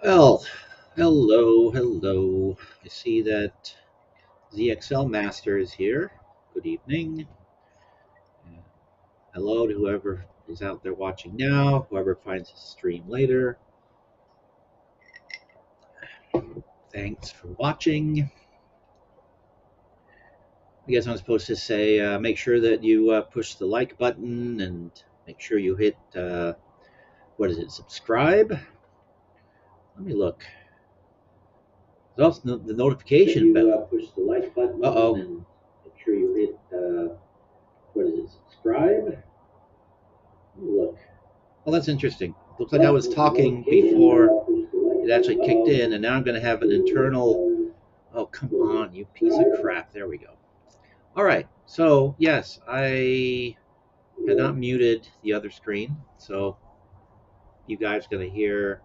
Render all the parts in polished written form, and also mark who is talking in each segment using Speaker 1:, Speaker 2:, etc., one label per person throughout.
Speaker 1: Well, hello. I see that ZXL Master is here. Good evening. Hello to whoever is out there watching now, whoever finds the stream later. Thanks for watching. I guess I'm supposed to say make sure that you push the like button and make sure you hit, what is it, subscribe? Let me look. There's also the notification bell. Push the like button. Uh-oh. And make sure you hit, what is it, subscribe? Look. Well, that's interesting. Looks like I was talking before it actually kicked in, and now I'm going to have an internal. Oh, come on, you piece of crap. There we go. All right. So, yes, I had not muted the other screen. So, you guys are going to hear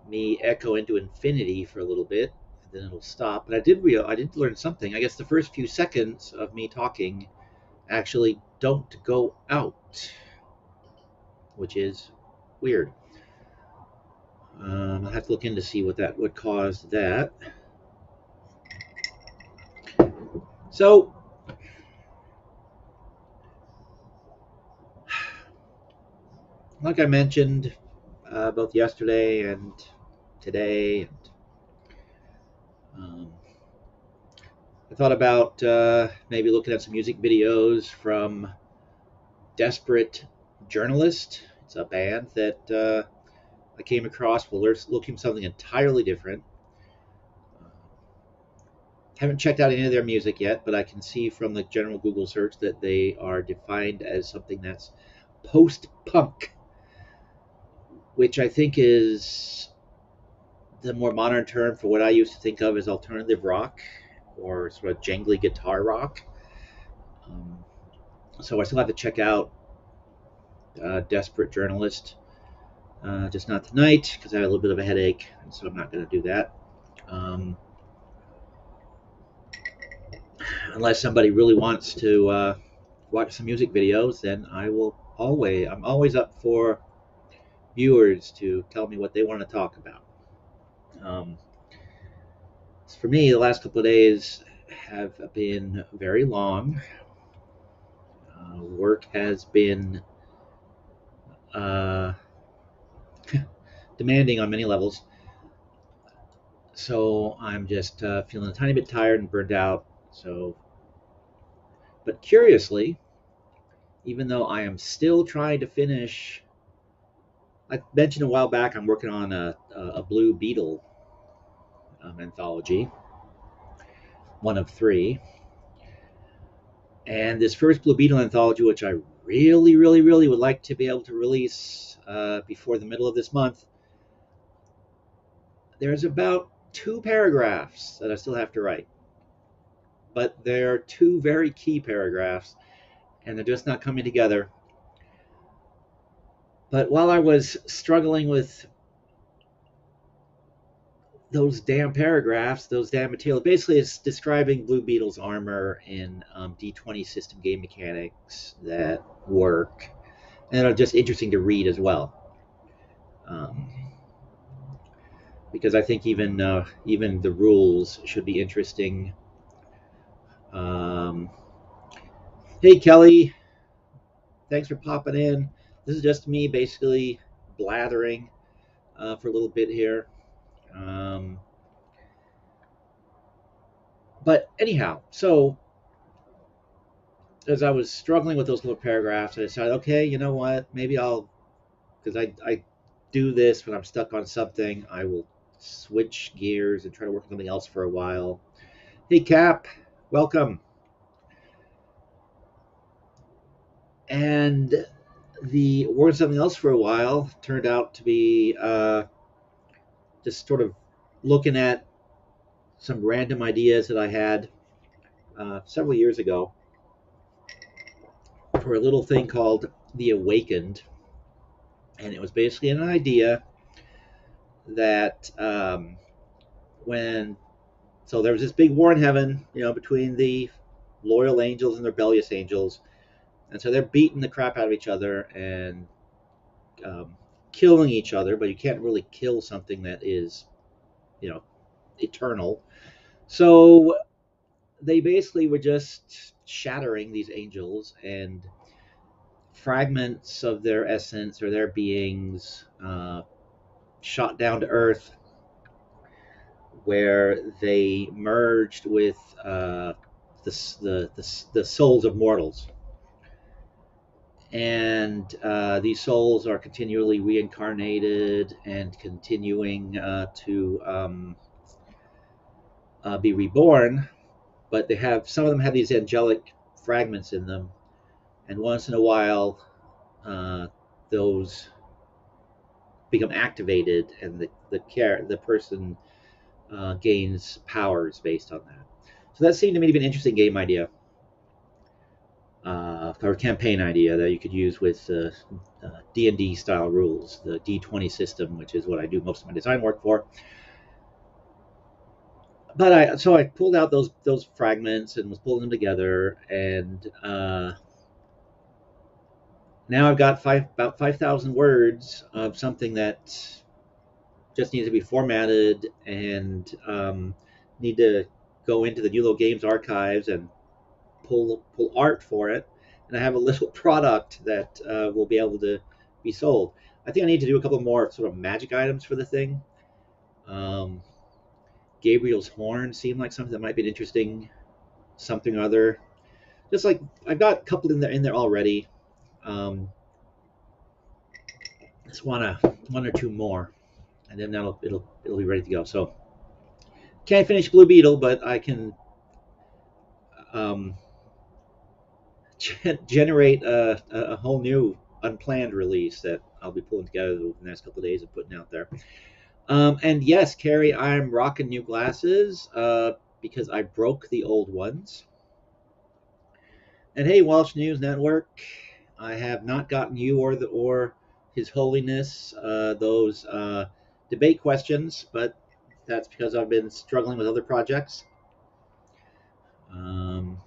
Speaker 1: me echo into infinity for a little bit, and then it'll stop. But I did learn something. I guess the first few seconds of me talking actually don't go out, which is weird. I'll have to look in to see what caused that. So, like I mentioned, both yesterday and today, um, I thought about maybe looking at some music videos from Desperate Journalist. It's a band that I came across while looking for something entirely different. Haven't checked out any of their music yet, but I can see from the general Google search that they are defined as something that's post-punk, which I think is the more modern term for what I used to think of as alternative rock or sort of jangly guitar rock. Um, so I still have to check out Desperate Journalist, just not tonight because I have a little bit of a headache, and so I'm not going to do that. Unless somebody really wants to watch some music videos, then I'm always up for viewers to tell me what they want to talk about. Um, for me, the last couple of days have been very long. Work has been uh, demanding on many levels, so I'm just feeling a tiny bit tired and burned out. So, but curiously, even though I am still trying to finish, I mentioned a while back I'm working on a Blue Beetle anthology, one of three. And this first Blue Beetle anthology, which I really would like to be able to release before the middle of this month, there's about 2 paragraphs that I still have to write. But they're 2 very key paragraphs, and they're just not coming together. But while I was struggling with those damn paragraphs, those damn materials, basically it's describing Blue Beetle's armor in D20 system game mechanics that work and are just interesting to read as well. Because I think even the rules should be interesting. Hey Kelly, thanks for popping in. This is just me basically blathering for a little bit here. But anyhow, so as I was struggling with those little paragraphs, I decided, okay, you know what? Maybe because I do this when I'm stuck on something, I will switch gears and try to work on something else for a while. Hey Cap, welcome. And the work on something else for a while turned out to be just sort of looking at some random ideas that I had several years ago for a little thing called The Awakened. And it was basically an idea that so there was this big war in heaven, between the loyal angels and the rebellious angels. And so they're beating the crap out of each other, and killing each other, but you can't really kill something that is, you know, eternal. So they basically were just shattering these angels, and fragments of their essence or their beings shot down to earth, where they merged with the souls of mortals. And these souls are continually reincarnated and continuing to be reborn, but they have, some of them have these angelic fragments in them, and once in a while those become activated, and the person gains powers based on that. So that seemed to me to be an interesting game idea, or campaign idea that you could use with D&D style rules, the D20 system, which is what I do most of my design work for. But I pulled out those fragments and was pulling them together, and now I've got about 5,000 words of something that just needs to be formatted, and need to go into the Nulo Games archives and pull art for it, and I have a little product that will be able to be sold. I think I need to do a couple more sort of magic items for the thing. Um, Gabriel's horn seemed like something that might be an interesting something or other. Just like I've got a couple in there already. Just want one or two more, and then it'll be ready to go. So can't finish Blue Beetle, but I can um, generate a whole new unplanned release that I'll be pulling together over the next couple of days and putting out there. And yes, Carrie, I'm rocking new glasses because I broke the old ones. And hey, Welsh News Network, I have not gotten you or His Holiness those debate questions, but that's because I've been struggling with other projects. Um,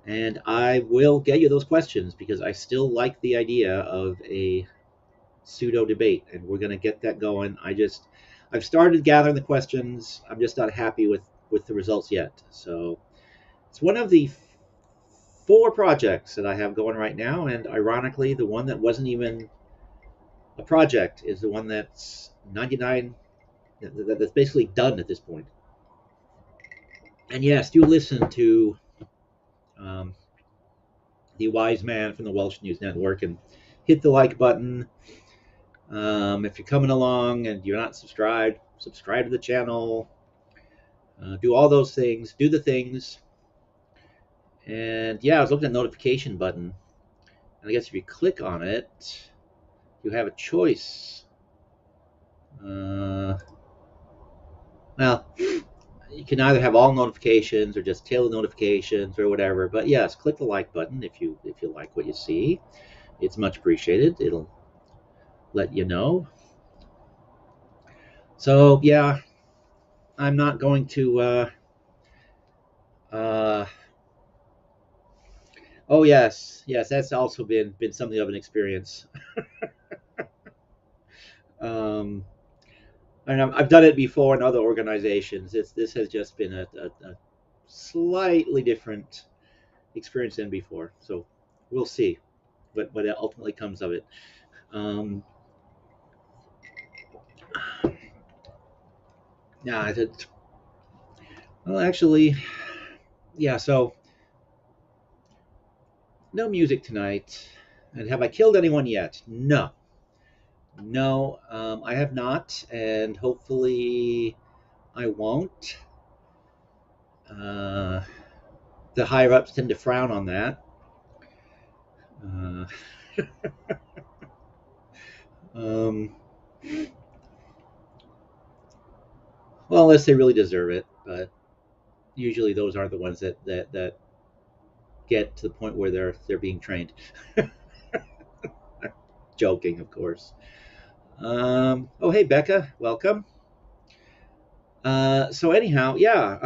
Speaker 1: and I will get you those questions because I still like the idea of a pseudo debate, and we're going to get that going. I've started gathering the questions. I'm just not happy with the results yet. So it's one of the four projects that I have going right now, and ironically, the one that wasn't even a project is the one that's 99, that's basically done at this point. And yes, do listen to um, the wise man from the Welsh News Network and hit the like button. If you're coming along and you're not subscribed, subscribe to the channel. Do all those things. Do the things. And yeah, I was looking at the notification button. And I guess if you click on it, you have a choice. Well, you can either have all notifications or just tail notifications or whatever. But yes, click the like button if you like what you see. It's much appreciated. It'll let you know. So yeah, I'm not going to. Oh yes, that's also been something of an experience. Um, and I've done it before in other organizations. This has just been a slightly different experience than before. So we'll see what ultimately comes of it. Um, yeah, well, actually, yeah. So no music tonight. And have I killed anyone yet? No, no, I have not, and hopefully I won't. Uh, the higher ups tend to frown on that. Uh, um, well, unless they really deserve it, but usually those aren't the ones that get to the point where they're being trained. Joking, of course. Oh, hey, Becca, welcome. So anyhow, yeah.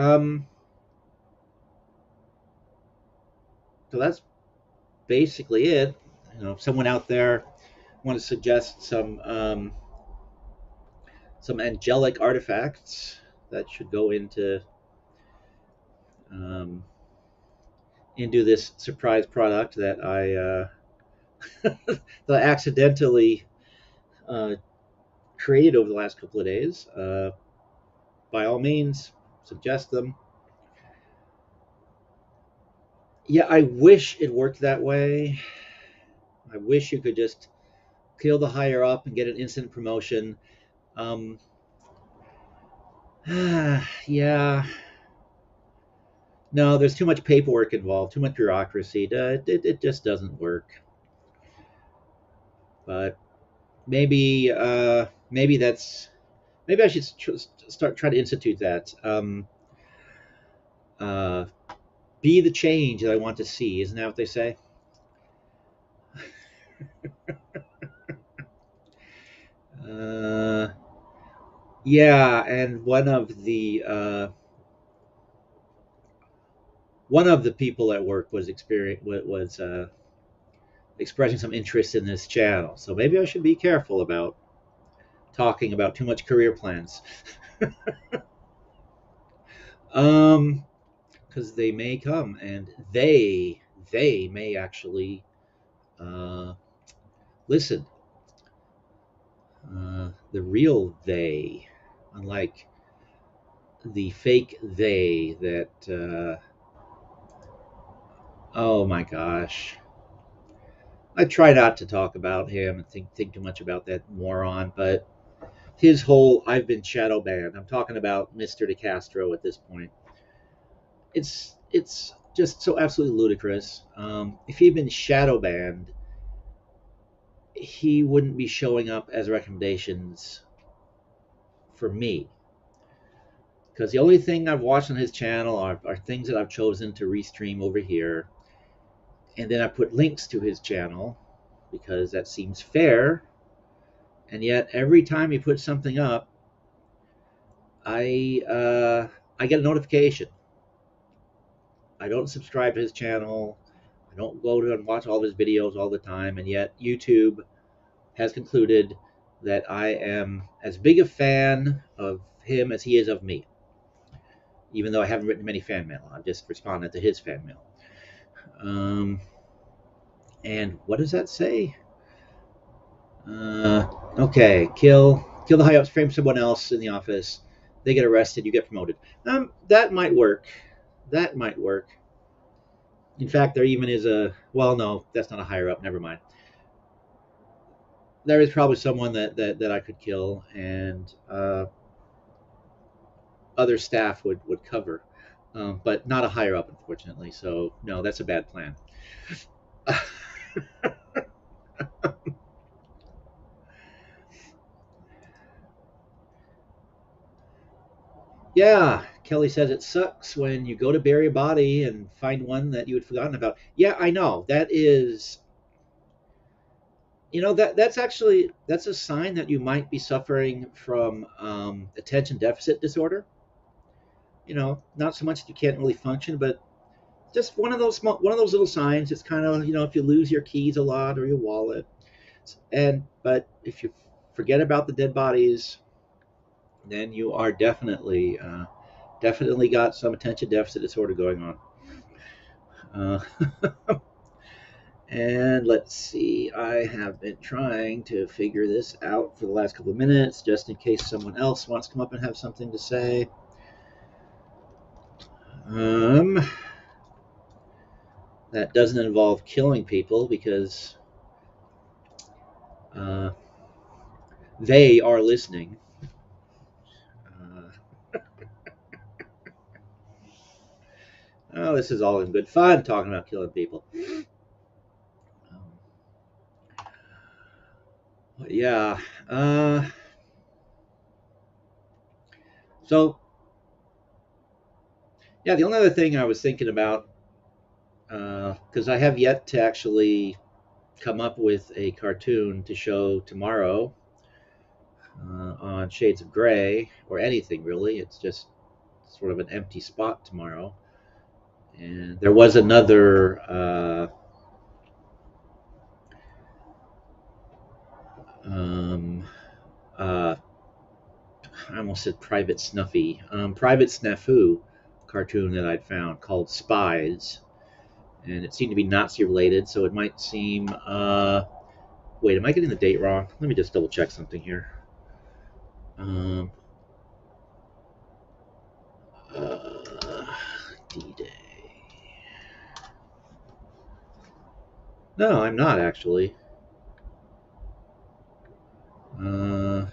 Speaker 1: So that's basically it. If someone out there want to suggest some angelic artifacts that should go um, into this surprise product that that I accidentally uh, created over the last couple of days. By all means, suggest them. Yeah, I wish it worked that way. I wish you could just kill the higher up and get an instant promotion. Um, yeah, no, there's too much paperwork involved, too much bureaucracy. It just doesn't work. But maybe that's maybe I should start trying to institute that. Uh, be the change that I want to see. Isn't that what they say? Uh, yeah, and one of the people at work was expressing some interest in this channel. So maybe I should be careful about talking about too much career plans. um, because they may come and they may actually uh, listen. The real they, unlike the fake they that. Oh my gosh. I try not to talk about him and think too much about that moron, but his whole I've been shadow banned. I'm talking about Mr. DeCastro at this point. It's just so absolutely ludicrous. If he'd been shadow banned, he wouldn't be showing up as recommendations for me. Because the only thing I've watched on his channel are things that I've chosen to restream over here. And then I put links to his channel because that seems fair. And yet, every time he puts something up, I uh, I get a notification. I don't subscribe to his channel. I don't go to and watch all of his videos all the time. And yet, YouTube has concluded that I am as big a fan of him as he is of me. Even though I haven't written many fan mail, I've just responded to his fan mail. Um, and what does that say? Okay, kill the high ups, frame someone else in the office. They get arrested, you get promoted. That might work. That might work. In fact, there even is a well, no, that's not a higher up. Never mind. There is probably someone that I could kill, and other staff would cover, but not a higher up, unfortunately. So no, that's a bad plan. Yeah, Kelly says it sucks when you go to bury a body and find one that you had forgotten about. Yeah, I know. That is, that's actually that's a sign that you might be suffering from attention deficit disorder. Not so much that you can't really function, but just one of those little signs. It's kind of if you lose your keys a lot or your wallet, but if you forget about the dead bodies, then you are definitely got some attention deficit disorder going on. Uh, and let's see, I have been trying to figure this out for the last couple of minutes, just in case someone else wants to come up and have something to say. That doesn't involve killing people because uh, they are listening. Oh, this is all in good fun talking about killing people. Yeah. So, yeah, the only other thing I was thinking about, because I have yet to actually come up with a cartoon to show tomorrow on Shades of Grey or anything really. It's just sort of an empty spot tomorrow. And there was another Um, uh, I almost said Private Snuffy. Private Snafu cartoon that I'd found called Spies, and it seemed to be Nazi related, so it might seem. Wait, am I getting the date wrong? Let me just double check something here. Um, uh, D-Day. No, I'm not actually. Uh,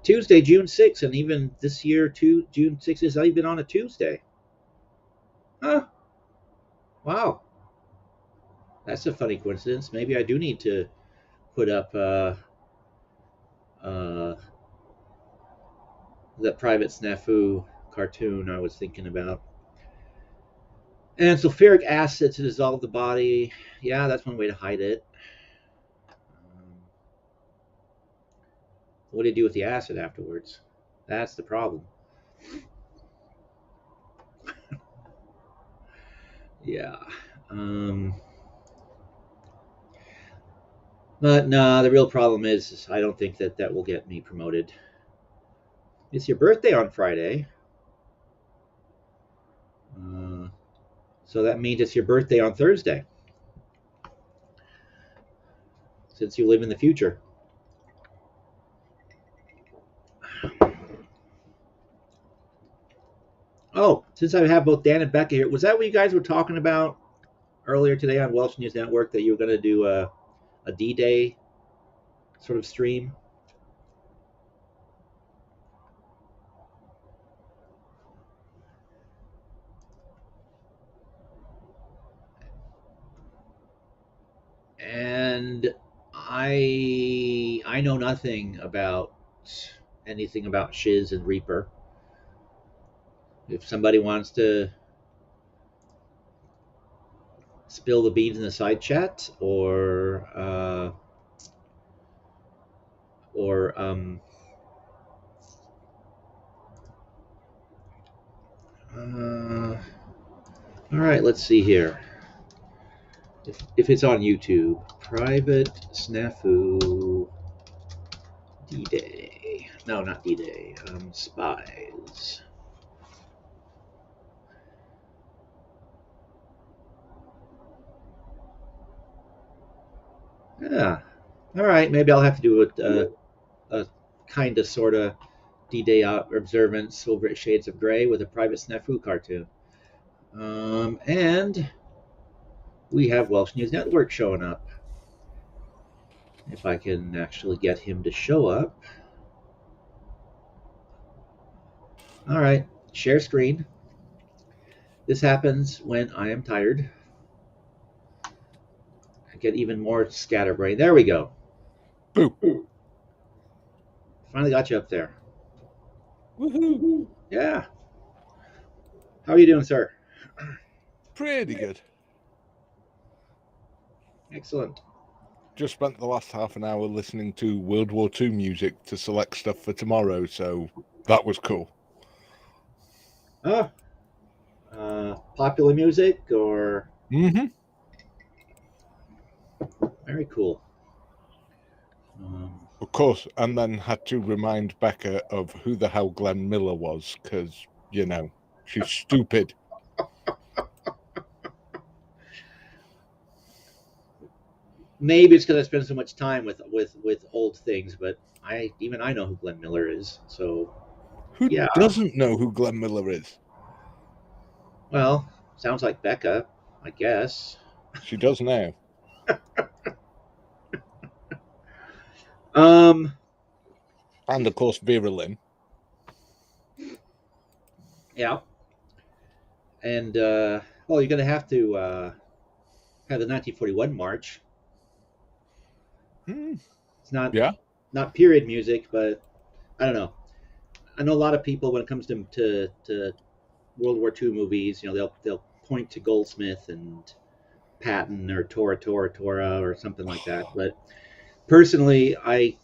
Speaker 1: Tuesday, June 6th, and even this year, June 6th has even on a Tuesday. Huh? Wow, that's a funny coincidence. Maybe I do need to put up uh, that Private Snafu cartoon I was thinking about. And sulfuric acid to dissolve the body. Yeah, that's one way to hide it. What do you do with the acid afterwards? That's the problem. Yeah. Um, but no, the real problem is I don't think that will get me promoted. It's your birthday on Friday. Uh, so that means it's your birthday on Thursday, since you live in the future. Oh, since I have both Dan and Becca here, was that what you guys were talking about earlier today on Welsh News Network, that you were going to do a D-Day sort of stream? And I know nothing about anything about Shiz and Reaper. If somebody wants to spill the beans in the side chat, or all right, let's see here. If it's on YouTube, Private Snafu D-Day. No, not D-Day. Spies. Yeah. All right. Maybe I'll have to do a kind of sort of D-Day observance over at Shades of Grey with a Private Snafu cartoon. And we have Welsh News Network showing up. If I can actually get him to show up. All right. Share screen. This happens when I am tired. I get even more scatterbrain. There we go.
Speaker 2: Boo.
Speaker 1: Finally got you up there.
Speaker 2: Woohoo.
Speaker 1: Yeah. How are you doing, sir?
Speaker 2: Pretty good.
Speaker 1: Excellent.
Speaker 2: Just spent the last half an hour listening to World War II music to select stuff for tomorrow, so that was cool.
Speaker 1: Oh. Popular music or?
Speaker 2: Mm-hmm.
Speaker 1: Very cool.
Speaker 2: Of course, and then had to remind Becca of who the hell Glenn Miller was, because, you know, she's stupid.
Speaker 1: Maybe it's because I spend so much time with old things, but I know who Glenn Miller is. So
Speaker 2: Who
Speaker 1: yeah.
Speaker 2: doesn't know who Glenn Miller is?
Speaker 1: Well, sounds like Becca, I guess.
Speaker 2: She does now. And of course Vera Lynn.
Speaker 1: Yeah. And well, you're going to have to have the 1941 march. It's not period music, but I don't know. I know a lot of people when it comes to World War II movies, you know, they'll point to Goldsmith and Patton or Tora or something like that. But personally, I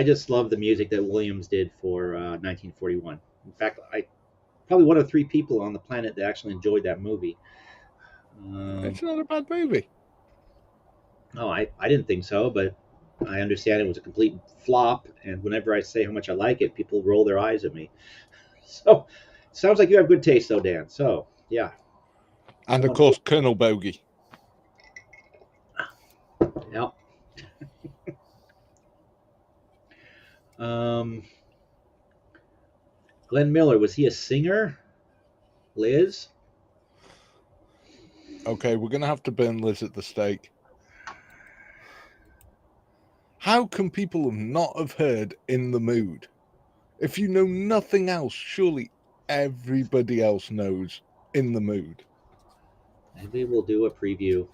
Speaker 1: just love the music that Williams did for 1941. In fact, I probably one of three people on the planet that actually enjoyed that movie. Um,
Speaker 2: It's not a bad movie.
Speaker 1: oh, I didn't think so, but I understand it was a complete flop. And whenever I say how much I like it, people roll their eyes at me. So, sounds like you have good taste, though, Dan. So, yeah.
Speaker 2: And of course, Colonel Bogey.
Speaker 1: Yeah. Um, Glenn Miller, was he a singer? Liz?
Speaker 2: Okay, we're going to have to burn Liz at the stake. How can people not have heard In the Mood? If you know nothing else, surely everybody else knows In the Mood.
Speaker 1: Maybe we'll do a preview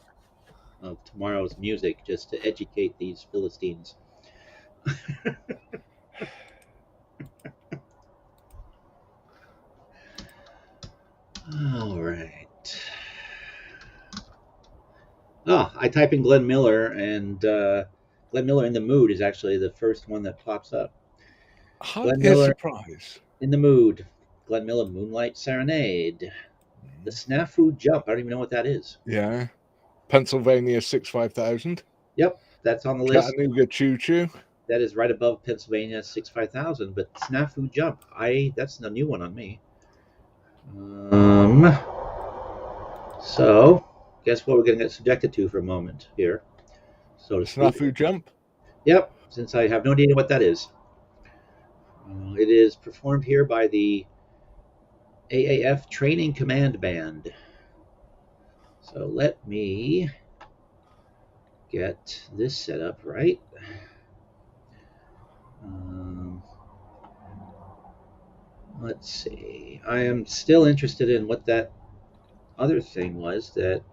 Speaker 1: of tomorrow's music just to educate these Philistines. All right. Oh, I type in Glenn Miller, and Glenn Miller in the Mood is actually the first one that pops up. Glenn
Speaker 2: Hardly a
Speaker 1: Miller
Speaker 2: surprise.
Speaker 1: in the Mood. Glenn Miller Moonlight Serenade. The Snafu Jump. I don't even know what that is.
Speaker 2: Yeah. Pennsylvania 65000.
Speaker 1: Yep, that's on the list.
Speaker 2: Chattanooga Choo Choo.
Speaker 1: That is right above Pennsylvania 65000. But Snafu Jump, that's a new one on me. So, guess what we're going to get subjected to for a moment here, so to speak.
Speaker 2: Snafu Jump.
Speaker 1: Yep, since I have no idea what that is. It is performed here by the AAF Training Command Band. So let me get this set up right. Let's see. I am still interested in what that other thing was that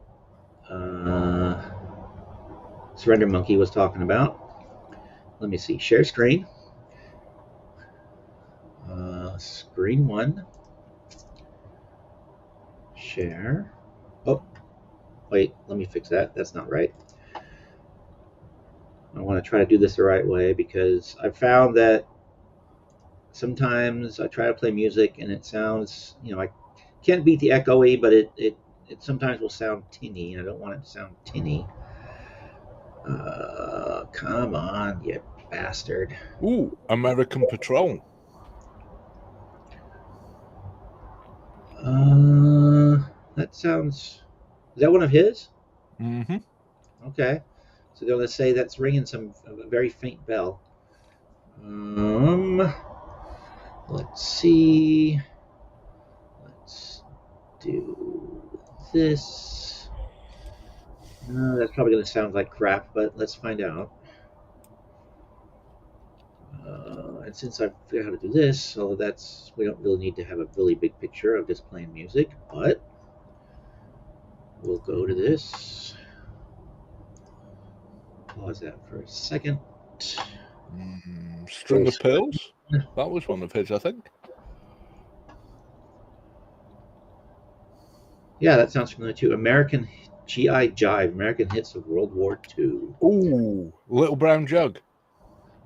Speaker 1: Surrender Monkey was talking about. Let me see. Share screen. Screen one. Share. Oh, wait. Let me fix that. That's not right. I want to try to do this the right way because I found that sometimes I try to play music and it sounds, I can't beat the echoey, but it sometimes will sound tinny, and I don't want it to sound tinny. Come on, you bastard.
Speaker 2: Ooh, American Patrol.
Speaker 1: That sounds. Is that one of his?
Speaker 2: Mm-hmm.
Speaker 1: Okay. So they're going to say that's ringing a very faint bell. Let's see. Let's do this. That's probably going to sound like crap, but let's find out. And since I figured out how to do this, so we don't really need to have a really big picture of just playing music, but we'll go to this. Pause that for a second.
Speaker 2: String of Pearls? That was one of his, I think.
Speaker 1: Yeah, that sounds familiar too. American GI Jive, American Hits of World War II.
Speaker 2: Ooh, Little Brown Jug.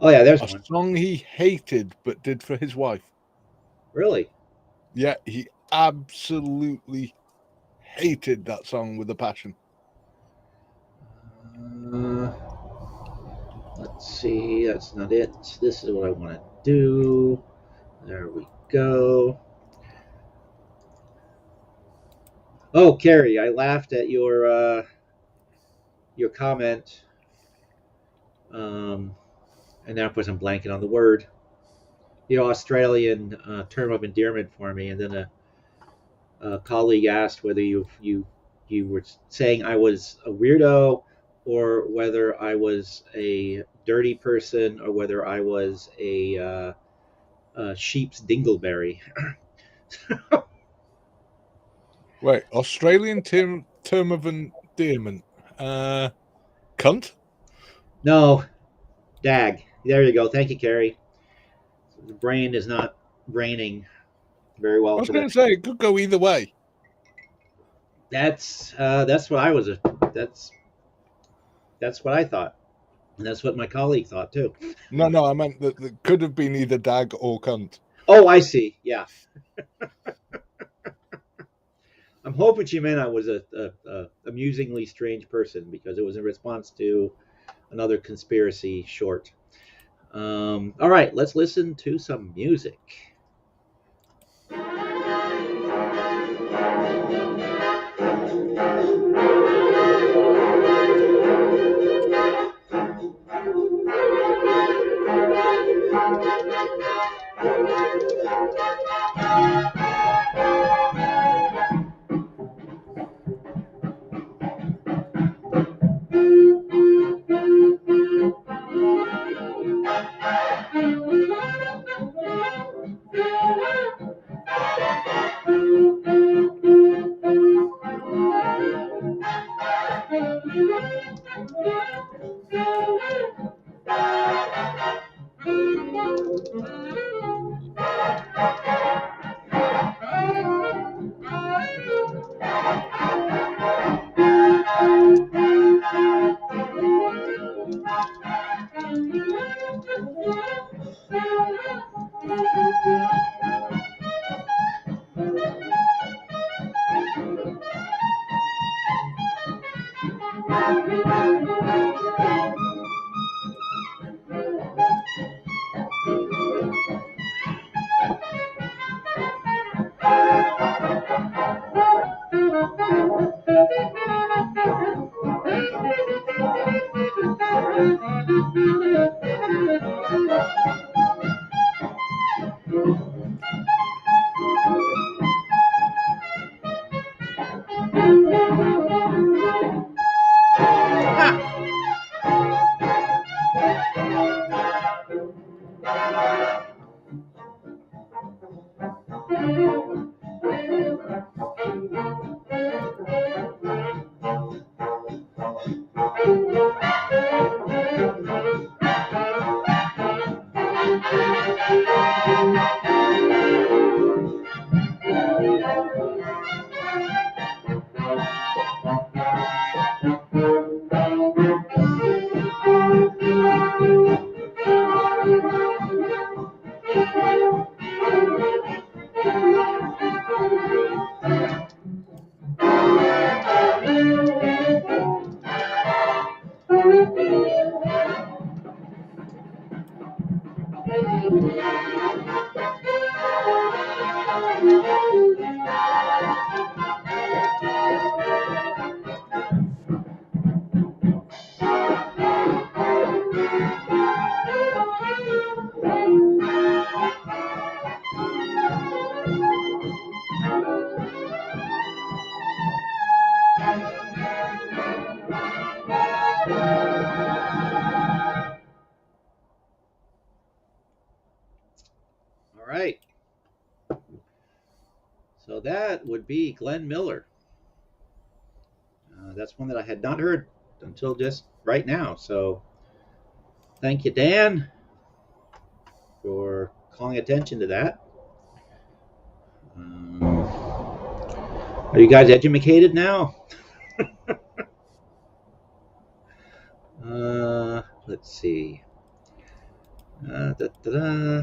Speaker 1: Oh yeah, there's
Speaker 2: A
Speaker 1: one.
Speaker 2: song he hated but did for his wife.
Speaker 1: Really?
Speaker 2: Yeah, he absolutely hated that song with a passion.
Speaker 1: Let's see, that's not it. This is what I want to do. There we go. Oh, Carrie, I laughed at your comment. And now, of course, I'm blanking on the word. Australian term of endearment for me, and then a colleague asked whether you were saying I was a weirdo, or whether I was a dirty person, or whether I was a sheep's dingleberry.
Speaker 2: Wait, Australian term of endearment. Cunt?
Speaker 1: No, dag. There you go. Thank you, Carrie. The brain is not braining very
Speaker 2: I
Speaker 1: well
Speaker 2: was
Speaker 1: today.
Speaker 2: going to say, it could go either way.
Speaker 1: That's what I was. That's what I thought, and that's what my colleague thought too.
Speaker 2: No, I meant that could have been either dag or cunt.
Speaker 1: Oh, I see. Yeah. I'm hoping she meant I was a amusingly strange person because it was in response to another conspiracy short. All right, let's listen to some music. All right. So that would be Glenn Miller. That's one that I had not heard until just right now. So thank you, Dan, for calling attention to that. Are you guys educated now? Let's see. Da, da, da.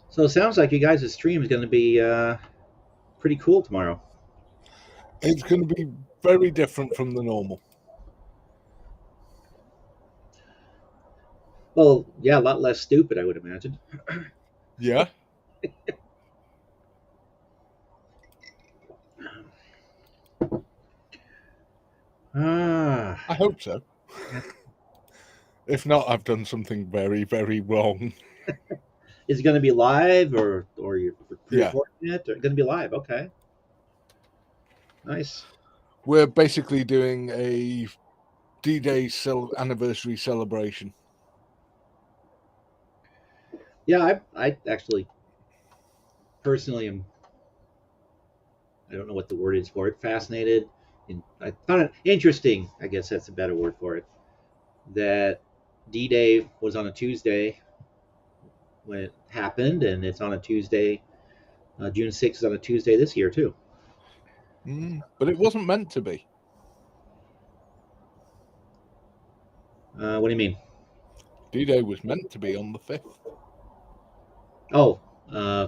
Speaker 1: So it sounds like you guys' stream is going to be pretty cool tomorrow.
Speaker 2: It's going to be very different from the normal.
Speaker 1: Well, yeah, a lot less stupid, I would imagine.
Speaker 2: Yeah,
Speaker 1: Ah,
Speaker 2: I hope so.
Speaker 1: yeah.
Speaker 2: If not, I've done something very, very wrong.
Speaker 1: Is it going to be live or you're
Speaker 2: Yeah,
Speaker 1: pre-recording it? Or going to be live? Okay, nice.
Speaker 2: we're basically doing a D-Day anniversary celebration.
Speaker 1: Yeah, I actually personally am. I don't know what the word is for it. Fascinated, and I found it interesting. I guess that's a better word for it. That D-Day was on a Tuesday when it happened, and it's on a Tuesday. June 6th is on a Tuesday this year too.
Speaker 2: But it wasn't meant to be.
Speaker 1: What do you mean?
Speaker 2: D-Day was meant to be on the 5th.
Speaker 1: Oh, uh,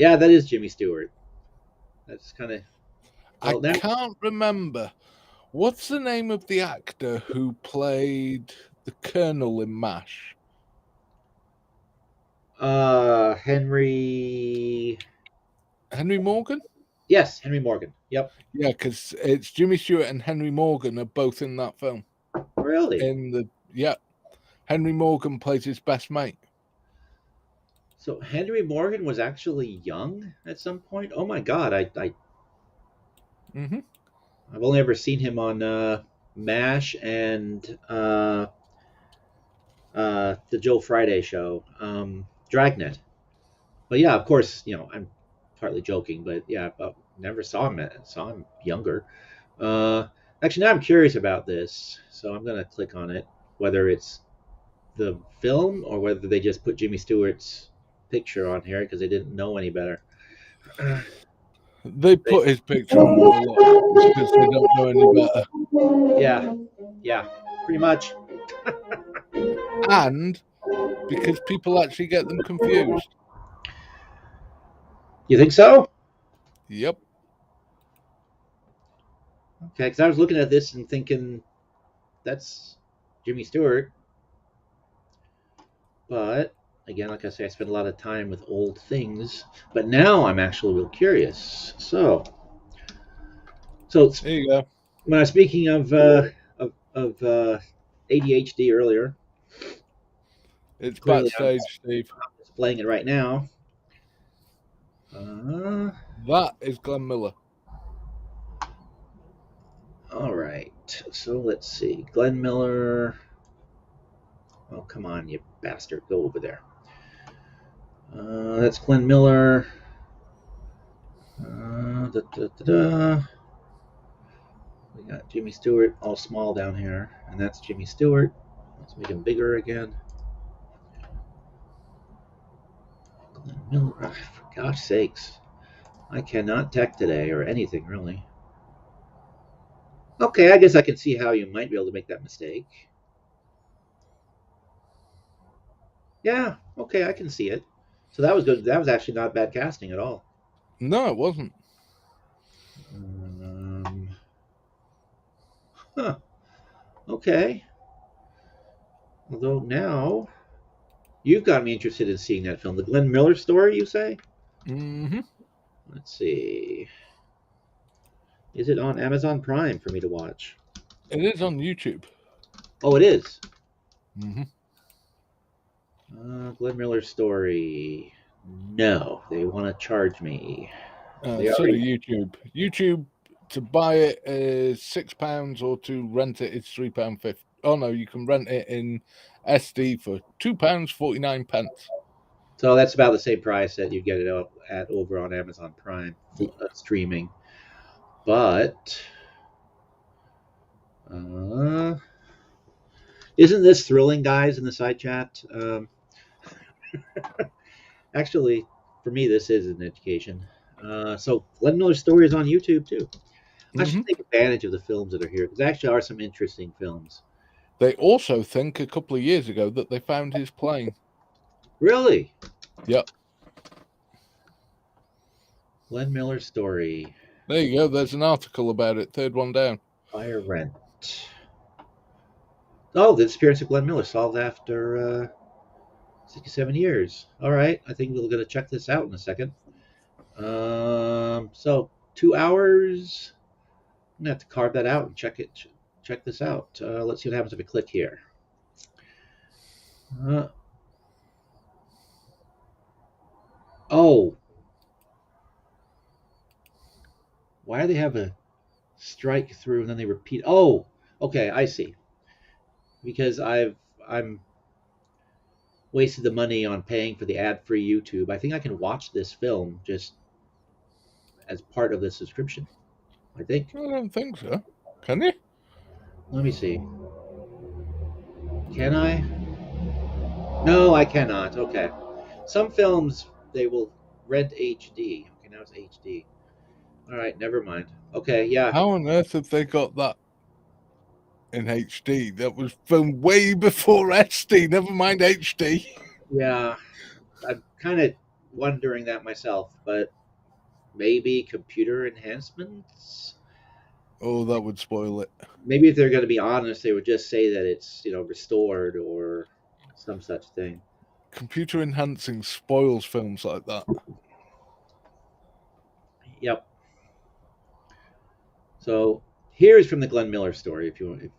Speaker 1: Yeah, that is Jimmy Stewart. That's kind of
Speaker 2: I
Speaker 1: well now.
Speaker 2: can't remember. What's the name of the actor who played the Colonel in MASH?
Speaker 1: Henry.
Speaker 2: Henry Morgan?
Speaker 1: Yes, Henry Morgan. Yep.
Speaker 2: Yeah, because it's Jimmy Stewart and Henry Morgan are both in that film.
Speaker 1: Really?
Speaker 2: Yeah, Henry Morgan plays his best mate.
Speaker 1: So Henry Morgan was actually young at some point. Oh my God!
Speaker 2: Hmm.
Speaker 1: I've only ever seen him on MASH and the Joe Friday show, Dragnet. But yeah, of course, I'm partly joking, but yeah, I never saw him younger. Uh, Actually, now I'm curious about this, so I'm gonna click on it, whether it's the film or whether they just put Jimmy Stewart's picture on here because they didn't know any better.
Speaker 2: They put his picture on a lot of things because they don't know any better.
Speaker 1: Yeah, yeah, pretty much.
Speaker 2: And because people actually get them confused.
Speaker 1: You think so?
Speaker 2: Yep.
Speaker 1: Okay, because I was looking at this and thinking that's Jimmy Stewart, but again, like I say, I spend a lot of time with old things. But now I'm actually real curious. So
Speaker 2: There you go.
Speaker 1: when I was speaking of ADHD earlier,
Speaker 2: It's
Speaker 1: clearly I'm
Speaker 2: backstage, Steve.
Speaker 1: displaying it right now. Uh,
Speaker 2: That is Glenn Miller.
Speaker 1: all right. So let's see. Glenn Miller. Oh, come on, you bastard. Go over there. That's Glenn Miller. Da, da, da, da. We got Jimmy Stewart all small down here, and that's Jimmy Stewart. Let's make him bigger again. Glenn Miller. Oh, for gosh sakes. I cannot tech today or anything, really. Okay, I guess I can see how you might be able to make that mistake. Yeah, okay, I can see it. So that was good. That was actually not bad casting at all.
Speaker 2: No, it wasn't.
Speaker 1: Um, huh. Okay. Although now you've got me interested in seeing that film. The Glenn Miller story, you say?
Speaker 2: Hmm.
Speaker 1: Let's see. Is it on Amazon Prime for me to watch?
Speaker 2: It is on YouTube.
Speaker 1: Oh, it is.
Speaker 2: Hmm.
Speaker 1: Glenn Miller story. No, they want to charge me. They
Speaker 2: So do
Speaker 1: already.
Speaker 2: YouTube. YouTube to buy it is £6, or to rent it is £3.50. Oh no, you can rent it in SD for £2.49.
Speaker 1: So that's about the same price that you get it at over on Amazon Prime streaming. But uh, isn't this thrilling, guys, in the side chat? Actually, for me, this is an education. So Glenn Miller's story is on YouTube too. I should
Speaker 2: Hmm.
Speaker 1: take advantage of the films that are here because there actually are some interesting films.
Speaker 2: They also think a couple of years ago that they found his plane.
Speaker 1: Really,
Speaker 2: Yep.
Speaker 1: Glenn Miller's story.
Speaker 2: There you go. There's an article about it. Third one down.
Speaker 1: Fire Rent. Oh, the disappearance of Glenn Miller solved after 67 years. All right, I think we're going to check this out in a second. So 2 hours. I'm gonna have to carve that out and check it. Check this out. Let's see what happens if I click here. Uh, oh, why do they have a strike through and then they repeat? Oh, okay, I see. Because I'm wasted the money on paying for the ad-free YouTube. I think I can watch this film just as part of the subscription. I think.
Speaker 2: I don't think so. Can you?
Speaker 1: Let me see. Can I? No, I cannot. Okay. Some films they will rent HD. Okay, now it's HD. All right, never mind. Okay, yeah,
Speaker 2: How on earth have they got that in HD? That was filmed way before SD. Never mind HD.
Speaker 1: yeah. I'm kind of. wondering that myself, but maybe computer enhancements.
Speaker 2: Oh, that would spoil it.
Speaker 1: Maybe if they're going to be honest, they would just say that it's restored or some such thing.
Speaker 2: Computer enhancing spoils films like that.
Speaker 1: Yep. So here's from the Glenn Miller story, if you want.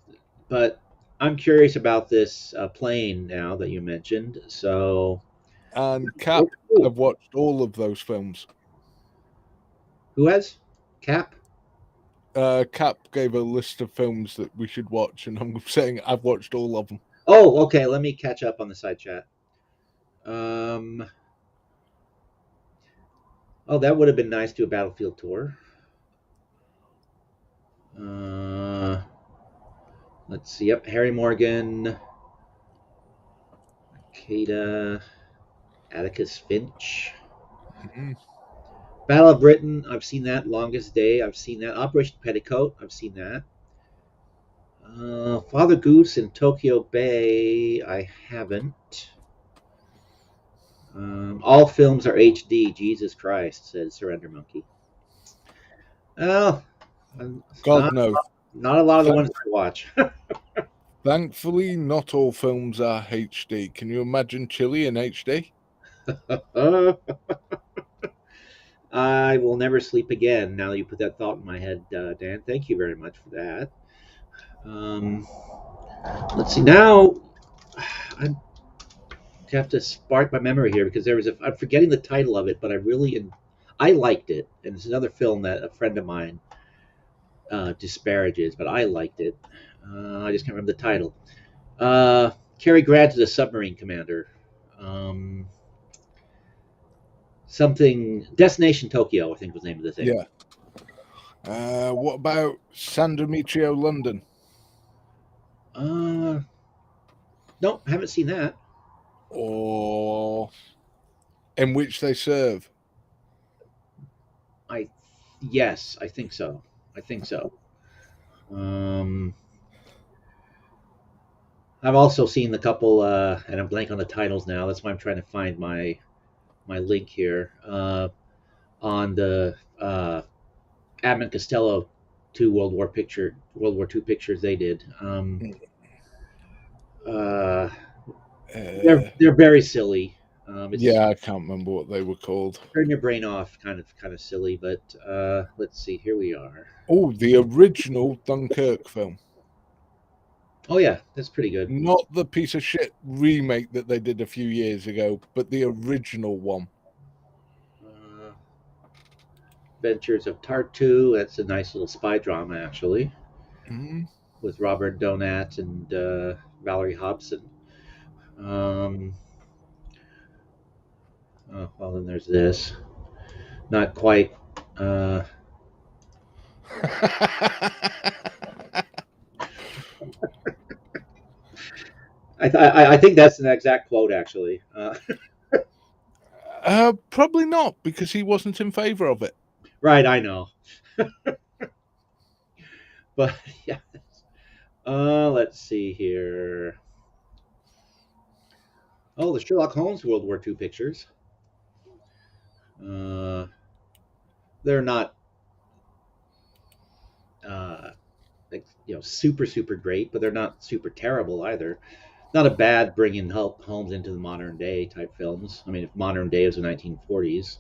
Speaker 1: But I'm curious about this plane now that you mentioned. So
Speaker 2: And Cap,
Speaker 1: what's cool?
Speaker 2: I've watched all of those films.
Speaker 1: Who has Cap?
Speaker 2: Cap gave a list of films that we should watch, and I'm saying I've watched all of them.
Speaker 1: Oh, okay. Let me catch up on the side chat. Um, oh, that would have been nice to do a Battlefield tour. Uh, let's see. Yep, Harry Morgan, Kada, Atticus Finch.
Speaker 2: Mhm.
Speaker 1: Battle of Britain, I've seen that. Longest Day, I've seen that. Operation Petticoat, I've seen that. Father Goose in Tokyo Bay, I haven't. All films are HD. Jesus Christ, said Surrender Monkey. Well,
Speaker 2: God
Speaker 1: not
Speaker 2: no.
Speaker 1: not a lot of the
Speaker 2: Thank-
Speaker 1: ones I watch.
Speaker 2: Thankfully, not all films are HD. Can you imagine Chile in HD?
Speaker 1: I will never sleep again. Now that you put that thought in my head, Dan, thank you very much for that. Um, let's see. Now I have to spark my memory here because there was I'm forgetting the title of it, but I liked it, and it's another film that a friend of mine disparages, but I liked it. I just can't remember the title. Cary Grant is a submarine commander. Um, something Destination Tokyo, I think was the name of the thing.
Speaker 2: Yeah. What about San Demetrio, London?
Speaker 1: Uh, no, haven't seen that.
Speaker 2: Or In Which They Serve?
Speaker 1: I yes, I think so. I think so. Um, I've also seen the couple, and I'm blank on the titles now. That's why I'm trying to find my link here on the Abbott and Costello two World War II pictures they did. Uh,
Speaker 2: Uh,
Speaker 1: they're very silly. It's
Speaker 2: yeah, I can't remember what they were called.
Speaker 1: turn your brain off, kind of silly. But let's see. Here we are.
Speaker 2: Oh, the original Dunkirk film.
Speaker 1: Oh yeah, that's pretty good.
Speaker 2: Not the piece of shit remake that they did a few years ago, but the original one.
Speaker 1: Uh, Adventures of Tartu. That's a nice little spy drama, actually,
Speaker 2: Mhm.
Speaker 1: with Robert Donat and Valerie Hobson. Um, oh, well, then there's this. Not quite. Uh, I think that's an exact quote, actually.
Speaker 2: Probably not, because he wasn't in favor of it.
Speaker 1: Right, I know. But yeah. Let's see here. Oh, the Sherlock Holmes World War II pictures. Uh, they're not, like, super great, but they're not super terrible either. Not a bad bringing Holmes into the modern day type films. I mean, if modern day was the 1940s.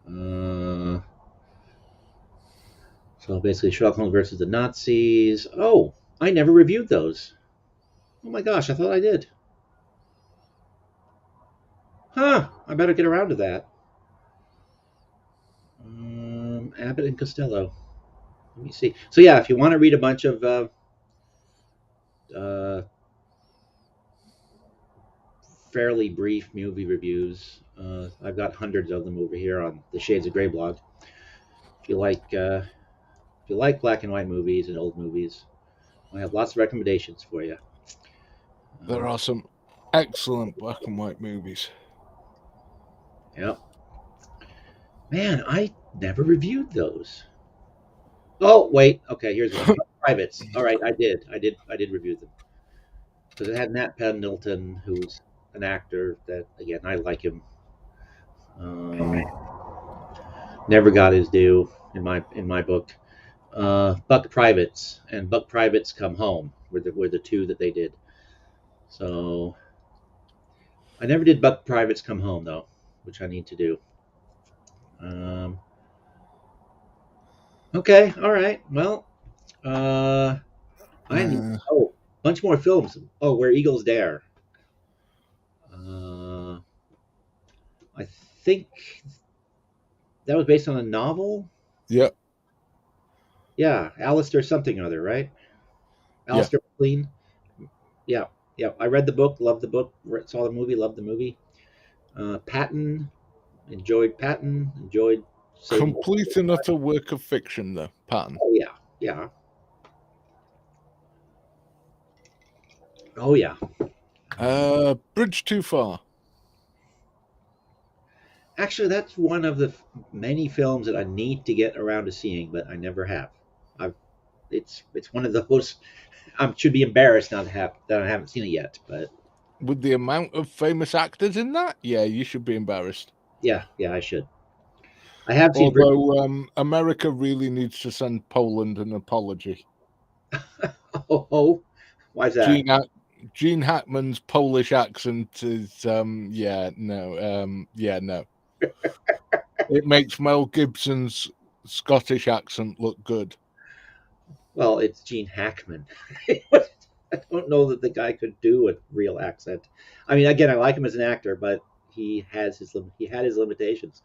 Speaker 1: Uh, so basically, Sherlock Holmes versus the Nazis. Oh, I never reviewed those. Oh my gosh, I thought I did. Huh, I better get around to that. Abbott and Costello. Let me see. So yeah, if you want to read a bunch of uh, fairly brief movie reviews, I've got hundreds of them over here on the Shades of Grey blog. If you like, black and white movies and old movies, I have lots of recommendations for you.
Speaker 2: There are some excellent black and white movies.
Speaker 1: Yeah, man, I never reviewed those. Oh wait, okay, here's one. Privates. All right, I did review them because it had Nat Pendleton, who's an actor that again I like him. Um, never got his due in my book. Buck Privates and Buck Privates Come Home were the two that they did. So I never did Buck Privates Come Home though, which I need to do. Um, okay, all right. Well, uh, I need
Speaker 2: Uh,
Speaker 1: bunch more films. Oh, Where Eagles Dare. Uh, I think that was based on a novel.
Speaker 2: yeah,
Speaker 1: Yeah, Alistair something or other, right?
Speaker 2: yeah.
Speaker 1: Alistair McLean. Yeah, yeah. I read the book, loved the book, saw the movie, loved the movie. Patton, enjoyed Patton, enjoyed Saving.
Speaker 2: Complete and utter work of fiction, though, Patton.
Speaker 1: Oh yeah, yeah. Oh yeah.
Speaker 2: Bridge Too Far.
Speaker 1: Actually, that's one of the many films that I need to get around to seeing, but I never have. I've it's one of those. I should be embarrassed not to have that I haven't seen it yet, but
Speaker 2: With the amount of famous actors in that, yeah, you should be embarrassed.
Speaker 1: yeah, yeah, I should. I have seen Bridget.
Speaker 2: Although America really needs to send Poland an apology.
Speaker 1: Oh, why is that?
Speaker 2: Gene Hackman's Polish accent is yeah, no. It makes Mel Gibson's Scottish accent look good.
Speaker 1: Well, it's Gene Hackman. I don't know that the guy could do a real accent. I mean, again, I like him as an actor, but he had his limitations.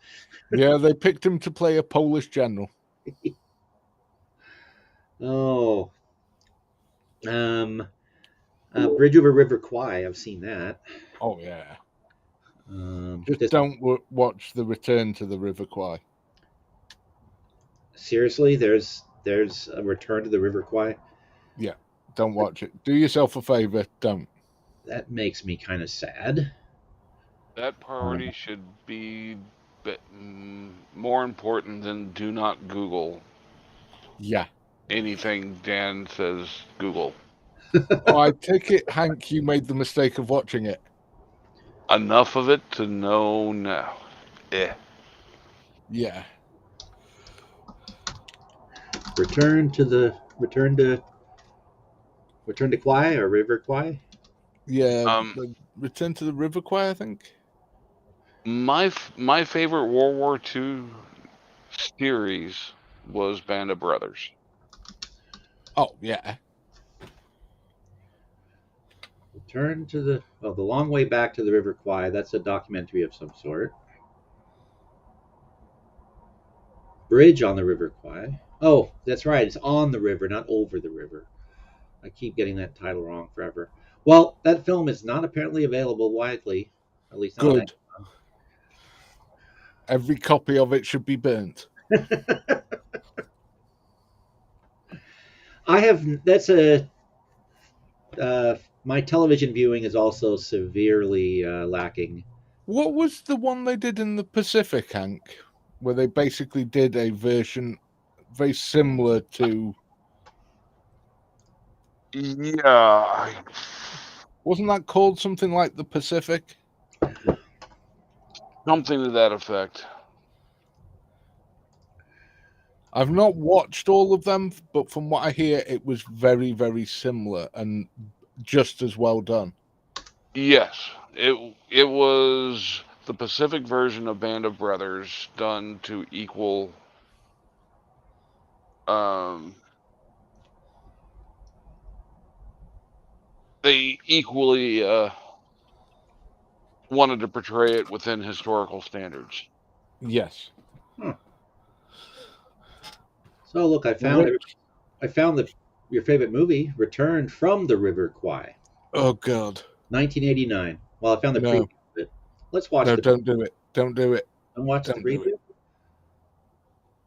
Speaker 2: Yeah, they picked him to play a Polish general.
Speaker 1: Oh, um, Bridge over River Kwai. I've seen that.
Speaker 2: Oh yeah. Just
Speaker 1: Just
Speaker 2: don't watch The Return to the River Kwai.
Speaker 1: seriously, there's a Return to the River Kwai.
Speaker 2: Yeah, don't watch it. Do yourself a favor, don't.
Speaker 1: That makes me kind of sad.
Speaker 3: That
Speaker 1: Uh,
Speaker 3: priority should be more important than do not Google
Speaker 2: Yeah.
Speaker 3: anything Dan says Google.
Speaker 2: Oh, I take it, Hank, you made the mistake of watching it.
Speaker 3: Enough of it to know now.
Speaker 2: Yeah.
Speaker 1: Return to Kwai or River Kwai.
Speaker 2: Yeah.
Speaker 3: Um,
Speaker 2: Return to the River Kwai, I think.
Speaker 3: my favorite World War II series was Band of Brothers.
Speaker 2: Oh, yeah.
Speaker 1: Return to the long way back to the River Kwai. That's a documentary of some sort. Bridge on the River Kwai. Oh, that's right. It's on the river, not over the river. I keep getting that title wrong forever. Well, that film is not apparently available widely, at least not on
Speaker 2: Good. Every copy of it should be burnt.
Speaker 1: I have. That's a. My television viewing is also severely lacking.
Speaker 2: What was the one they did in the Pacific, Hank? Where they basically did a version very similar to.
Speaker 3: Yeah.
Speaker 2: Wasn't that called something like the Pacific?
Speaker 3: Something to that effect.
Speaker 2: I've not watched all of them, but from what I hear, it was very, very similar and just as well done.
Speaker 3: Yes, it was the Pacific version of Band of Brothers done to equal. They equally wanted to portray it within historical standards.
Speaker 2: Yes.
Speaker 1: Huh. So look,
Speaker 2: Which,
Speaker 1: I found your favorite movie, Return from the River Kwai,
Speaker 2: oh, God.
Speaker 1: 1989. Well, I found the preview
Speaker 2: No,
Speaker 1: of it. Let's watch
Speaker 2: no,
Speaker 1: the.
Speaker 2: don't do it. Don't do it.
Speaker 1: Don't watch the
Speaker 2: Don't do it.
Speaker 1: preview.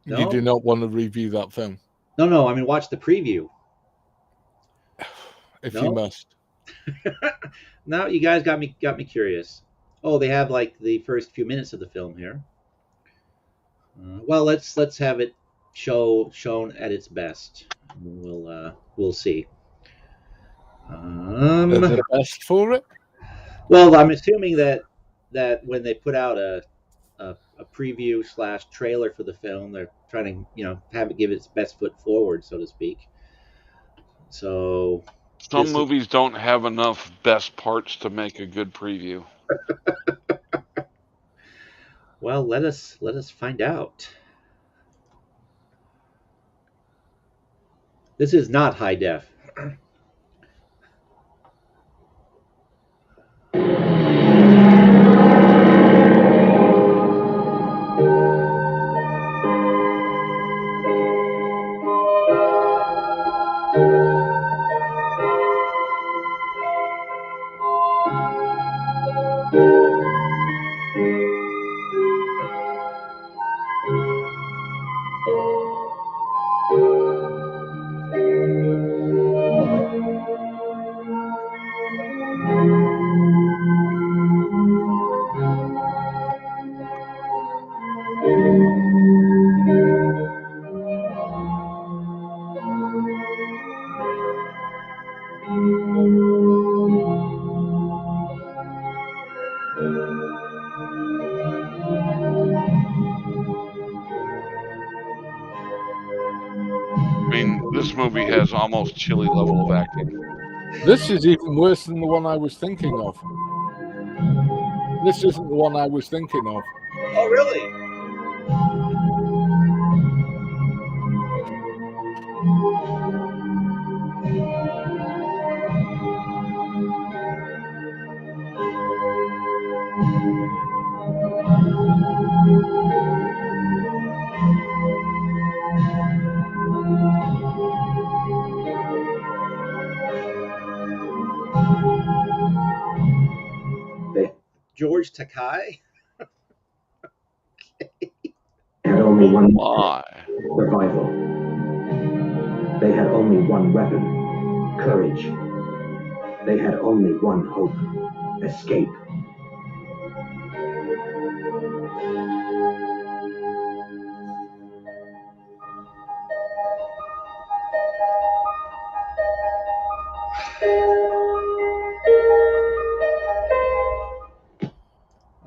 Speaker 2: You
Speaker 1: No,
Speaker 2: do not want to review that film.
Speaker 1: no. I mean, watch the preview.
Speaker 2: If you
Speaker 1: No.
Speaker 2: must.
Speaker 1: Now you guys got me curious. Oh, they have like the first few minutes of the film here. Well, let's have it shown at its best. We'll see.
Speaker 2: The best for it?
Speaker 1: Well, I'm assuming that when they put out a preview / trailer for the film. They're trying to have it give its best foot forward, so to speak. So
Speaker 3: Some
Speaker 1: this,
Speaker 3: movies don't have enough best parts to make a good preview.
Speaker 1: well, let us find out. This is not high def.
Speaker 3: I mean, this movie has almost chilly level of acting.
Speaker 2: This is even worse than the one I was thinking of. This isn't the one I was thinking of.
Speaker 1: Oh, really? George Takai?
Speaker 4: Had only
Speaker 3: Oh
Speaker 4: one
Speaker 3: my.
Speaker 4: survival. They had only one weapon, courage. They had only one hope, escape.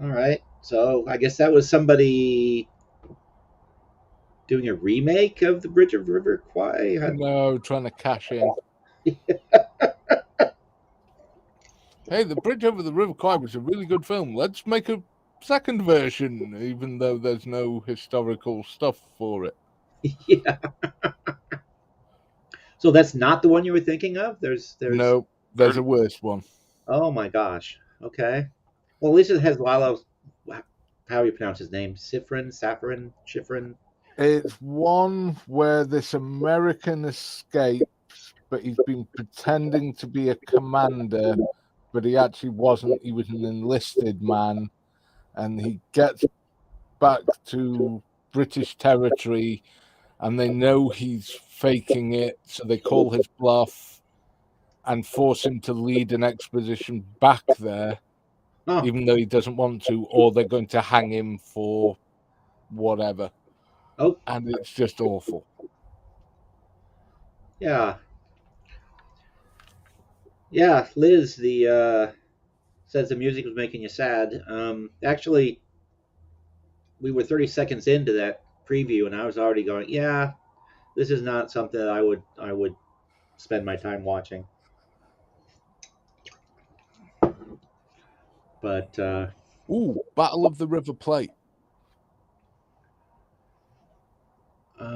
Speaker 1: All right. So I guess that was somebody doing a remake of the Bridge of River Kwai.
Speaker 2: No, trying to cash in. Hey, The Bridge Over the River Kwai was a really good film. Let's make a second version, even though there's no historical stuff for it.
Speaker 1: Yeah. So that's not the one you were thinking of? There's
Speaker 2: No, there's a worse one.
Speaker 1: Oh my gosh. Okay. Well, at least it has Lalo. How do you pronounce his name? Schifrin?
Speaker 2: It's one where this American escapes, but he's been pretending to be a commander, but he actually wasn't. He was an enlisted man, and he gets back to British territory, and they know he's faking it, so they call his bluff and force him to lead an expedition back there,
Speaker 1: Oh,
Speaker 2: even though he doesn't want to, or they're going to hang him for whatever.
Speaker 1: oh,
Speaker 2: And it's just awful.
Speaker 1: yeah. Yeah, Liz, the says the music was making you sad. Actually, we were 30 seconds into that preview, and I was already going, yeah, this is not something that I would spend my time watching. But
Speaker 2: Ooh, Battle of the River Plate. You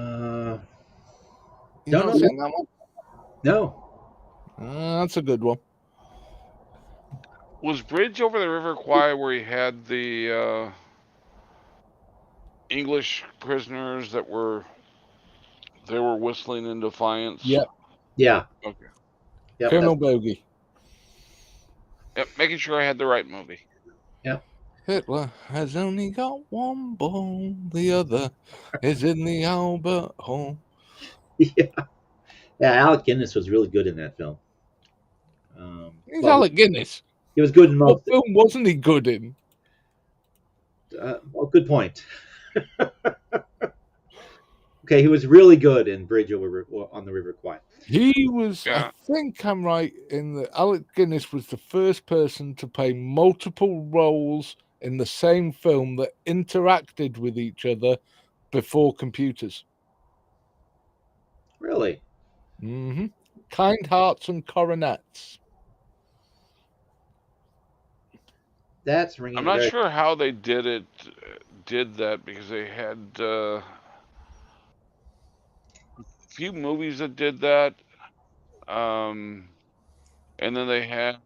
Speaker 1: don't
Speaker 2: not
Speaker 1: know.
Speaker 2: seen that one?
Speaker 1: No.
Speaker 2: That's a good one.
Speaker 3: Was Bridge Over the River Kwai where he had the English prisoners that were whistling in defiance?
Speaker 2: Yep.
Speaker 1: Yeah.
Speaker 3: Okay.
Speaker 1: Yep.
Speaker 2: Colonel Bogey.
Speaker 3: Yep, making sure I had the right movie.
Speaker 1: Yep.
Speaker 2: Hitler has only got one ball, the other is in the Albert Hall.
Speaker 1: Yeah. Yeah. Alec Guinness was really good in that film.
Speaker 2: He's Alec Guinness.
Speaker 1: He was good in
Speaker 2: What
Speaker 1: most.
Speaker 2: film wasn't he good in?
Speaker 1: Well, good point. Okay, he was really good in Bridge on the River Kwai.
Speaker 2: He was,
Speaker 3: Yeah.
Speaker 2: I think I'm right, in that Alec Guinness was the first person to play multiple roles in the same film that interacted with each other before computers.
Speaker 1: Really?
Speaker 2: Mm-hmm. Kind Hearts and Coronets.
Speaker 1: That's ringing
Speaker 3: I'm
Speaker 1: a
Speaker 3: not
Speaker 1: very.
Speaker 3: sure how they did that, because they had a few movies that did that. And then they had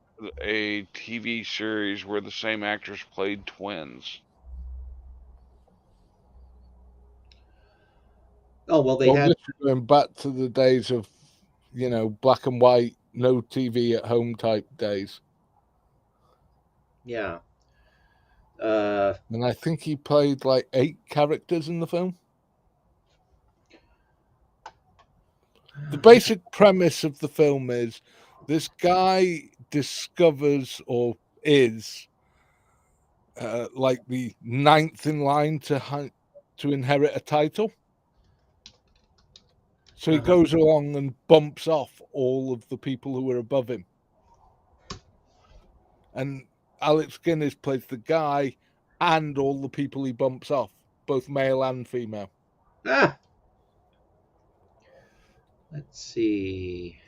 Speaker 3: a TV series where the same actors played twins.
Speaker 1: Oh well, they
Speaker 2: Well,
Speaker 1: had.
Speaker 2: this is going back to the days of, black and white, no TV at home type days.
Speaker 1: Yeah.
Speaker 2: And I think he played like 8 characters in the film. The basic premise of the film is this guy discovers, or is, like the 9th in line to inherit a title. So he
Speaker 1: Uh-huh.
Speaker 2: goes along and bumps off all of the people who are above him. And Alex Guinness plays the guy and all the people he bumps off, both male and female.
Speaker 1: Ah. Let's see.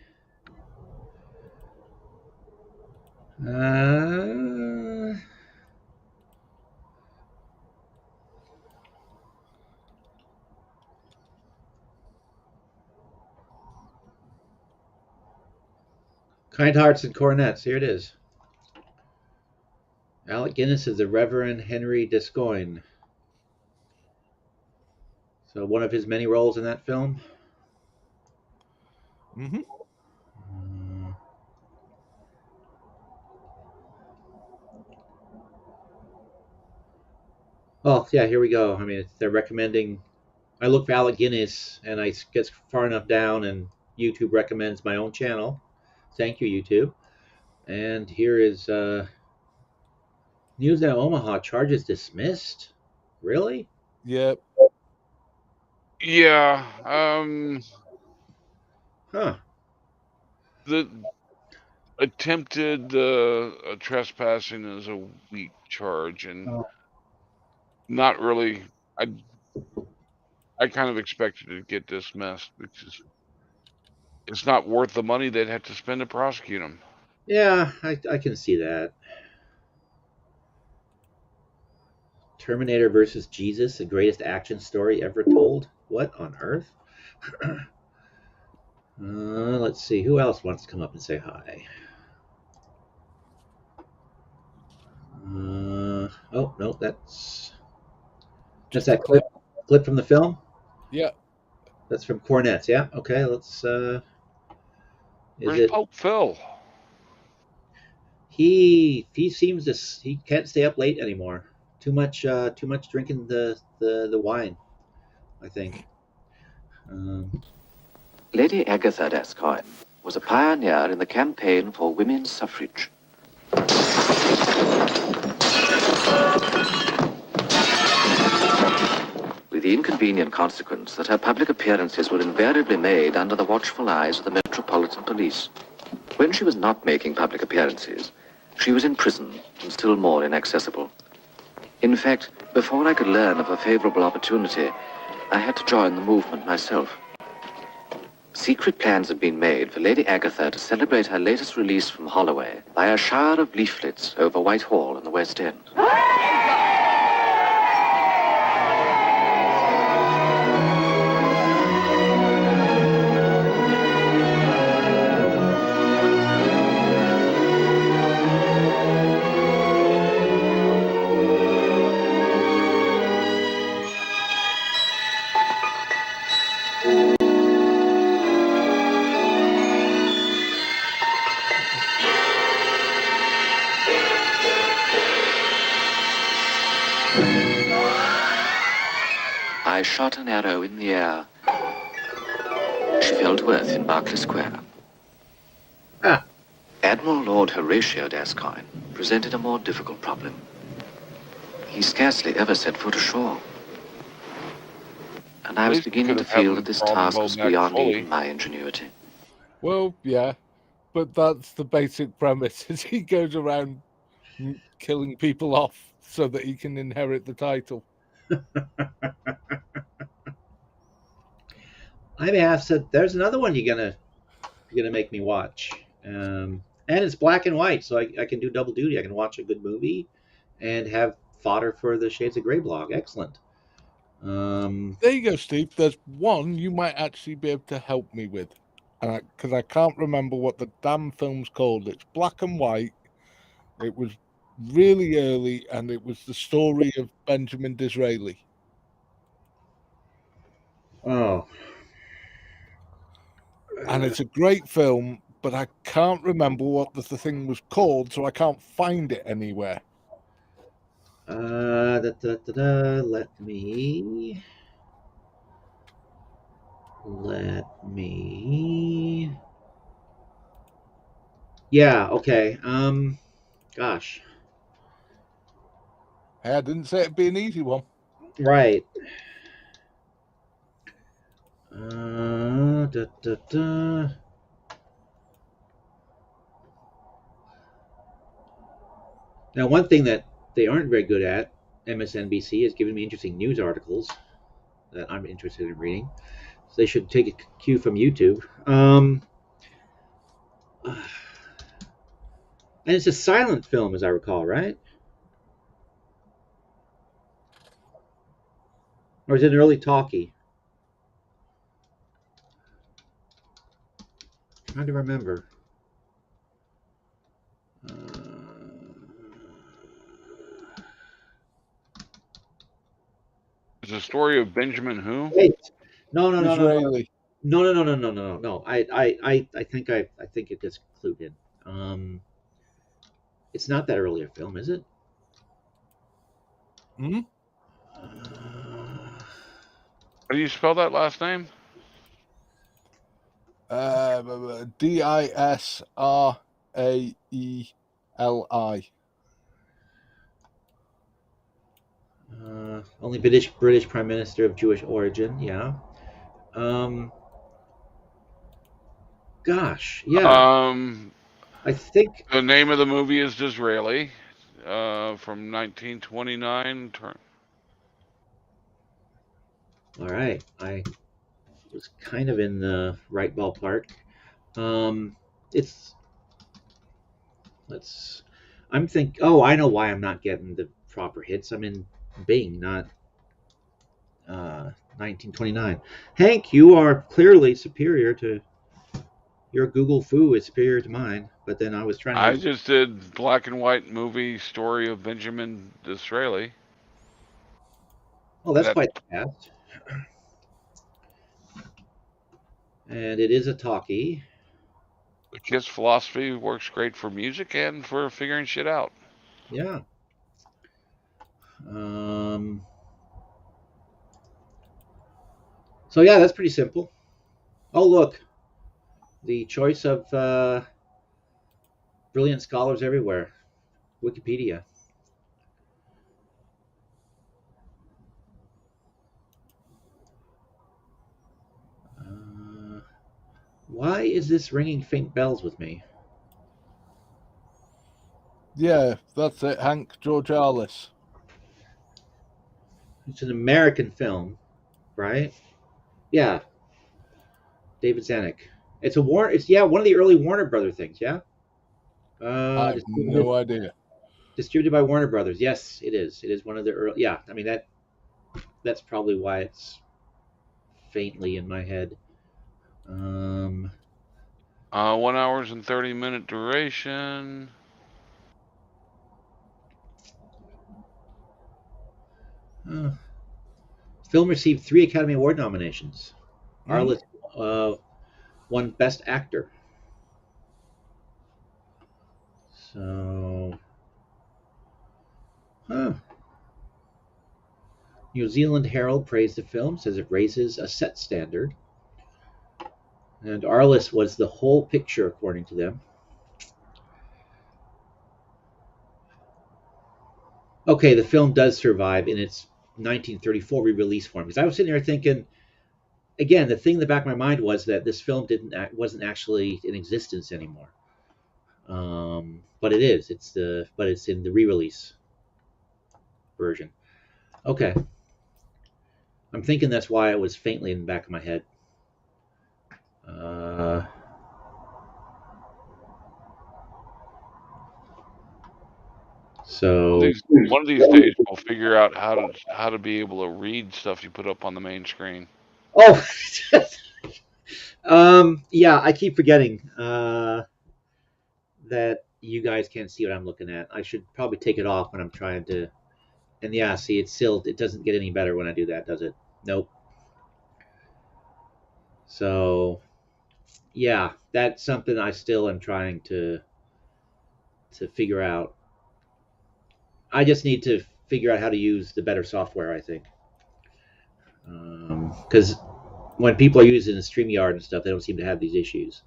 Speaker 1: Kind Hearts and Coronets. Here it is. Alec Guinness is the Reverend Henry Descoyne. So one of his many roles in that film.
Speaker 2: Mm-hmm.
Speaker 1: Oh yeah, here we go. I mean, they're recommending. I look for Alec Guinness, and I get far enough down, and YouTube recommends my own channel. Thank you, YouTube. And here is news out of Omaha. Charges dismissed. Really?
Speaker 2: Yeah.
Speaker 3: Yeah.
Speaker 1: Huh.
Speaker 3: The attempted trespassing is a weak charge, and not really. I kind of expected it to get dismissed, because it's not worth the money they'd have to spend to prosecute him.
Speaker 1: Yeah, I can see that. Terminator versus Jesus, the greatest action story ever told. What on earth? Let's see. Who else wants to come up and say hi? Oh no, that's
Speaker 2: Just
Speaker 1: that clip from the film.
Speaker 2: Yeah.
Speaker 1: That's from Cornets. Yeah. Okay. Let's. Is
Speaker 3: Where's
Speaker 1: it?
Speaker 3: Pope Phil?
Speaker 1: He seems to. He can't stay up late anymore. Too much drinking the wine, I think.
Speaker 5: Lady Agatha Descoyne was a pioneer in the campaign for women's suffrage. With the inconvenient consequence that her public appearances were invariably made under the watchful eyes of the Metropolitan Police. When she was not making public appearances, she was in prison and still more inaccessible. In fact, before I could learn of a favorable opportunity, I had to join the movement myself. Secret plans had been made for Lady Agatha to celebrate her latest release from Holloway by a shower of leaflets over Whitehall and the West End. I shot an arrow in the air. She fell to earth in Berkeley Square.
Speaker 1: Ah.
Speaker 5: Admiral Lord Horatio Descoyne presented a more difficult problem. He scarcely ever set foot ashore. And I was beginning to feel that this task was beyond even my ingenuity.
Speaker 2: Well, yeah, but that's the basic premise: is he goes around killing people off so that he can inherit the title.
Speaker 1: I may have said there's another one you're gonna make me watch, and it's black and white, so I can do double duty. I can watch a good movie and have fodder for the Shades of Grey blog. Excellent.
Speaker 2: There you go, Steve. There's one you might actually be able to help me with, because I can't remember what the damn film's called. It's black and white. It was really early, and it was the story of Benjamin Disraeli.
Speaker 1: Oh,
Speaker 2: And it's a great film, but I can't remember what the thing was called, so I can't find it anywhere.
Speaker 1: Let me. Yeah. Okay. Gosh.
Speaker 2: Hey, I didn't say it'd be an easy one.
Speaker 1: Right. Da. Now, one thing that they aren't very good at, MSNBC, is giving me interesting news articles that I'm interested in reading. So they should take a cue from YouTube. And it's a silent film, as I recall, right? Or is it an early talkie? I'm trying to remember.
Speaker 3: It's a story of Benjamin who?
Speaker 1: Wait. No.
Speaker 2: Disraeli.
Speaker 1: No. I think it gets clued in. It's not that earlier film, is it?
Speaker 2: Hmm?
Speaker 3: How do you spell that last name?
Speaker 2: Disraeli.
Speaker 1: Only British Prime Minister of Jewish origin. Yeah. Gosh. Yeah. I think.
Speaker 3: The name of the movie is Disraeli, from 1929.
Speaker 1: All right. I was kind of in the right ballpark. It's. Let's. Oh, I know why I'm not getting the proper hits. I'm in Bing, not 1929. Hank, you are clearly superior to your Google Foo is superior to mine. But then I was trying to
Speaker 3: I
Speaker 1: use.
Speaker 3: just did black and white movie story of Benjamin Disraeli.
Speaker 1: Oh, that's
Speaker 3: That
Speaker 1: quite fast. And it is a talkie.
Speaker 3: the KISS philosophy works great for music and for figuring shit out.
Speaker 1: Yeah. So yeah, that's pretty simple. Oh look, the choice of brilliant scholars everywhere. Wikipedia. Why is this ringing faint bells with me?
Speaker 2: Yeah, that's it, Hank. George Arliss.
Speaker 1: It's an American film, right? Yeah, David Zanuck. It's a Warner. It's one of the early Warner Brother things. Yeah.
Speaker 2: I have no idea.
Speaker 1: Distributed by Warner Brothers. Yes, it is. It is one of the early. Yeah, I mean that's probably why it's faintly in my head.
Speaker 3: 1 hours and 30-minute duration.
Speaker 1: Film received 3 Academy Award nominations.
Speaker 2: Mm.
Speaker 1: Arliss won Best Actor. So, New Zealand Herald praised the film, says it raises a set standard. And Arliss was the whole picture, according to them. Okay, the film does survive in its 1934 re-release form. Because I was sitting there thinking, again, the thing in the back of my mind was that this film wasn't actually in existence anymore. But it is. But it's in the re-release. version. Okay. I'm thinking that's why it was faintly in the back of my head. So
Speaker 3: One of these days we'll figure out how to be able to read stuff you put up on the main screen.
Speaker 1: oh yeah, I keep forgetting that you guys can't see what I'm looking at. I should probably take it off when I'm trying to. And yeah, see, it doesn't get any better when I do that, does it? Nope. So yeah, that's something I still am trying to figure out. I just need to figure out how to use the better software, I think. Because when people are using StreamYard and stuff, they don't seem to have these issues.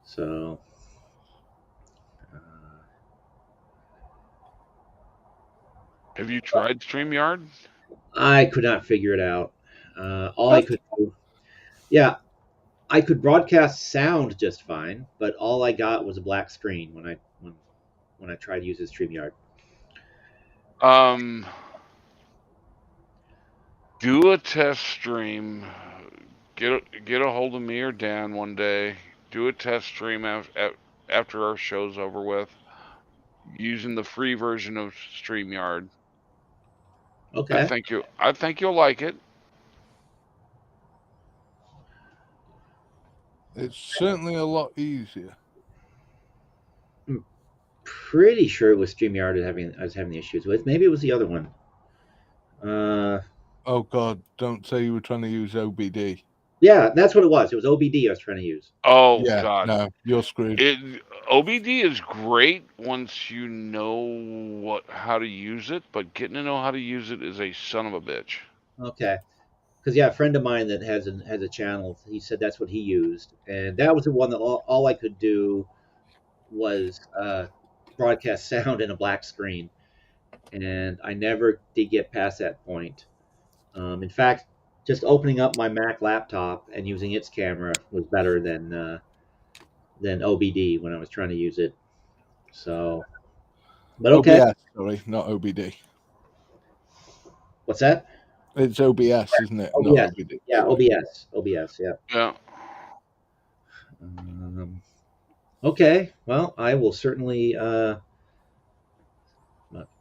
Speaker 1: So,
Speaker 3: Have you tried StreamYard?
Speaker 1: I could not figure it out. All I could do, yeah, I could broadcast sound just fine, but all I got was a black screen when I tried to use StreamYard.
Speaker 3: Do a test stream. Get a hold of me or Dan one day. Do a test stream after our show's over with, using the free version of StreamYard.
Speaker 1: Okay.
Speaker 3: I think you'll like it.
Speaker 2: It's certainly a lot easier.
Speaker 1: I'm pretty sure it was StreamYard I was having the issues with. Maybe it was the other one.
Speaker 2: Oh God! Don't say you were trying to use OBD.
Speaker 1: Yeah, that's what it was. It was OBD I was trying to use.
Speaker 3: Oh
Speaker 2: Yeah,
Speaker 3: God,
Speaker 2: no, you're screwed.
Speaker 3: OBD is great once you know how to use it, but getting to know how to use it is a son of a bitch.
Speaker 1: Okay. Because yeah, a friend of mine that has a channel, he said that's what he used, and that was the one that all I could do was broadcast sound in a black screen, and I never did get past that point. In fact, just opening up my Mac laptop and using its camera was better than OBD when I was trying to use it. So, but okay.
Speaker 2: OBS, sorry, not OBD.
Speaker 1: What's that?
Speaker 2: It's OBS, isn't it?
Speaker 1: OBS.
Speaker 2: Not OBD.
Speaker 1: Yeah,
Speaker 2: Sorry.
Speaker 1: OBS. Yeah.
Speaker 3: Yeah.
Speaker 1: Okay. Well, I will certainly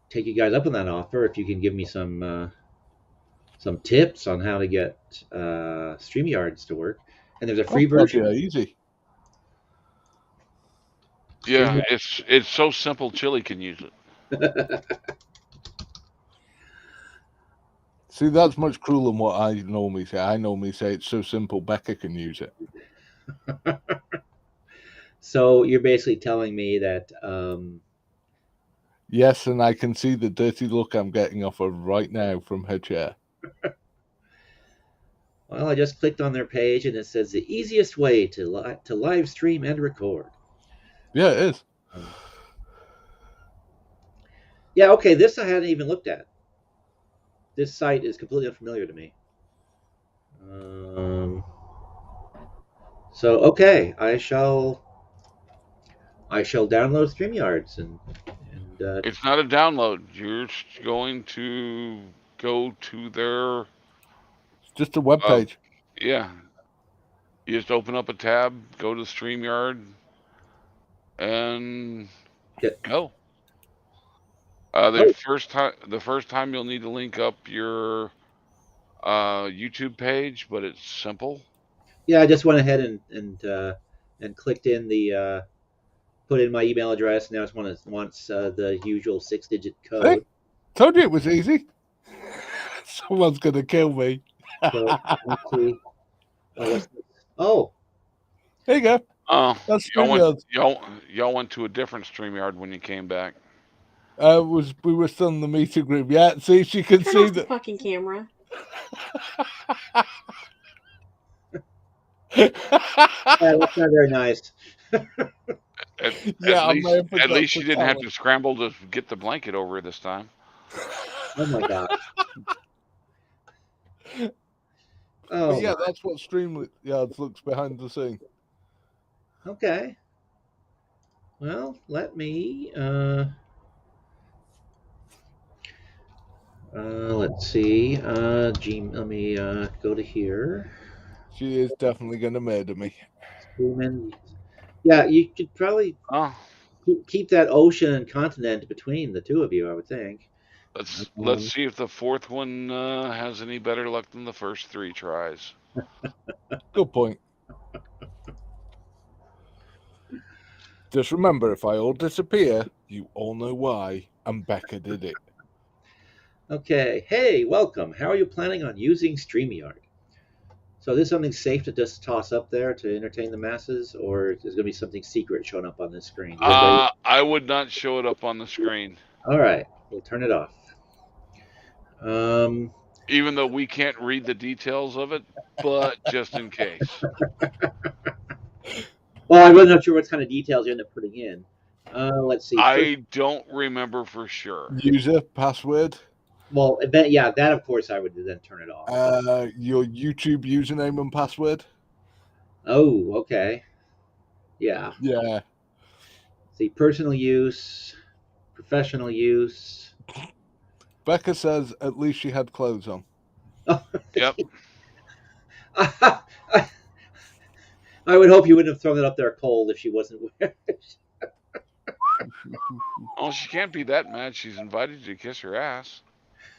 Speaker 1: take you guys up on that offer if you can give me some tips on how to get StreamYards to work. And there's a free version.
Speaker 2: Yeah, easy.
Speaker 3: Yeah, it's so simple. Chili can use it.
Speaker 2: See, that's much crueler than what I normally say. I normally say it's so simple Becca can use it.
Speaker 1: So you're basically telling me that
Speaker 2: yes, and I can see the dirty look I'm getting off her right now from her chair.
Speaker 1: Well, I just clicked on their page and it says the easiest way to live stream and record.
Speaker 2: Yeah, it is.
Speaker 1: Yeah, okay, this I hadn't even looked at. This site is completely unfamiliar to me. So okay, I shall download StreamYards and
Speaker 3: it's not a download. You're going to go to their.
Speaker 2: It's just a web page.
Speaker 3: Yeah. You just open up a tab, go to StreamYard, and go. The first time you'll need to link up your YouTube page, but it's simple.
Speaker 1: Yeah, I just went ahead and clicked in the put in my email address. Now it wants the usual 6-digit code.
Speaker 2: Hey, told you it was easy. Someone's gonna kill me.
Speaker 1: So let's see. Oh,
Speaker 2: there you go. That's
Speaker 3: y'all went to a different StreamYard when you came back.
Speaker 2: We were still in the meeting room. Yeah, see, she can see
Speaker 6: the fucking camera.
Speaker 1: yeah, that's not very nice.
Speaker 3: At least you didn't have to scramble to get the blanket over this time.
Speaker 1: Oh my god.
Speaker 2: But yeah, that's what StreamYards looks behind the scene.
Speaker 1: Okay. Well, let me Let's see. Let me go to here.
Speaker 2: She is definitely going to murder me.
Speaker 1: Human. Yeah, you could probably
Speaker 3: Oh,
Speaker 1: keep that ocean and continent between the two of you, I would think.
Speaker 3: let's see if the fourth one has any better luck than the first 3 tries.
Speaker 2: Good point. Just remember, if I all disappear, you all know why, and Becca did it.
Speaker 1: Okay. Hey, welcome. How are you planning on using StreamYard? So, is this something safe to just toss up there to entertain the masses, or is going to be something secret showing up on this screen? Does anybody...
Speaker 3: I would not show it up on the screen,
Speaker 1: All right, we'll turn it off. Um,
Speaker 3: even though we can't read the details of it, but just in case.
Speaker 1: well, I wasn't not sure what kind of details you end up putting in. Let's see.
Speaker 3: I don't remember for sure.
Speaker 2: User, password,
Speaker 1: Well, yeah, that of course I would then turn it off.
Speaker 2: your YouTube username and password.
Speaker 1: Oh, okay. Yeah.
Speaker 2: Yeah.
Speaker 1: See, personal use, professional use.
Speaker 2: Becca says at least she had clothes on.
Speaker 3: Yep.
Speaker 1: I would hope you wouldn't have thrown it up there cold if she wasn't wearing it.
Speaker 3: Oh, she can't be that mad. She's invited you to kiss her ass.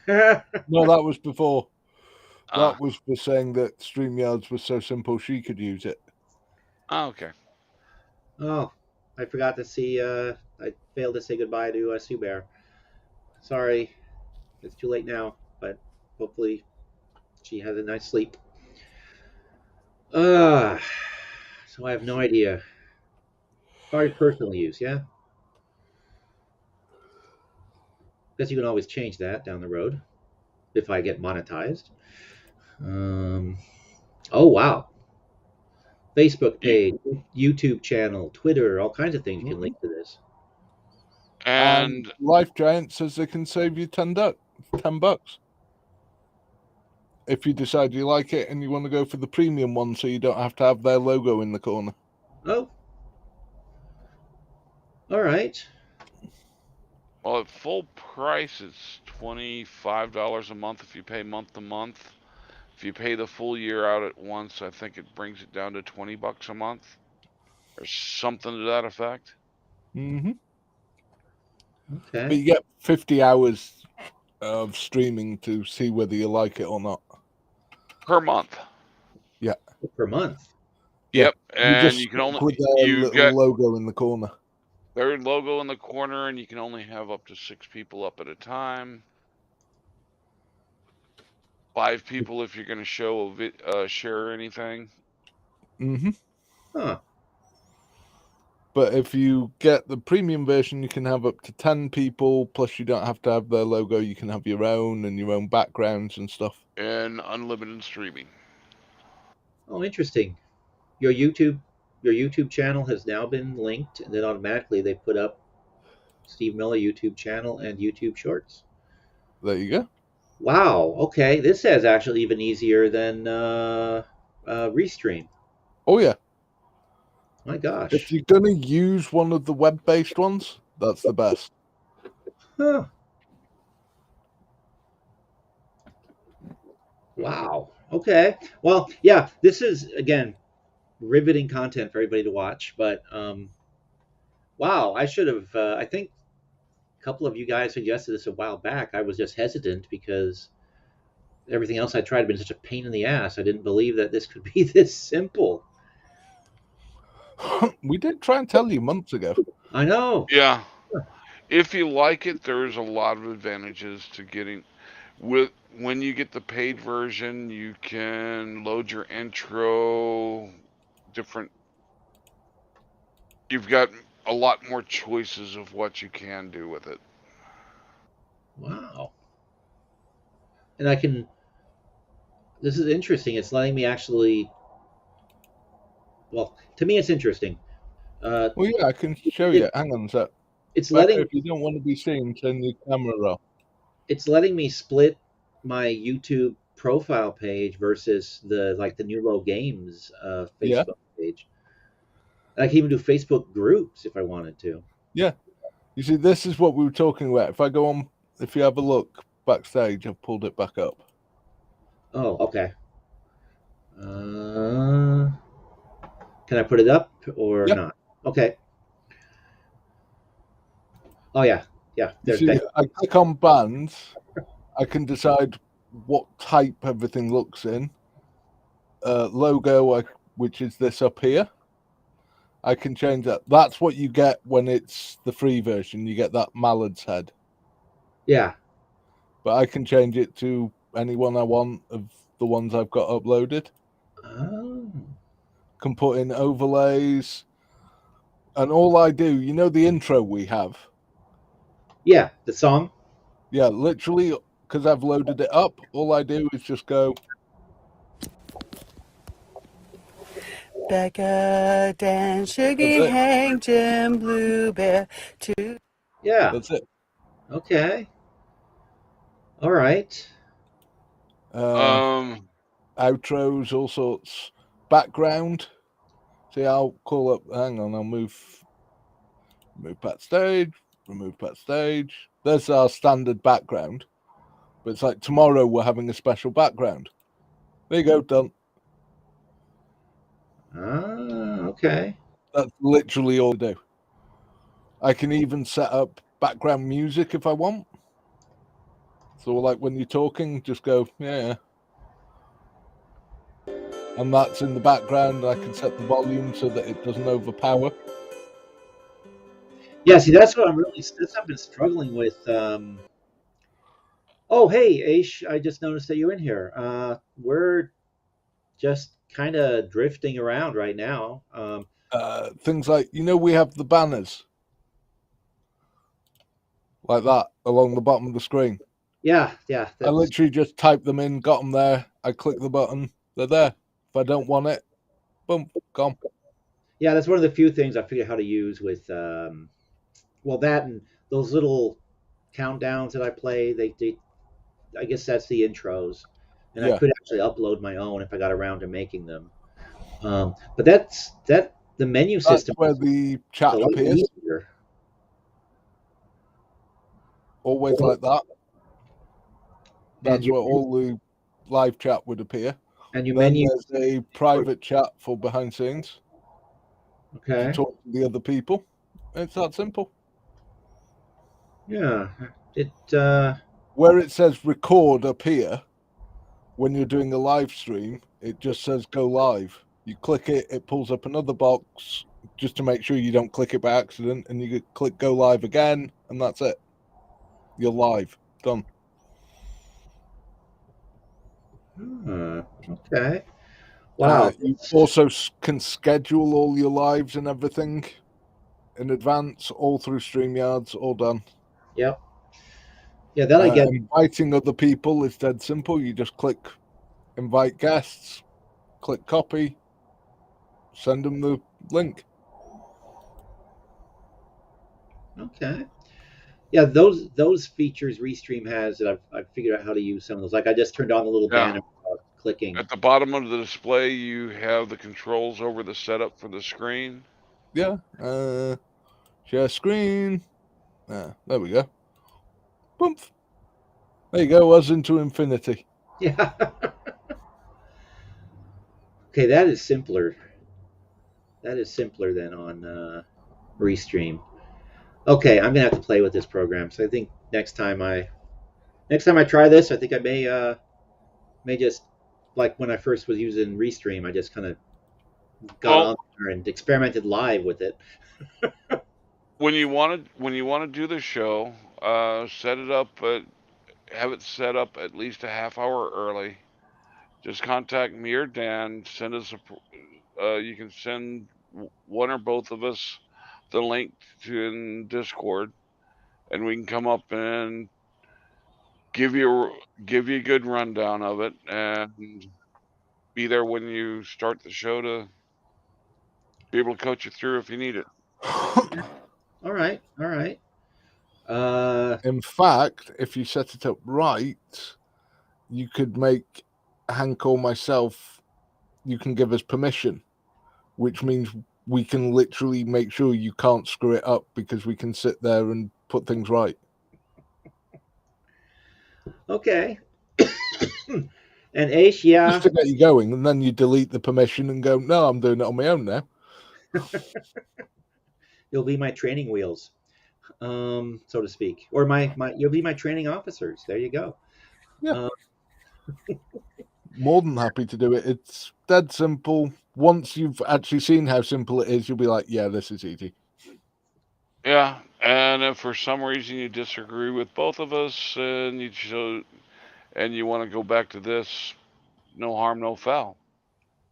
Speaker 2: No, that was before.
Speaker 3: Ah.
Speaker 2: That was for saying that StreamYards was so simple she could use it.
Speaker 3: Oh, okay.
Speaker 1: Oh, I forgot to see. I failed to say goodbye to Sue Bear. Sorry, it's too late now, but hopefully she has a nice sleep. So I have no idea. Probably personal use, yeah? Guess you can always change that down the road if I get monetized. Oh, wow. Facebook page, YouTube channel, Twitter, all kinds of things you can link to this.
Speaker 3: And
Speaker 2: Life Giant says they can save you $10 if you decide you like it and you want to go for the premium one, so you don't have to have their logo in the corner.
Speaker 1: Oh, all right.
Speaker 3: well, at full price, it's $25 a month if you pay month to month. If you pay the full year out at once, I think it brings it down to $20 a month, or something to that effect.
Speaker 2: Mm-hmm.
Speaker 1: Okay.
Speaker 2: But you get 50 hours of streaming to see whether you like it or not.
Speaker 3: Per month.
Speaker 2: Yeah.
Speaker 1: Per month.
Speaker 3: Yep.
Speaker 2: You
Speaker 3: And
Speaker 2: just
Speaker 3: you can only
Speaker 2: with their
Speaker 3: you
Speaker 2: little
Speaker 3: got
Speaker 2: logo in the corner.
Speaker 3: their logo in the corner, and you can only have up to 6 people up at a time. 5 people if you're going to show share anything.
Speaker 2: Mm-hmm.
Speaker 1: Huh.
Speaker 2: But if you get the premium version, you can have up to 10 people, plus you don't have to have their logo. You can have your own and your own backgrounds and stuff.
Speaker 3: And unlimited streaming.
Speaker 1: Oh, interesting. Your YouTube channel has now been linked, and then automatically they put up Steve Miller YouTube channel and YouTube Shorts.
Speaker 2: There you go.
Speaker 1: Wow. Okay, this is actually even easier than Restream.
Speaker 2: Oh, yeah.
Speaker 1: My gosh.
Speaker 2: If you're going to use one of the web-based ones, that's the best.
Speaker 1: Huh. Wow. Okay. Well, yeah, this is, again, riveting content for everybody to watch, but wow, I should have, I think a couple of you guys suggested this a while back. I was just hesitant because everything else I tried had been such a pain in the ass. I didn't believe that this could be this simple.
Speaker 2: We did try and tell you months ago.
Speaker 1: I know.
Speaker 3: Yeah. If you like it, there's a lot of advantages to getting when you get the paid version, you can load your intro, you've got a lot more choices of what you can do with it.
Speaker 1: Wow. And this is interesting. It's letting me actually, well, to me it's interesting.
Speaker 2: Well, yeah, I can show you. Hang on a sec.
Speaker 1: It's
Speaker 2: Becca,
Speaker 1: letting,
Speaker 2: if you don't want to be seen, turn your camera off.
Speaker 1: it's letting me split my YouTube profile page versus the new low games Facebook page. And I can even do Facebook groups if I wanted to.
Speaker 2: Yeah. You see, this is what we were talking about. If I go on, if you have a look, backstage. I've pulled it back up.
Speaker 1: Oh, okay. Can I put it up or
Speaker 2: Yeah.
Speaker 1: not? Okay. Oh yeah, yeah.
Speaker 2: You
Speaker 1: There's
Speaker 2: see,
Speaker 1: Becky.
Speaker 2: I click on bands. I can decide what type everything looks in. Logo, which is this up here. I can change that. That's what you get when it's the free version. You get that mallard's head.
Speaker 1: Yeah.
Speaker 2: But I can change it to any one I want of the ones I've got uploaded.
Speaker 1: Oh.
Speaker 2: Can put in overlays. And all I do, you know the intro we have?
Speaker 1: Yeah, the song.
Speaker 2: Yeah, literally, because I've loaded it up, all I do is just go,
Speaker 6: Becca, Dan, Shuggy,
Speaker 2: That's it.
Speaker 6: Hank, Jim, Blue Bear, two.
Speaker 1: Yeah.
Speaker 2: that's it.
Speaker 1: Okay. All right.
Speaker 2: Outros, all sorts. Background. See, I'll call up, hang on, I'll move backstage, remove backstage. There's our standard background. But it's like tomorrow we're having a special background. There you go, done.
Speaker 1: Ah, okay.
Speaker 2: That's literally all I do. I can even set up background music if I want. So like when you're talking, just go, yeah. And that's in the background. I can set the volume so that it doesn't overpower.
Speaker 1: Yeah, see, that's what I've been struggling with. Oh, hey, Aish, I just noticed that you're in here. We're just kind of drifting around right now.
Speaker 2: Things like, we have the banners like that along the bottom of the screen.
Speaker 1: Yeah.
Speaker 2: I
Speaker 1: That's,
Speaker 2: literally just type them in, got them there. I click the button, they're there. If I don't want it, boom, gone.
Speaker 1: yeah, that's one of the few things I figured out how to use with, well, that and those little countdowns that I play. I guess that's the intros, and I
Speaker 2: Yeah,
Speaker 1: could actually upload my own if I got around to making them. But the menu
Speaker 2: that's
Speaker 1: system
Speaker 2: where
Speaker 1: is
Speaker 2: the chat
Speaker 1: a lot
Speaker 2: appears,
Speaker 1: easier.
Speaker 2: always like that.
Speaker 1: And
Speaker 2: That's
Speaker 1: your
Speaker 2: where all the live chat would appear.
Speaker 1: and your
Speaker 2: Then
Speaker 1: menu.
Speaker 2: there's a private chat for behind scenes to
Speaker 1: Okay.
Speaker 2: talk to the other people. It's that simple.
Speaker 1: Yeah. It.
Speaker 2: Where it says record up here, when you're doing a live stream, it just says go live. You click it, it pulls up another box just to make sure you don't click it by accident, and you click go live again, and that's it. You're live. Done.
Speaker 1: Okay. Wow.
Speaker 2: You also can schedule all your lives and everything in advance, all through StreamYards, all done.
Speaker 1: Yep. Yeah, that I get.
Speaker 2: Inviting other people is dead simple. You just click invite guests, click copy, send them the link.
Speaker 1: Okay. Yeah, those features Restream has that I've figured out how to use some of those. Like I just turned on the little
Speaker 3: Yeah.
Speaker 1: banner clicking.
Speaker 3: At the bottom of the display, you have the controls over the setup for the screen.
Speaker 2: Yeah. Share screen. There we go. Boom. There you go. Us into infinity.
Speaker 1: Yeah. Okay, that is simpler. That is simpler than on Restream. Okay, I'm gonna have to play with this program. So I think next time I try this, I think I may just, like when I first was using Restream, I just kind of got on there and experimented live with it.
Speaker 3: When you want to do the show, set it up, have it set up at least a half hour early. Just contact me or Dan. Send us you can send one or both of us the link to in Discord, and we can come up and give you a good rundown of it, and be there when you start the show to be able to coach you through if you need it.
Speaker 1: All right.
Speaker 2: In fact, if you set it up right, you could make Hank or myself, you can give us permission, which means we can literally make sure you can't screw it up because we can sit there and put things right.
Speaker 1: Okay. And Ace, yeah.
Speaker 2: Just to get you going, and then you delete the permission and go, no, I'm doing it on my own now.
Speaker 1: You'll be my training wheels, so to speak, or you'll be my training officers. There you go.
Speaker 2: Yeah. More than happy to do it. It's dead simple. Once you've actually seen how simple it is, you'll be like, yeah, this is easy.
Speaker 3: Yeah, and if for some reason you disagree with both of us and you want to go back to this, no harm, no foul.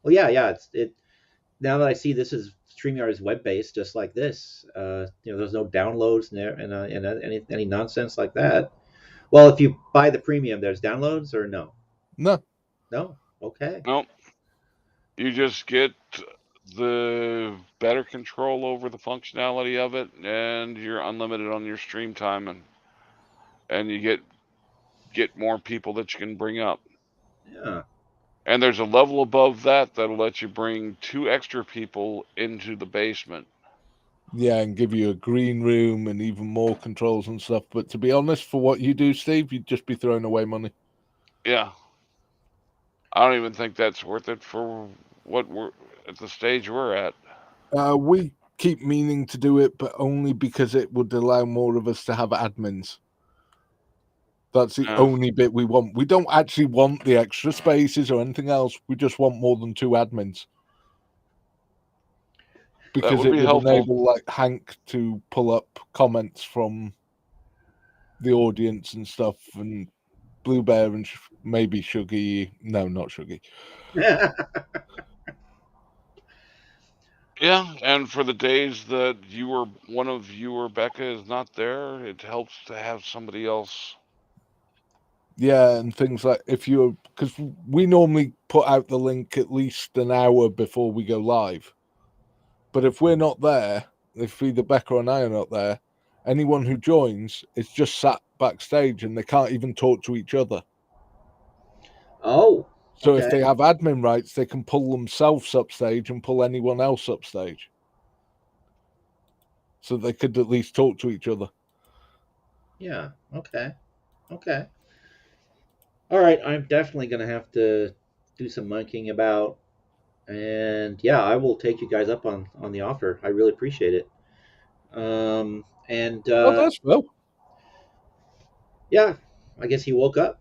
Speaker 1: Well, yeah. It now that I see this is StreamYard is web based, just like this. There's no downloads and any nonsense like that. Well, if you buy the premium, there's downloads or no?
Speaker 2: No.
Speaker 1: No. Okay.
Speaker 3: Nope. You just get the better control over the functionality of it, and you're unlimited on your stream time, and you get more people that you can bring up.
Speaker 1: Yeah.
Speaker 3: And there's a level above that that'll let you bring 2 extra people into the basement.
Speaker 2: Yeah, and give you a green room and even more controls and stuff. But to be honest, for what you do, Steve, you'd just be throwing away money.
Speaker 3: Yeah. I don't even think that's worth it for what we're at the stage we're at.
Speaker 2: We keep meaning to do it, but only because it would allow more of us to have admins. That's the only bit we want. We don't actually want the extra spaces or anything else. We just want more than 2 admins. Because it would enable like Hank to pull up comments from the audience and stuff, and Blue Bear and maybe Shuggy. No, not Shuggy.
Speaker 3: Yeah, and for the days that one of you or Becca is not there, it helps to have somebody else.
Speaker 2: Yeah, and things like because we normally put out the link at least an hour before we go live. But if we're not there, if either Becca and I are not there, anyone who joins is just sat backstage and they can't even talk to each other.
Speaker 1: Oh.
Speaker 2: So if they have admin rights, they can pull themselves upstage and pull anyone else upstage. So they could at least talk to each other.
Speaker 1: Yeah. Okay. All right. I'm definitely going to have to do some monkeying about. And yeah, I will take you guys up on the offer. I really appreciate it.
Speaker 2: That's well.
Speaker 1: Yeah, I guess he woke up.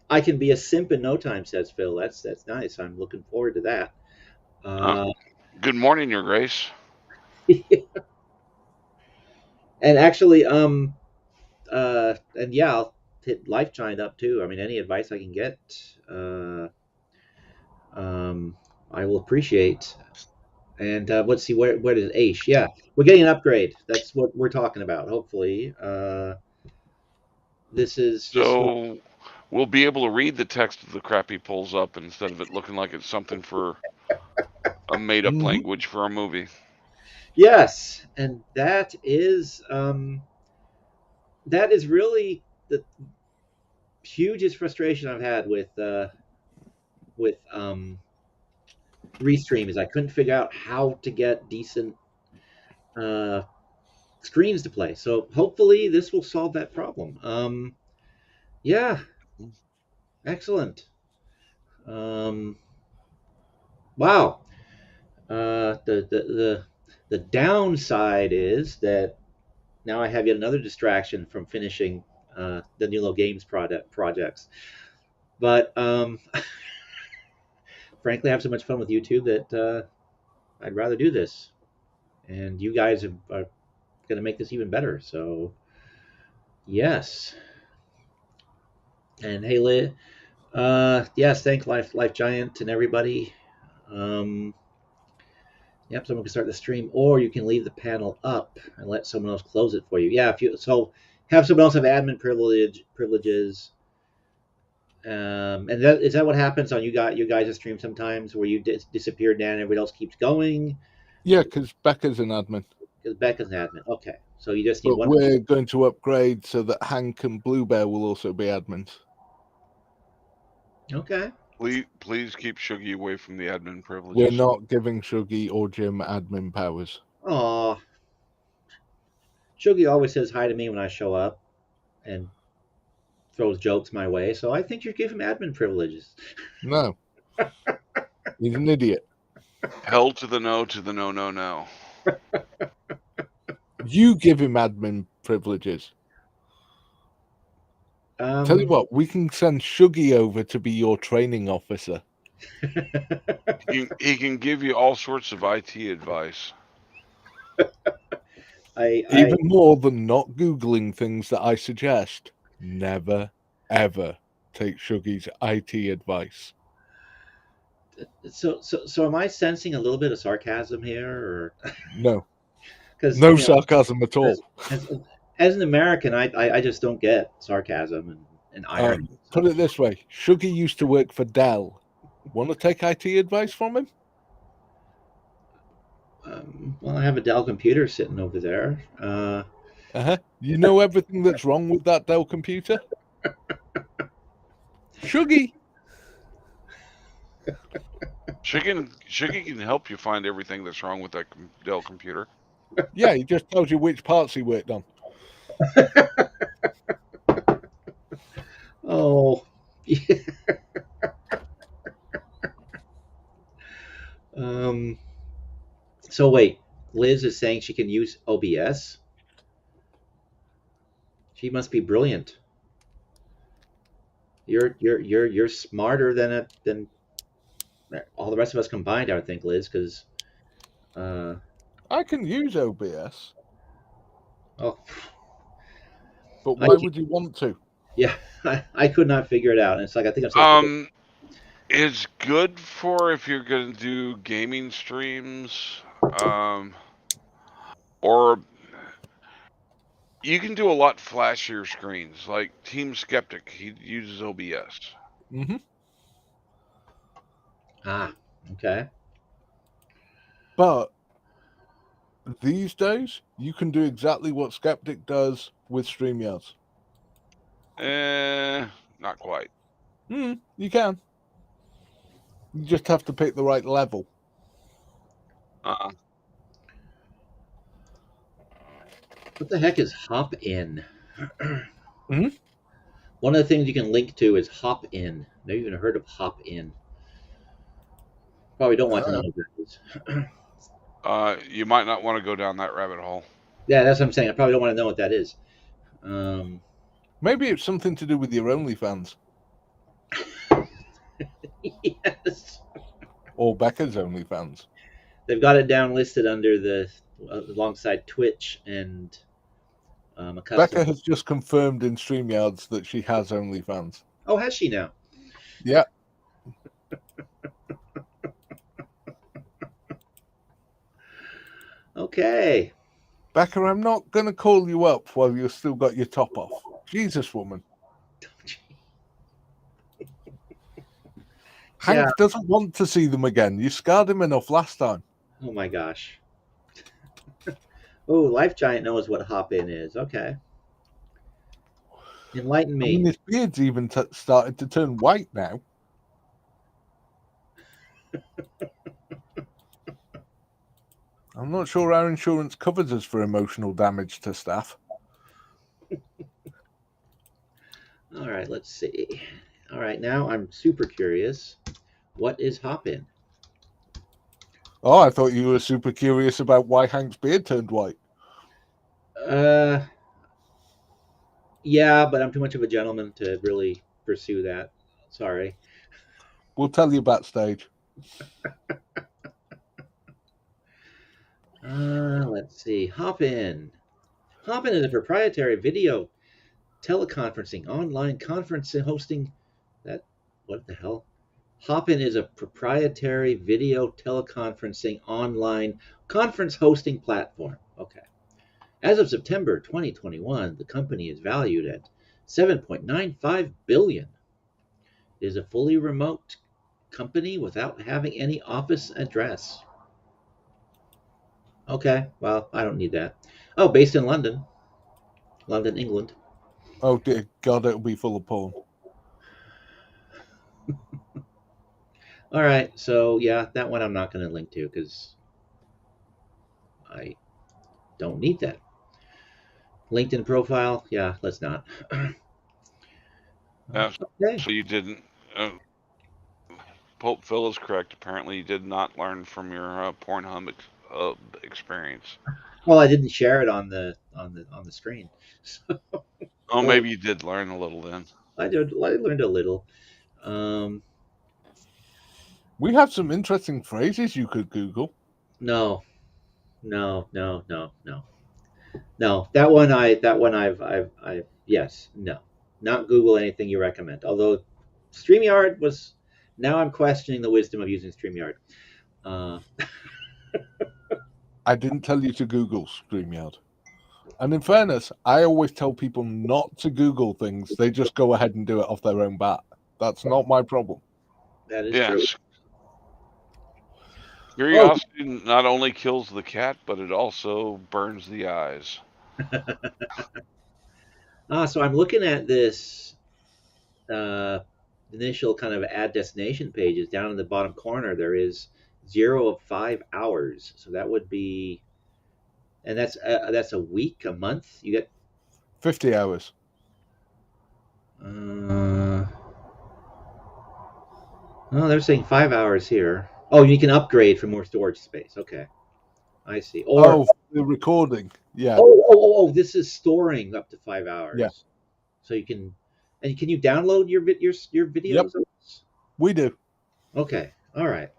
Speaker 1: I can be a simp in no time, says Phil. That's nice. I'm looking forward to that.
Speaker 3: Good morning, Your Grace.
Speaker 1: And actually, and yeah, I'll hit life giant up too. I mean, any advice I can get, I will appreciate. And let's see, where is Aish? Yeah, we're getting an upgrade. That's what we're talking about. Hopefully, this will.
Speaker 3: We'll be able to read the text of the crap he pulls up instead of it looking like it's something for a made-up language for a movie.
Speaker 1: Yes, and that is really the hugest frustration I've had with Restream is I couldn't figure out how to get decent screens to play. So hopefully this will solve that problem. Yeah, excellent. Wow. The downside is that now I have yet another distraction from finishing the Nulo Games projects. But frankly, I have so much fun with YouTube that I'd rather do this. And you guys are going to make this even better. So, yes. And hey, yes, thank Life Giant and everybody. Yep, someone can start the stream, or you can leave the panel up and let someone else close it for you. Yeah, if you have someone else have admin privileges. And is that what happens on you guys' stream sometimes, where you disappear, Dan, and everybody else keeps going?
Speaker 2: Yeah, because Becca's an admin.
Speaker 1: Because Becca's an admin. Okay, so you just need
Speaker 2: but
Speaker 1: one.
Speaker 2: We're going to upgrade so that Hank and Blue Bear will also be admins.
Speaker 1: Okay.
Speaker 3: Please keep Shuggy away from the admin privileges.
Speaker 2: We're not giving Shuggy or Jim admin powers.
Speaker 1: Aw. Shuggy always says hi to me when I show up, and throws jokes my way, so I think you give him admin privileges.
Speaker 2: No. He's an idiot.
Speaker 3: Hell to the no, no.
Speaker 2: You give him admin privileges. Tell you what, we can send Shuggy over to be your training officer.
Speaker 3: He can give you all sorts of IT advice.
Speaker 2: Even more than not Googling things that I suggest. Never, ever take Shuggy's IT advice.
Speaker 1: So am I sensing a little bit of sarcasm here, or
Speaker 2: No.
Speaker 1: 'cause,
Speaker 2: No sarcasm at all.
Speaker 1: As an American, I just don't get sarcasm and irony.
Speaker 2: Put it this way: Shuggy used to work for Dell. Want to take IT advice from him?
Speaker 1: Well, I have a Dell computer sitting over there.
Speaker 2: You know everything that's wrong with that Dell computer? Shuggy.
Speaker 3: Shuggy can help you find everything that's wrong with that Dell computer.
Speaker 2: Yeah, he just tells you which parts he worked on.
Speaker 1: Oh. So wait, Liz is saying she can use OBS. She must be brilliant. You're smarter than all the rest of us combined, I would think, Liz, because
Speaker 2: I can use OBS.
Speaker 1: Oh.
Speaker 2: But why would you want to?
Speaker 1: Yeah, I could not figure it out. And it's like I think I'm
Speaker 3: it's good for if you're going to do gaming streams, or you can do a lot flashier screens. Like Team Skeptic, he uses OBS.
Speaker 2: Mm-hmm.
Speaker 1: Ah, okay.
Speaker 2: But these days, you can do exactly what Skeptic does with StreamYards.
Speaker 3: Not quite.
Speaker 2: You can. You just have to pick the right level.
Speaker 1: What the heck is Hop In? One of the things you can link to is Hop In. Never even heard of Hop In. Probably don't want to know what that is.
Speaker 3: You might not want to go down that rabbit hole.
Speaker 1: Yeah, that's what I'm saying. I probably don't want to know what that is.
Speaker 2: Maybe it's something to do with your OnlyFans.
Speaker 1: Yes.
Speaker 2: Or Becca's OnlyFans.
Speaker 1: They've got it down listed under the alongside Twitch and
Speaker 2: Becca has just confirmed in StreamYards that she has OnlyFans.
Speaker 1: Oh, has she now?
Speaker 2: Yeah.
Speaker 1: Okay.
Speaker 2: Becca, I'm not going to call you up while you've still got your top off. Jesus, woman. Hank doesn't want to see them again. You scarred him enough last time.
Speaker 1: Oh my gosh. Oh, Life Giant knows what Hop In is. Okay. Enlighten me.
Speaker 2: I mean, his beard's even started to turn white now. I'm not sure our insurance covers us for emotional damage to staff.
Speaker 1: All right, let's see. All right, now I'm super curious. What is Hop In?
Speaker 2: Oh, I thought you were super curious about why Hank's beard turned white.
Speaker 1: Yeah, but I'm too much of a gentleman to really pursue that. Sorry.
Speaker 2: We'll tell you backstage.
Speaker 1: Let's see. Hop In. Hop In is a proprietary video teleconferencing, online conference and hosting. What the hell? Hop In is a proprietary video teleconferencing online conference hosting platform. Okay. As of September 2021, the company is valued at $7.95 billion. It is a fully remote company without having any office address. Okay, well, I don't need that. Oh, based in London, England.
Speaker 2: Oh dear God, it'll be full of porn.
Speaker 1: All right, so yeah, that one I'm not going to link to because I don't need that. LinkedIn profile, yeah, let's not. Okay.
Speaker 3: So you didn't. Pope Phil is correct. Apparently, you did not learn from your Pornhub experience.
Speaker 1: Well, I didn't share it on the screen. So,
Speaker 3: Oh,
Speaker 1: or
Speaker 3: maybe you did learn a little then.
Speaker 1: I learned a little. Um,
Speaker 2: We have some interesting phrases you could Google.
Speaker 1: no, no, no, no, no, no. That one I've yes, no, not Google anything you recommend. Although StreamYard was, now I'm questioning the wisdom of using StreamYard. Uh,
Speaker 2: I didn't tell you to Google StreamYard. And in fairness, I always tell people not to Google things. They just go ahead and do it off their own bat. That's not my problem.
Speaker 1: that is true.
Speaker 3: Yes.
Speaker 1: Oh,
Speaker 3: Curiosity not only kills the cat, but it also burns the eyes.
Speaker 1: so I'm looking at this uh, initial kind of add destination pages. Down in the bottom corner, there is 0 of 5 hours. So that would be, and that's a week, a month. You get
Speaker 2: 50 hours.
Speaker 1: oh, they're saying 5 hours here. Oh, you can upgrade for more storage space. Okay, I see. Or
Speaker 2: Oh, the recording. Yeah.
Speaker 1: this is storing up to 5 hours.
Speaker 2: Yeah.
Speaker 1: So you can, and can you download your videos?
Speaker 2: Yep. We do.
Speaker 1: Okay, all right.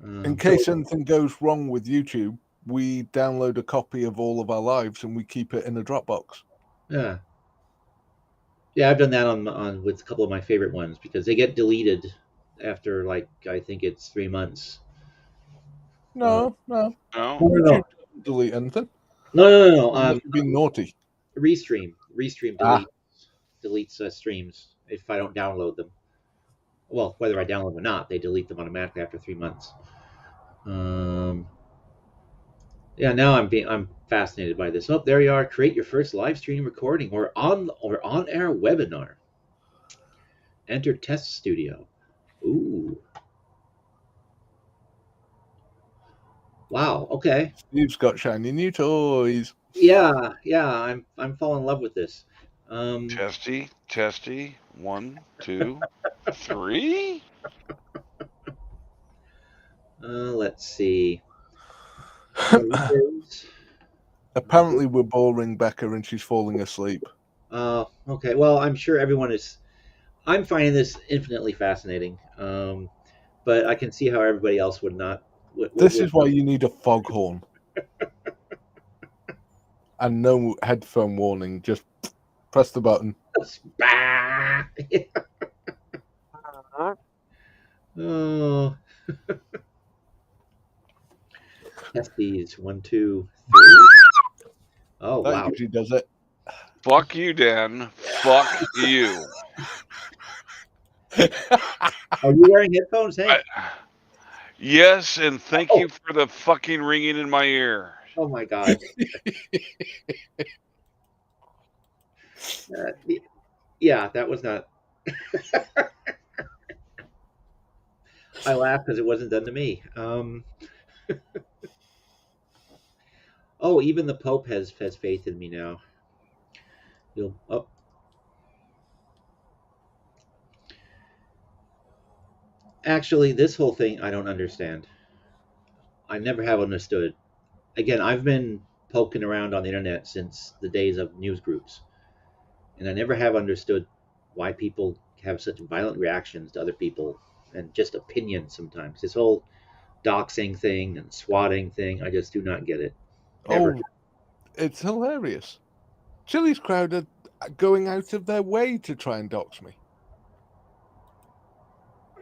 Speaker 2: In case anything goes wrong with YouTube, we download a copy of all of our lives and we keep it in a Dropbox.
Speaker 1: Yeah. Yeah, I've done that on with a couple of my favorite ones because they get deleted after, like, I think it's 3 months.
Speaker 2: No.
Speaker 3: No?
Speaker 2: YouTube doesn't delete anything.
Speaker 1: No.
Speaker 2: Unless you're being naughty.
Speaker 1: Restream
Speaker 2: Ah.
Speaker 1: deletes streams if I don't download them. Well, whether I download them or not, they delete them automatically after 3 months. Yeah, now I'm fascinated by this. Oh, there you are. Create your first live stream recording or on air webinar. Enter test studio. Ooh. Wow. Okay.
Speaker 2: Steve's got shiny new toys.
Speaker 1: Yeah. I'm falling in love with this.
Speaker 3: Testy. 1, 2, 3.
Speaker 1: Let's see.
Speaker 2: Apparently, we're boring Becca and she's falling asleep.
Speaker 1: Okay. Well, I'm sure everyone is. I'm finding this infinitely fascinating. But I can see how everybody else would not.
Speaker 2: This is why you need a foghorn. And no headphone warning. Just press the button.
Speaker 1: Oh. Test these. 1, 2, 3. Oh,
Speaker 2: That
Speaker 1: wow.
Speaker 2: usually does it.
Speaker 3: Fuck you, Dan. Fuck you.
Speaker 1: Are you wearing headphones, Hank?
Speaker 3: Yes, and thank you for the fucking ringing in my ear.
Speaker 1: Oh my god. Yeah, that was not. I laughed because it wasn't done to me. Oh, even the Pope has faith in me now. Oh. Actually, this whole thing I don't understand. I never have understood. Again, I've been poking around on the internet since the days of news groups, and I never have understood why people have such violent reactions to other people and just opinions sometimes. This whole doxing thing and swatting thing, I just do not get it. Ever.
Speaker 2: Oh, it's hilarious. Chili's crowd are going out of their way to try and dox me.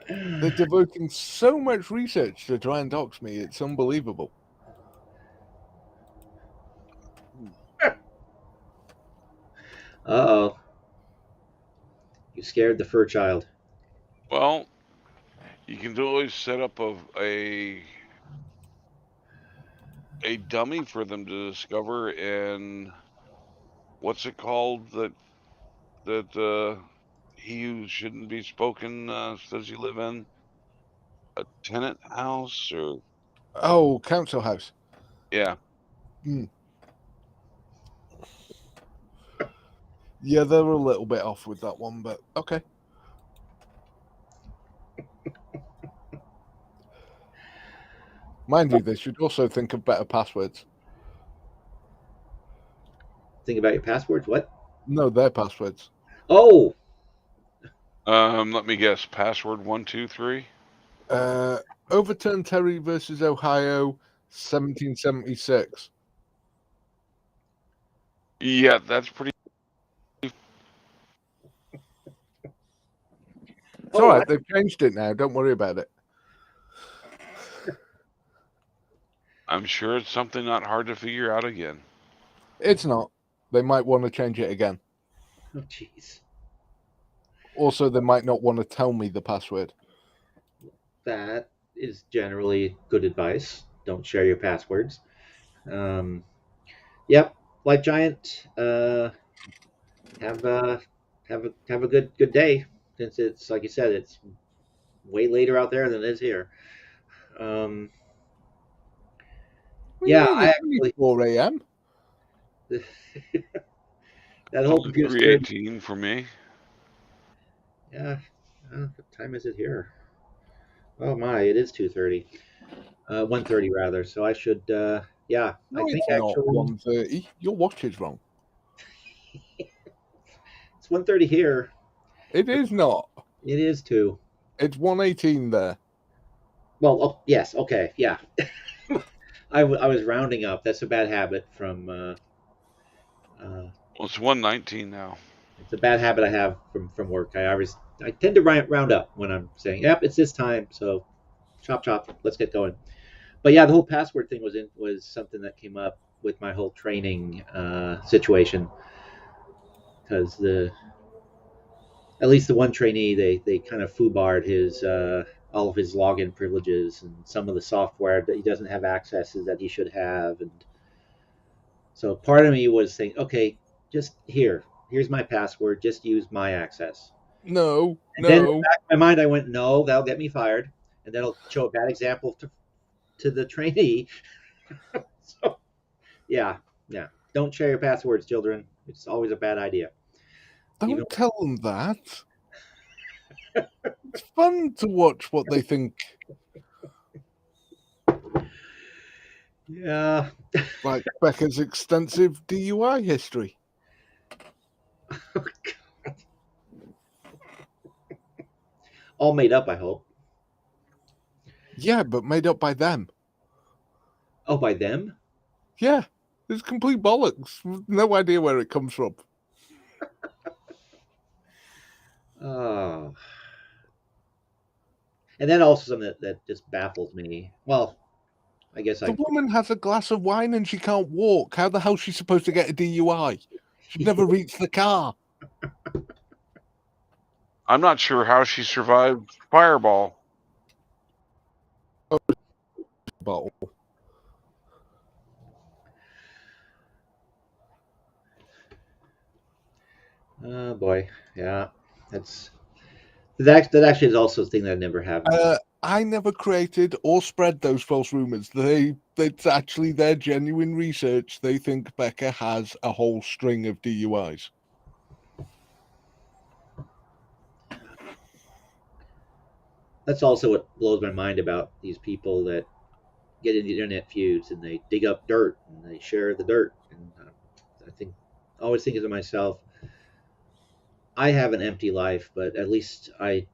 Speaker 2: They're devoting so much research to try and dox me. It's unbelievable.
Speaker 1: Uh-oh. You scared the fur child.
Speaker 3: Well, you can always set up a dummy for them to discover, and what's it called that he who shouldn't be spoken says you live in a tenant house or
Speaker 2: Oh, council house.
Speaker 3: yeah.
Speaker 2: Yeah, they're a little bit off with that one, but okay. Mind you, they should also think of better passwords.
Speaker 1: Think about your passwords. What?
Speaker 2: No, their passwords.
Speaker 1: Oh,
Speaker 3: Let me guess. Password 123.
Speaker 2: Overturn Terry versus Ohio, 1776.
Speaker 3: Yeah, that's pretty.
Speaker 2: It's
Speaker 1: Oh,
Speaker 2: all right. They've changed it now. Don't worry about it.
Speaker 3: I'm sure it's something not hard to figure out again.
Speaker 2: It's not. They might want to change it again.
Speaker 1: oh, jeez.
Speaker 2: Also, they might not want to tell me the password.
Speaker 1: That is generally good advice. Don't share your passwords. Yep, Life Giant. Have have a good day. Since it's like you said, it's way later out there than it is here. Um,
Speaker 2: What do you
Speaker 1: yeah,
Speaker 2: mean?
Speaker 1: I
Speaker 2: It's only
Speaker 1: actually
Speaker 2: 4 a.m.
Speaker 1: that
Speaker 3: It's
Speaker 1: whole
Speaker 3: only
Speaker 1: computer scared me.
Speaker 3: 3:18 for me.
Speaker 1: Yeah, what time is it here? Oh my, it is 2:30. 1:30 rather. So I should. Yeah, I
Speaker 2: No,
Speaker 1: think
Speaker 2: it's not
Speaker 1: actually
Speaker 2: 1:30. Your watch is wrong.
Speaker 1: it's 1:30 here.
Speaker 2: It is not.
Speaker 1: It is 2.
Speaker 2: It's 1:18 there.
Speaker 1: Well, oh, yes, okay, yeah. I was rounding up. That's a bad habit from.
Speaker 3: Well, it's 1:19 now.
Speaker 1: It's a bad habit I have from work. I tend to round up when I'm saying, "Yep, it's this time." So, chop chop, let's get going. But yeah, the whole password thing was something that came up with my whole training situation because the at least the one trainee they kind of foobarred his all of his login privileges and some of the software that he doesn't have accesses that he should have, and so part of me was saying, okay, just here's my password, just use my access.
Speaker 2: No,
Speaker 1: And then in the
Speaker 2: no.
Speaker 1: back of my mind, I went, no, that'll get me fired, and that'll show a bad example to the trainee. So yeah, yeah, don't share your passwords, children. It's always a bad idea. Even
Speaker 2: Don't tell them that. It's fun to watch what they think.
Speaker 1: yeah,
Speaker 2: Like Becca's extensive DUI history.
Speaker 1: all made up, I hope.
Speaker 2: Yeah, but made up by them.
Speaker 1: Oh, by them?
Speaker 2: Yeah, it's complete bollocks. No idea where it comes from.
Speaker 1: Oh. And then also something that just baffles me. Well, I guess
Speaker 2: The woman has a glass of wine and she can't walk. How the hell is she supposed to get a DUI? She'd never reach the car.
Speaker 3: I'm not sure how she survived Fireball.
Speaker 2: Bottle.
Speaker 1: Oh boy, yeah, that actually is also a thing that I never have.
Speaker 2: I never created or spread those false rumors. It's actually their genuine research. They think Becca has a whole string of DUIs.
Speaker 1: That's also what blows my mind about these people that get into internet feuds and they dig up dirt and they share the dirt. And I always think to myself, I have an empty life, but at least I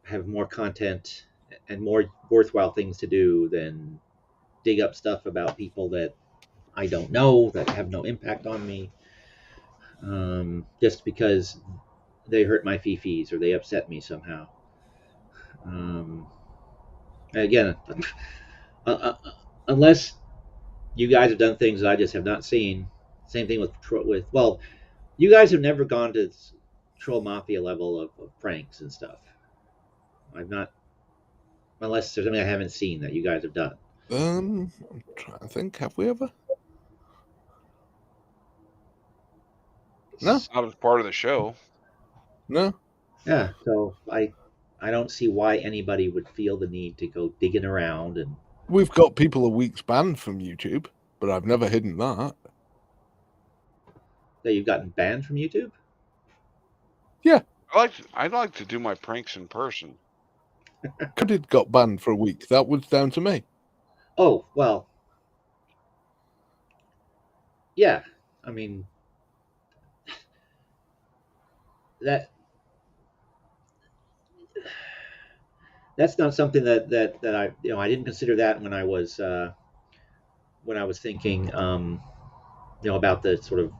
Speaker 1: have more content and more worthwhile things to do than dig up stuff about people that I don't know, that have no impact on me, just because they hurt my fifis or they upset me somehow. Again, uh, uh, unless you guys have done things that I just have not seen. Same thing with well, you guys have never gone to troll mafia level of pranks and stuff. I've not, unless there's something I haven't seen that you guys have done.
Speaker 2: I'm trying to think. Have we ever? No.
Speaker 3: It's not as part of the show.
Speaker 2: No.
Speaker 1: Yeah, so I don't see why anybody would feel the need to go digging around and.
Speaker 2: We've got people a week's banned from YouTube, but I've never hidden that.
Speaker 1: That you've gotten banned from YouTube?
Speaker 2: Yeah.
Speaker 3: I'd like to do my pranks in person.
Speaker 2: Coded got banned for a week. That was down to me.
Speaker 1: Oh, well, yeah. I mean, that's not something that I I didn't consider that when I was thinking about the sort of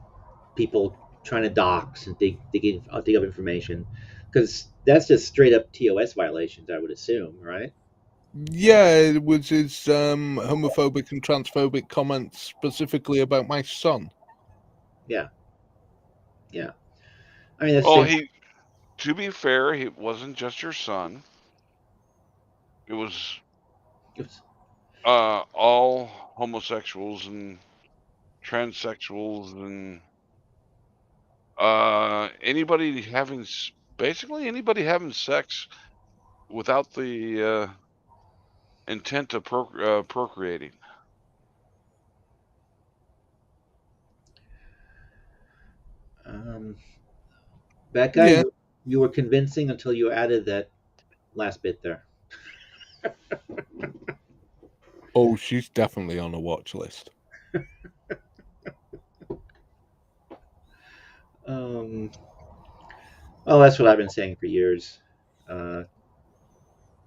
Speaker 1: people trying to dox and dig up information, because that's just straight up TOS violations, I would assume, right?
Speaker 2: Yeah, it was his homophobic and transphobic comments specifically about my son.
Speaker 1: Yeah, yeah. I mean, that's
Speaker 3: Well,
Speaker 1: the same.
Speaker 3: to be fair, he wasn't just your son. It was
Speaker 1: Oops.
Speaker 3: all homosexuals and transsexuals and anybody basically anybody having sex without the intent of procreating.
Speaker 1: Um, Becca,
Speaker 2: Yeah.
Speaker 1: you were convincing until you added that last bit there.
Speaker 2: Oh, she's definitely on a watch list.
Speaker 1: Um, well, that's what I've been saying for years. Uh,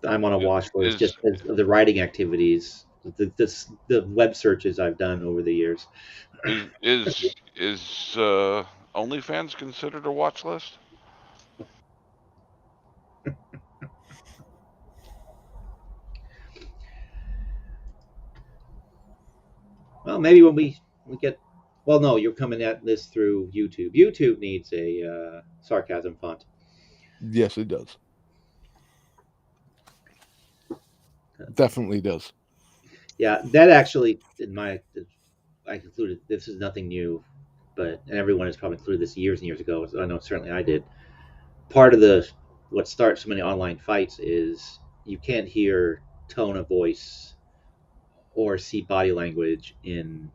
Speaker 1: I'm on a watch list just
Speaker 3: Is
Speaker 1: because of the writing activities, the web searches I've done over the years.
Speaker 3: is OnlyFans considered a watch list?
Speaker 1: Well, maybe when we get. Well, no, you're coming at this through YouTube. YouTube needs a sarcasm font.
Speaker 2: Yes, it does. Definitely does.
Speaker 1: Yeah, that actually, I concluded this is nothing new, but and everyone has probably included this years and years ago. So I know certainly I did. Part of what starts so many online fights is you can't hear tone of voice or see body language in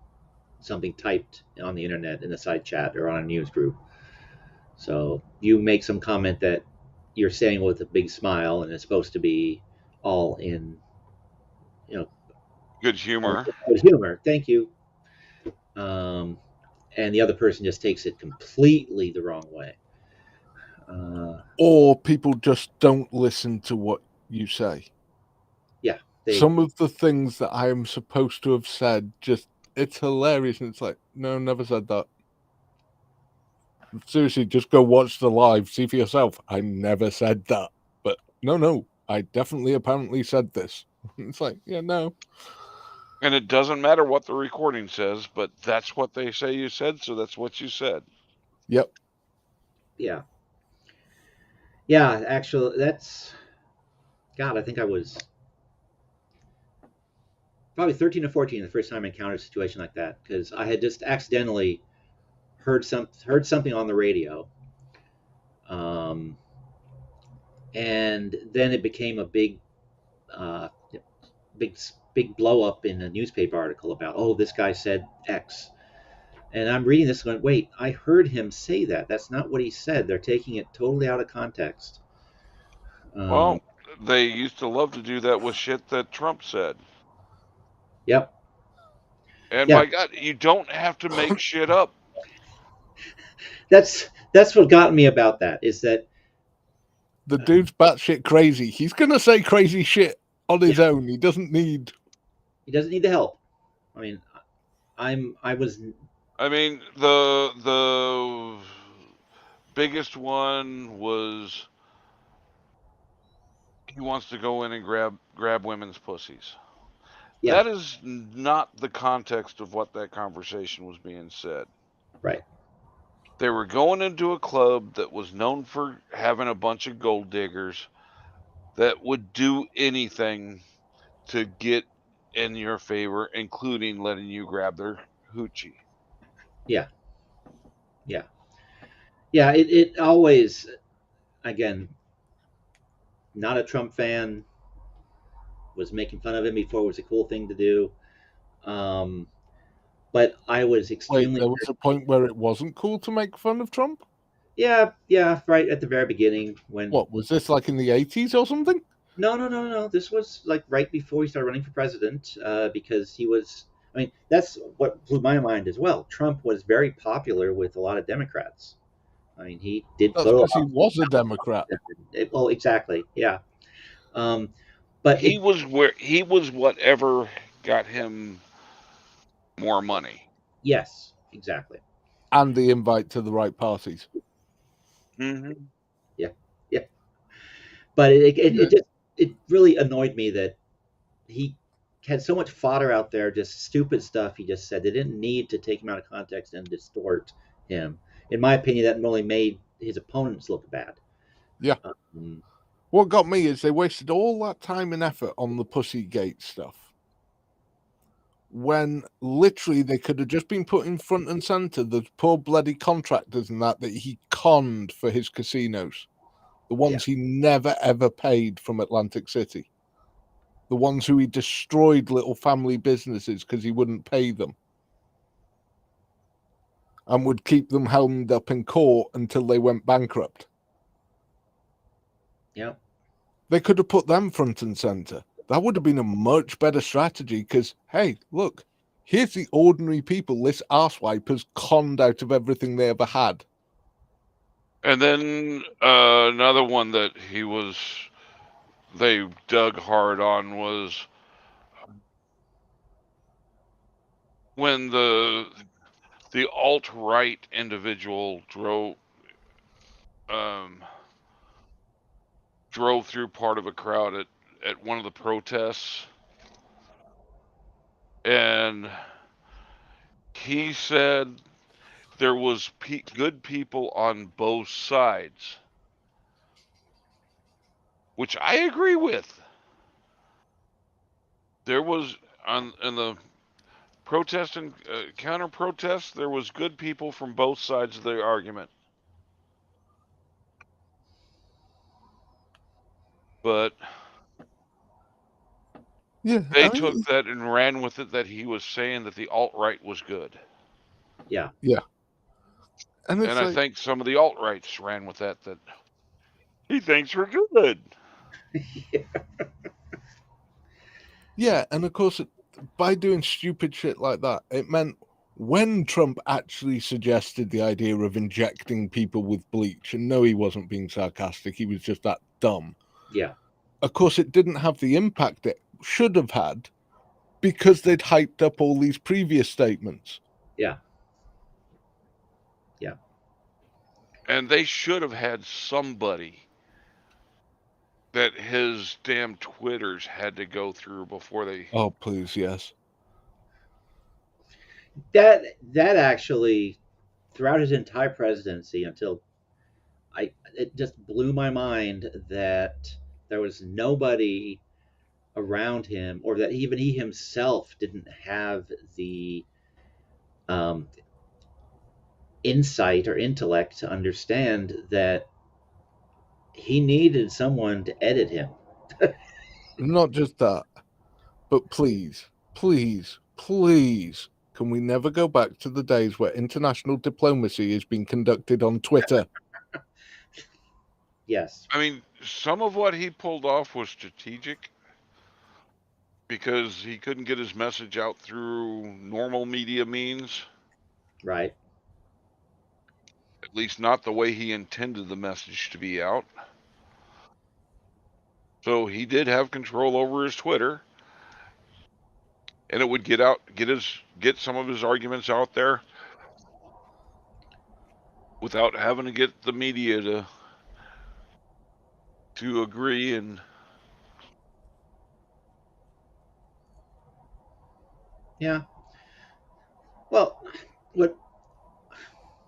Speaker 1: something typed on the internet in a side chat or on a news group. So you make some comment that you're saying with a big smile, and it's supposed to be all in, you know,
Speaker 3: Good humor.
Speaker 1: good humor. Thank you. Um, and the other person just takes it completely the wrong way.
Speaker 2: Or people just don't listen to what you say.
Speaker 1: Yeah,
Speaker 2: Some of the things that I am supposed to have said, just it's hilarious, and it's like, no, never said that. Seriously, just go watch the live, see for yourself. I never said that. But no, I definitely apparently said this. It's like, yeah, no.
Speaker 3: And it doesn't matter what the recording says, but that's what they say you said, so that's what you said.
Speaker 2: Yep.
Speaker 1: yeah, yeah. Actually, that's God. I think I was probably 13 or 14 the first time I encountered a situation like that, because I had just accidentally heard something on the radio, um, and then it became a uh, big big blow up in a newspaper article about, oh, this guy said X, and I'm reading this going, wait, I heard him say that. That's not what he said. They're taking it totally out of context.
Speaker 3: Well,
Speaker 1: Um,
Speaker 3: they used to love to do that with shit that Trump said.
Speaker 1: yep.
Speaker 3: And
Speaker 1: Yeah.
Speaker 3: by God, you don't have to make shit up.
Speaker 1: That's what got me about that is that
Speaker 2: The dude's batshit crazy. He's gonna say crazy shit on his
Speaker 1: yeah,
Speaker 2: own. He doesn't need.
Speaker 1: he doesn't need the help. I mean, I was
Speaker 3: I mean, the biggest one was he wants to go in and grab women's pussies.
Speaker 1: yeah,
Speaker 3: That is not the context of what that conversation was being said.
Speaker 1: right.
Speaker 3: They were going into a club that was known for having a bunch of gold diggers that would do anything to get in your favor, including letting you grab their hoochie.
Speaker 1: Yeah, yeah, yeah. It always, again, not a Trump fan, was making fun of him before it was a cool thing to do. Um, but I was
Speaker 2: Wait,
Speaker 1: extremely
Speaker 2: there was a point where it wasn't cool to make fun of Trump?
Speaker 1: Yeah, yeah, right at the very beginning when.
Speaker 2: What was this, like in the 80s or something?
Speaker 1: No. This was like right before he started running for president, because he was. I mean, that's what blew my mind as well. Trump was very popular with a lot of Democrats. I mean, he did
Speaker 2: That's
Speaker 1: put a
Speaker 2: because he
Speaker 1: lot.
Speaker 2: was a Democrat.
Speaker 1: Well, exactly, yeah. Um, but
Speaker 3: He was whatever got him more money.
Speaker 1: yes, exactly.
Speaker 2: And the invite to the right parties.
Speaker 3: Mm-hmm.
Speaker 1: Yeah, yeah. But it really annoyed me that he had so much fodder out there, just stupid stuff he just said. They didn't need to take him out of context and distort him. In my opinion, that only made his opponents look bad.
Speaker 2: Yeah.
Speaker 1: Um,
Speaker 2: What got me is they wasted all that time and effort on the Pussygate stuff, when literally they could have just been put in front and center the poor bloody contractors and that he conned for his casinos, the ones he never ever paid from Atlantic City, the ones who he destroyed little family businesses because he wouldn't pay them and would keep them held up in court until they went bankrupt.
Speaker 1: yeah,
Speaker 2: They could have put them front and center. That would have been a much better strategy because, hey, look, here's the ordinary people this arsewipe has conned out of everything they ever had.
Speaker 3: And then another one that they dug hard on was when the alt-right individual um, drove through part of a crowd at one of the protests, and he said there was good people on both sides, which I agree with. There was in the protest and counter protest, there was good people from both sides of the argument. But
Speaker 2: Yeah,
Speaker 3: they took that and ran with it, that he was saying that the alt-right was good.
Speaker 1: yeah,
Speaker 2: yeah. And it's
Speaker 3: And I
Speaker 2: like,
Speaker 3: think some of the alt-rights ran with that he thinks we're good.
Speaker 2: yeah, and of course, by doing stupid shit like that, it meant when Trump actually suggested the idea of injecting people with bleach, and no, he wasn't being sarcastic, he was just that dumb.
Speaker 1: yeah,
Speaker 2: Of course, it didn't have the impact it should have had because they'd hyped up all these previous statements.
Speaker 1: yeah, yeah.
Speaker 3: And they should have had somebody that his damn Twitters had to go through before they.
Speaker 2: Oh, please, yes.
Speaker 1: That actually, throughout his entire presidency, until it just blew my mind that there was nobody around him, or that even he himself didn't have the um, insight or intellect to understand that he needed someone to edit him.
Speaker 2: Not just that, but please, please, please, can we never go back to the days where international diplomacy is being conducted on Twitter?
Speaker 1: Yes.
Speaker 3: I mean, some of what he pulled off was strategic because he couldn't get his message out through normal media means,
Speaker 1: Right.
Speaker 3: at least not the way he intended the message to be out. So he did have control over his Twitter, and it would get some of his arguments out there without having to get the media to agree. And
Speaker 1: Yeah. Well, what?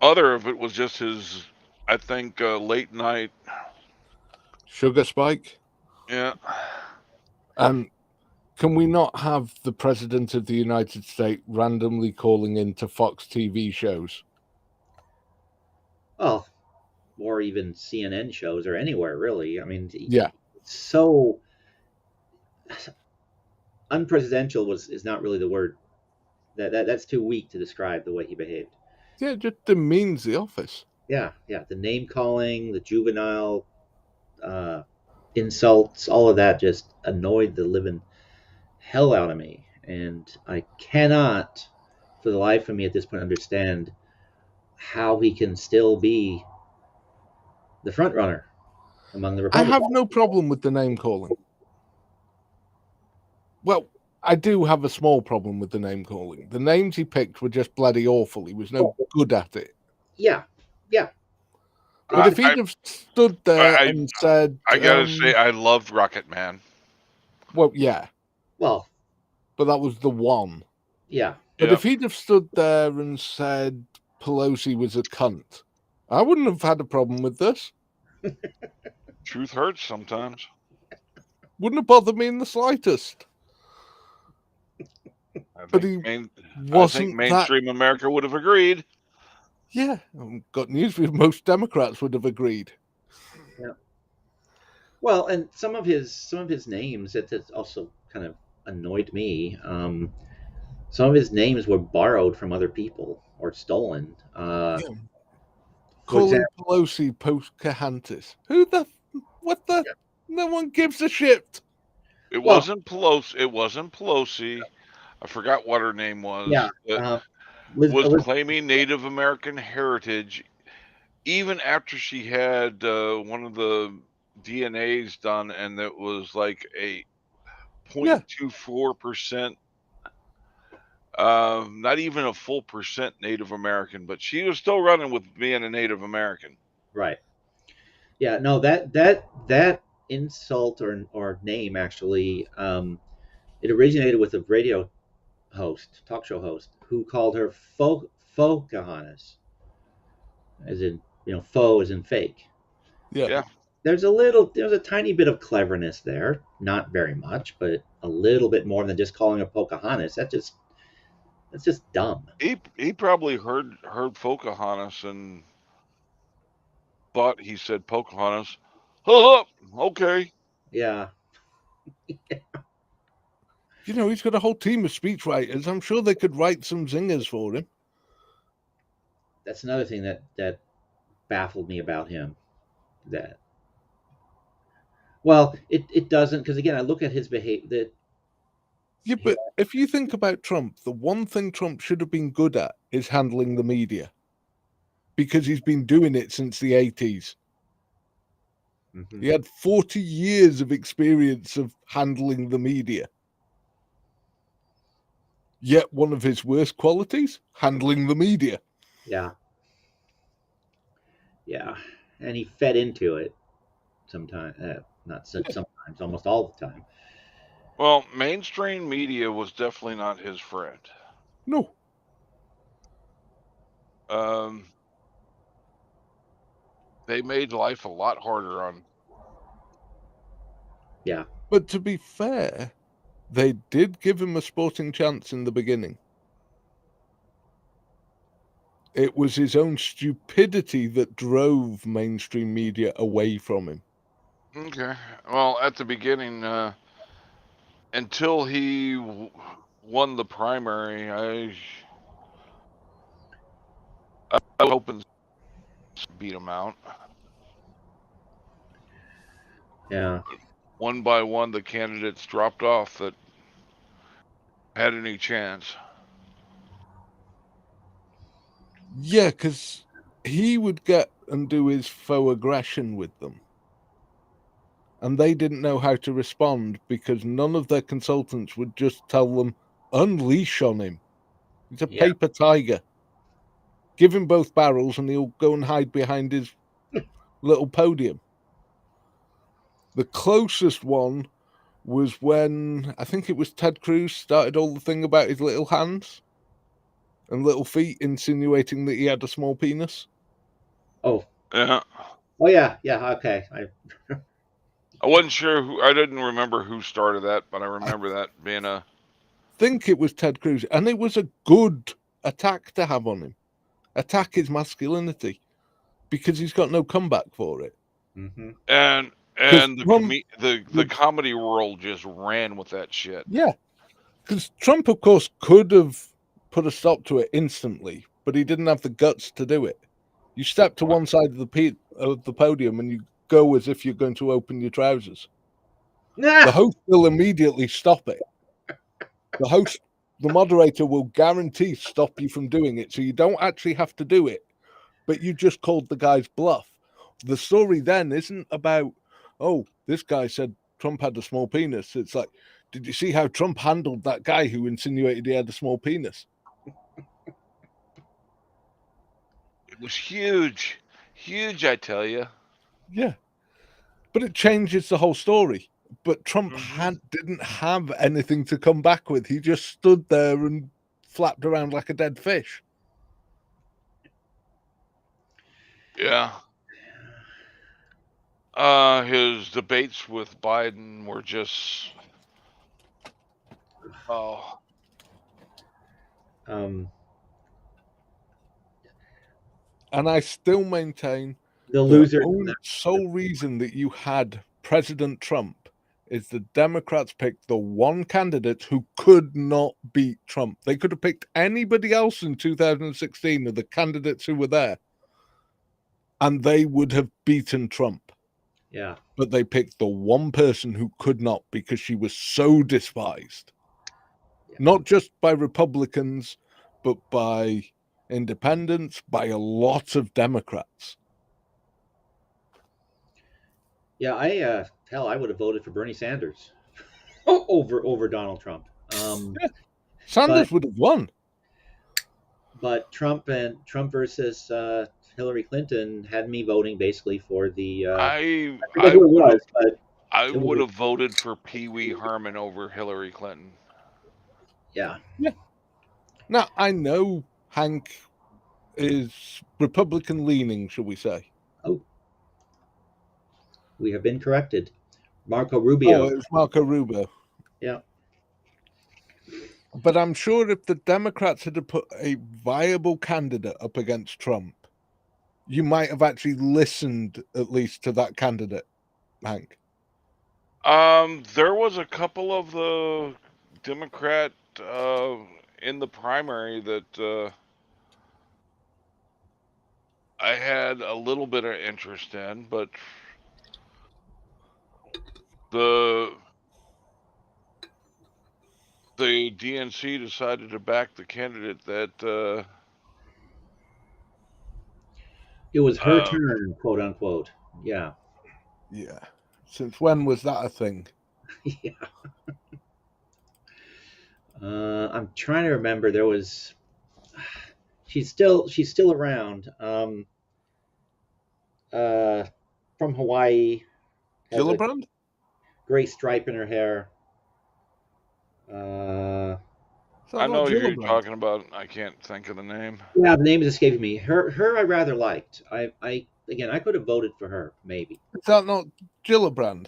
Speaker 3: other of it was just his, I think, late night.
Speaker 2: Sugar spike?
Speaker 3: Yeah.
Speaker 2: And can we not have the President of the United States randomly calling into Fox TV shows?
Speaker 1: Oh, or even CNN shows or anywhere really. I mean,
Speaker 2: Yeah.
Speaker 1: so unpresidential is not really the word. That's too weak to describe the way he behaved.
Speaker 2: Yeah, it just demeans the office.
Speaker 1: Yeah, yeah. The name calling, the juvenile insults, all of that just annoyed the living hell out of me. And I cannot, for the life of me at this point, understand how he can still be the front runner among the
Speaker 2: I have
Speaker 1: Republicans.
Speaker 2: no problem with the name calling. Well, I do have a small problem with the name calling. The names he picked were just bloody awful. He was no good at it.
Speaker 1: Yeah, yeah,
Speaker 2: But if
Speaker 3: I
Speaker 2: he'd have stood there
Speaker 3: I
Speaker 2: and said,
Speaker 3: I gotta say I loved Rocket Man.
Speaker 2: well, yeah,
Speaker 1: well,
Speaker 2: but that was the one.
Speaker 1: yeah,
Speaker 2: But
Speaker 3: Yep.
Speaker 2: if he'd have stood there and said Pelosi was a cunt, I wouldn't have had a problem with this.
Speaker 3: Truth hurts sometimes.
Speaker 2: Wouldn't have bothered me in the slightest.
Speaker 3: I
Speaker 2: But
Speaker 3: think
Speaker 2: he
Speaker 3: I think
Speaker 2: wasn't that.
Speaker 3: mainstream America would have agreed.
Speaker 2: Yeah, got news for you. Most Democrats would have agreed.
Speaker 1: yeah. Well, and some of his names that also kind of annoyed me. Some of his names were borrowed from other people or stolen.
Speaker 2: Yeah.
Speaker 1: For
Speaker 2: Calling
Speaker 1: example,
Speaker 2: Pelosi Pocahontas. Who the? What the?
Speaker 1: yeah.
Speaker 2: No one gives a shit.
Speaker 3: It
Speaker 1: Well,
Speaker 3: wasn't Pelosi. It wasn't Pelosi. I forgot what her name
Speaker 1: yeah,
Speaker 3: was. Was
Speaker 1: Liz,
Speaker 3: claiming Native American heritage, even after she had one of the DNAs done, and it was like a
Speaker 2: Yeah.
Speaker 3: 0.24%, not even a full percent Native American, but she was still running with being a Native American.
Speaker 1: right? Yeah, no, that insult or name actually, it originated with a radio host, talk show host, who called her Pocahontas, as in faux as in fake.
Speaker 2: Yeah.
Speaker 3: Yeah.
Speaker 1: There's a tiny bit of cleverness there, not very much, but a little bit more than just calling her Pocahontas. That's just dumb.
Speaker 3: He probably heard Pocahontas and thought he said Pocahontas. Huh, okay.
Speaker 1: Yeah,
Speaker 2: You know, he's got a whole team of speechwriters. I'm sure they could write some zingers for him.
Speaker 1: that's another thing that baffled me about him. That well, it doesn't, because again, I look at his behavior. That
Speaker 2: Yeah, but if you think about Trump, the one thing Trump should have been good at is handling the media. Because he's been doing it since the 80s.
Speaker 1: Mhm.
Speaker 2: He had 40 years of experience of handling the media. Yet one of his worst qualities, handling the media.
Speaker 1: Yeah, yeah, and he fed into it sometimes. Not sometimes, almost all the time.
Speaker 3: Well, mainstream media was definitely not his friend.
Speaker 2: No.
Speaker 3: They made life a lot harder on.
Speaker 1: Yeah,
Speaker 2: But to be fair, they did give him a sporting chance in the beginning. It was his own stupidity that drove mainstream media away from him.
Speaker 3: Okay. Well, at the beginning, until he won the primary, I was hoping to beat him out.
Speaker 1: yeah,
Speaker 3: One by one, the candidates dropped off that had any chance.
Speaker 2: Yeah, because he would get and do his faux aggression with them. And they didn't know how to respond because none of their consultants would just tell them, unleash on him. He's a
Speaker 1: yeah,
Speaker 2: paper tiger. Give him both barrels and he'll go and hide behind his little podium. The closest one was when I think it was Ted Cruz started all the thing about his little hands and little feet, insinuating that he had a small penis.
Speaker 1: oh,
Speaker 3: Yeah.
Speaker 1: oh yeah, yeah. Okay,
Speaker 3: I wasn't sure who. I didn't remember who started that, but I remember that being a.
Speaker 2: Think it was Ted Cruz, and it was a good attack to have on him. Attack his masculinity because he's got no comeback for it.
Speaker 1: mm-hmm.
Speaker 3: And the comedy world just ran with that shit.
Speaker 2: Yeah, because Trump, of course, could have put a stop to it instantly, but he didn't have the guts to do it. You step to one side of the podium and you go as if you're going to open your trousers. The host will immediately stop it. The moderator will guarantee stop you from doing it, so you don't actually have to do it, but you just called the guy's bluff. The story then isn't about, oh, this guy said Trump had a small penis. It's like, did you see how Trump handled that guy who insinuated he had a small penis?
Speaker 3: It was huge. Huge, I tell you.
Speaker 2: Yeah. But it changes the whole story. But Trump
Speaker 3: Mhm.
Speaker 2: didn't have anything to come back with. He just stood there and flapped around like a dead fish.
Speaker 3: Yeah. His debates with Biden were just, oh,
Speaker 1: Um,
Speaker 2: And I still maintain
Speaker 1: the
Speaker 2: the
Speaker 1: loser.
Speaker 2: only sole reason that you had President Trump is the Democrats picked the one candidate who could not beat Trump. They could have picked anybody else in 2016 of the candidates who were there, and they would have beaten Trump.
Speaker 1: Yeah.
Speaker 2: But they picked the one person who could not because she was so despised.
Speaker 1: Yeah.
Speaker 2: Not just by Republicans, but by independents, by a lot of Democrats.
Speaker 1: Yeah, I would have voted for Bernie Sanders over Donald Trump.
Speaker 2: Sanders would have won.
Speaker 1: But Trump versus Hillary Clinton had me voting basically for the
Speaker 3: I
Speaker 1: forget
Speaker 3: I
Speaker 1: who it
Speaker 3: would have
Speaker 1: was, but
Speaker 3: I
Speaker 1: it
Speaker 3: would
Speaker 1: was
Speaker 3: have voted for Pee Wee Herman over Hillary Clinton.
Speaker 1: yeah.
Speaker 2: Now, I know Hank is Republican leaning, shall we say.
Speaker 1: Oh, we have been corrected. Marco
Speaker 2: Oh,
Speaker 1: Rubio.
Speaker 2: it was Marco Rubio.
Speaker 1: Yeah.
Speaker 2: But I'm sure if the Democrats had put a viable candidate up against Trump, you might have actually listened at least to that candidate, Hank.
Speaker 3: There was a couple of the Democrat in the primary that I had a little bit of interest in, but the DNC decided to back the candidate that
Speaker 1: It was her
Speaker 3: uh,
Speaker 1: turn, quote unquote. Yeah.
Speaker 2: Yeah. Since when was that a thing?
Speaker 1: Yeah. I'm trying to remember. There was. She's still around. Uh, from Hawaii, has a
Speaker 2: Gillibrand?
Speaker 1: gray stripe in her hair. Uh,
Speaker 2: Is that
Speaker 3: I
Speaker 2: not
Speaker 3: know who you're
Speaker 2: Gillibrand?
Speaker 3: talking about. I can't think of the name.
Speaker 1: yeah, the name is escaping me. Her I rather liked. Again, I could have voted for her, maybe.
Speaker 2: Is that not Gillibrand?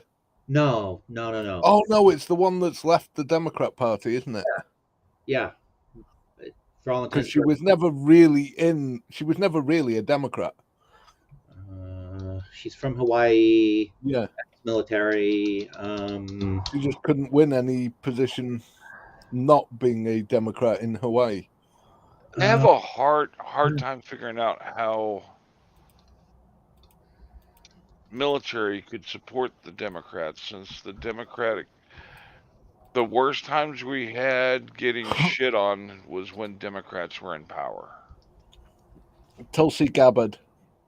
Speaker 1: No.
Speaker 2: Oh, no, it's the one that's left the Democrat Party, isn't it?
Speaker 1: Yeah, for all
Speaker 2: Because
Speaker 1: intents
Speaker 2: she
Speaker 1: and
Speaker 2: was never really a Democrat.
Speaker 1: she's from Hawaii,
Speaker 2: Yeah.
Speaker 1: military.
Speaker 2: She just couldn't win any position not being a Democrat in Hawaii.
Speaker 3: I have a hard time figuring out how military could support the Democrats, since the worst times we had getting shit on was when Democrats were in power.
Speaker 2: Tulsi Gabbard.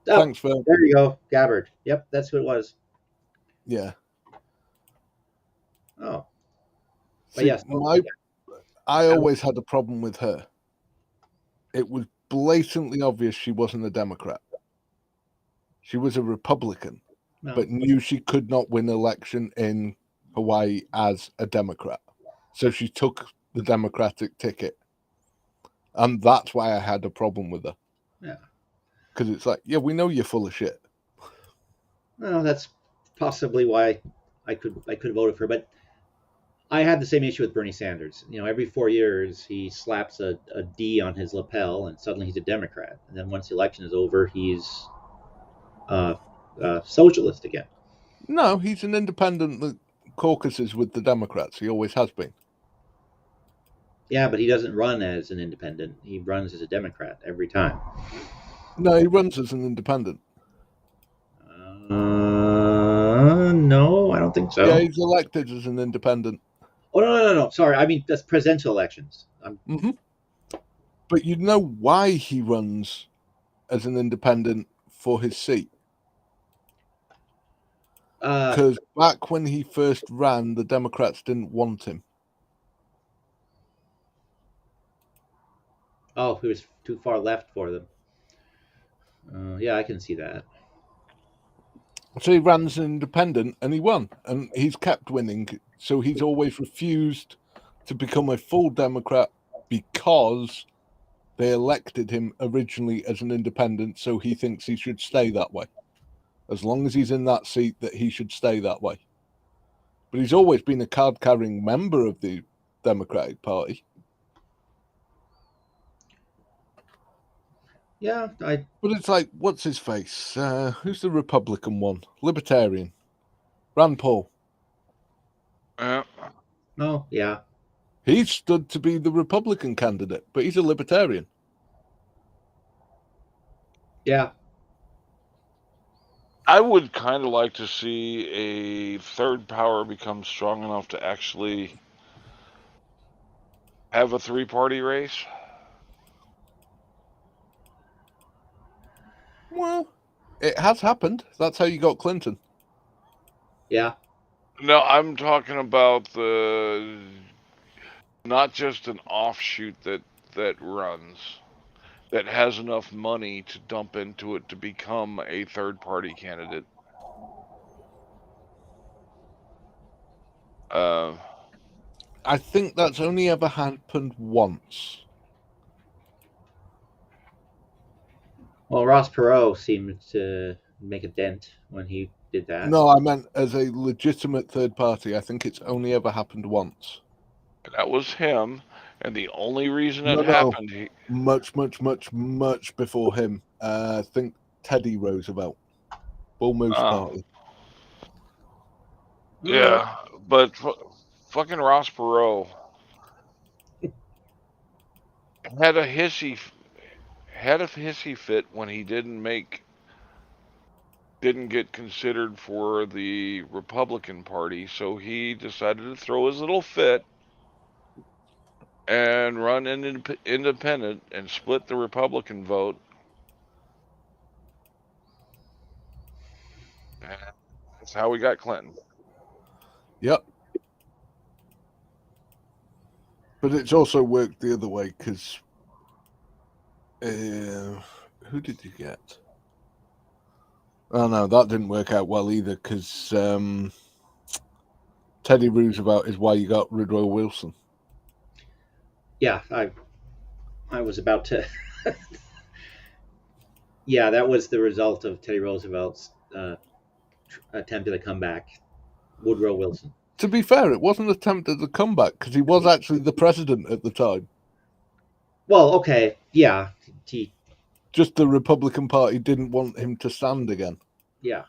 Speaker 1: Oh,
Speaker 2: Thanks, Phil.
Speaker 1: there you go, Gabbard. Yep, that's who it was.
Speaker 2: Yeah.
Speaker 1: Oh, but
Speaker 2: See,
Speaker 1: yes,
Speaker 2: I always had a problem with her. It was blatantly obvious she wasn't a Democrat. She was a Republican,
Speaker 1: no.
Speaker 2: but knew she could not win election in Hawaii as a Democrat. So she took the Democratic ticket. And that's why I had a problem with her.
Speaker 1: Yeah.
Speaker 2: Because it's like, yeah, we know you're full of shit.
Speaker 1: Well, that's possibly why I could have voted for her. But I had the same issue with Bernie Sanders. Every 4 years he slaps a D on his lapel, and suddenly he's a Democrat. And then once the election is over, he's socialist again.
Speaker 2: No, he's an independent that caucuses with the Democrats. He always has been.
Speaker 1: Yeah, but he doesn't run as an independent. He runs as a Democrat every time.
Speaker 2: No, he runs as an independent.
Speaker 1: No, I don't think so.
Speaker 2: Yeah, he's elected as an independent.
Speaker 1: Oh, no. Sorry, I mean that's presidential elections.
Speaker 2: But you know why he runs as an independent for his seat? Because back when he first ran, the Democrats didn't want him.
Speaker 1: Oh, he was too far left for them. Yeah, I can see that.
Speaker 2: So he ran as an independent and he won, and he's kept winning. So he's always refused to become a full Democrat because they elected him originally as an independent. So he thinks he should stay that way. As long as he's in that seat, that he should stay that way. But he's always been a card-carrying member of the Democratic Party.
Speaker 1: Yeah,
Speaker 2: But it's like, what's his face? Who's the Republican one? Libertarian. Rand Paul.
Speaker 3: Yeah.
Speaker 1: No, yeah.
Speaker 2: He stood to be the Republican candidate, but he's a libertarian.
Speaker 1: Yeah.
Speaker 3: I would kind of like to see a third power become strong enough to actually have a three-party race.
Speaker 2: Well, it has happened. That's how you got Clinton.
Speaker 1: Yeah.
Speaker 3: No, I'm talking about not just an offshoot that runs, that has enough money to dump into it to become a third-party candidate.
Speaker 2: I think that's only ever happened once.
Speaker 1: Well, Ross Perot seemed to make a dent when he did that.
Speaker 2: No, I meant as a legitimate third party. I think it's only ever happened once.
Speaker 3: That was him, and the only reason it
Speaker 2: No.
Speaker 3: happened...
Speaker 2: Much before him. I think Teddy Roosevelt. Bull Moose Party.
Speaker 3: Yeah, but fucking Ross Perot had a hissy fit when he didn't get considered for the Republican Party, so he decided to throw his little fit and run independent and split the Republican vote. And that's how we got Clinton.
Speaker 2: Yep. But it's also worked the other way because who did you get? Oh no, that didn't work out well either because Teddy Roosevelt is why you got Woodrow Wilson.
Speaker 1: Yeah, I was about to. Yeah, that was the result of Teddy Roosevelt's attempt at a comeback. Woodrow Wilson.
Speaker 2: To be fair, it wasn't an attempt at a comeback because he was actually the president at the time.
Speaker 1: Well, okay, yeah.
Speaker 2: Just the Republican Party didn't want him to stand again.
Speaker 1: Yeah.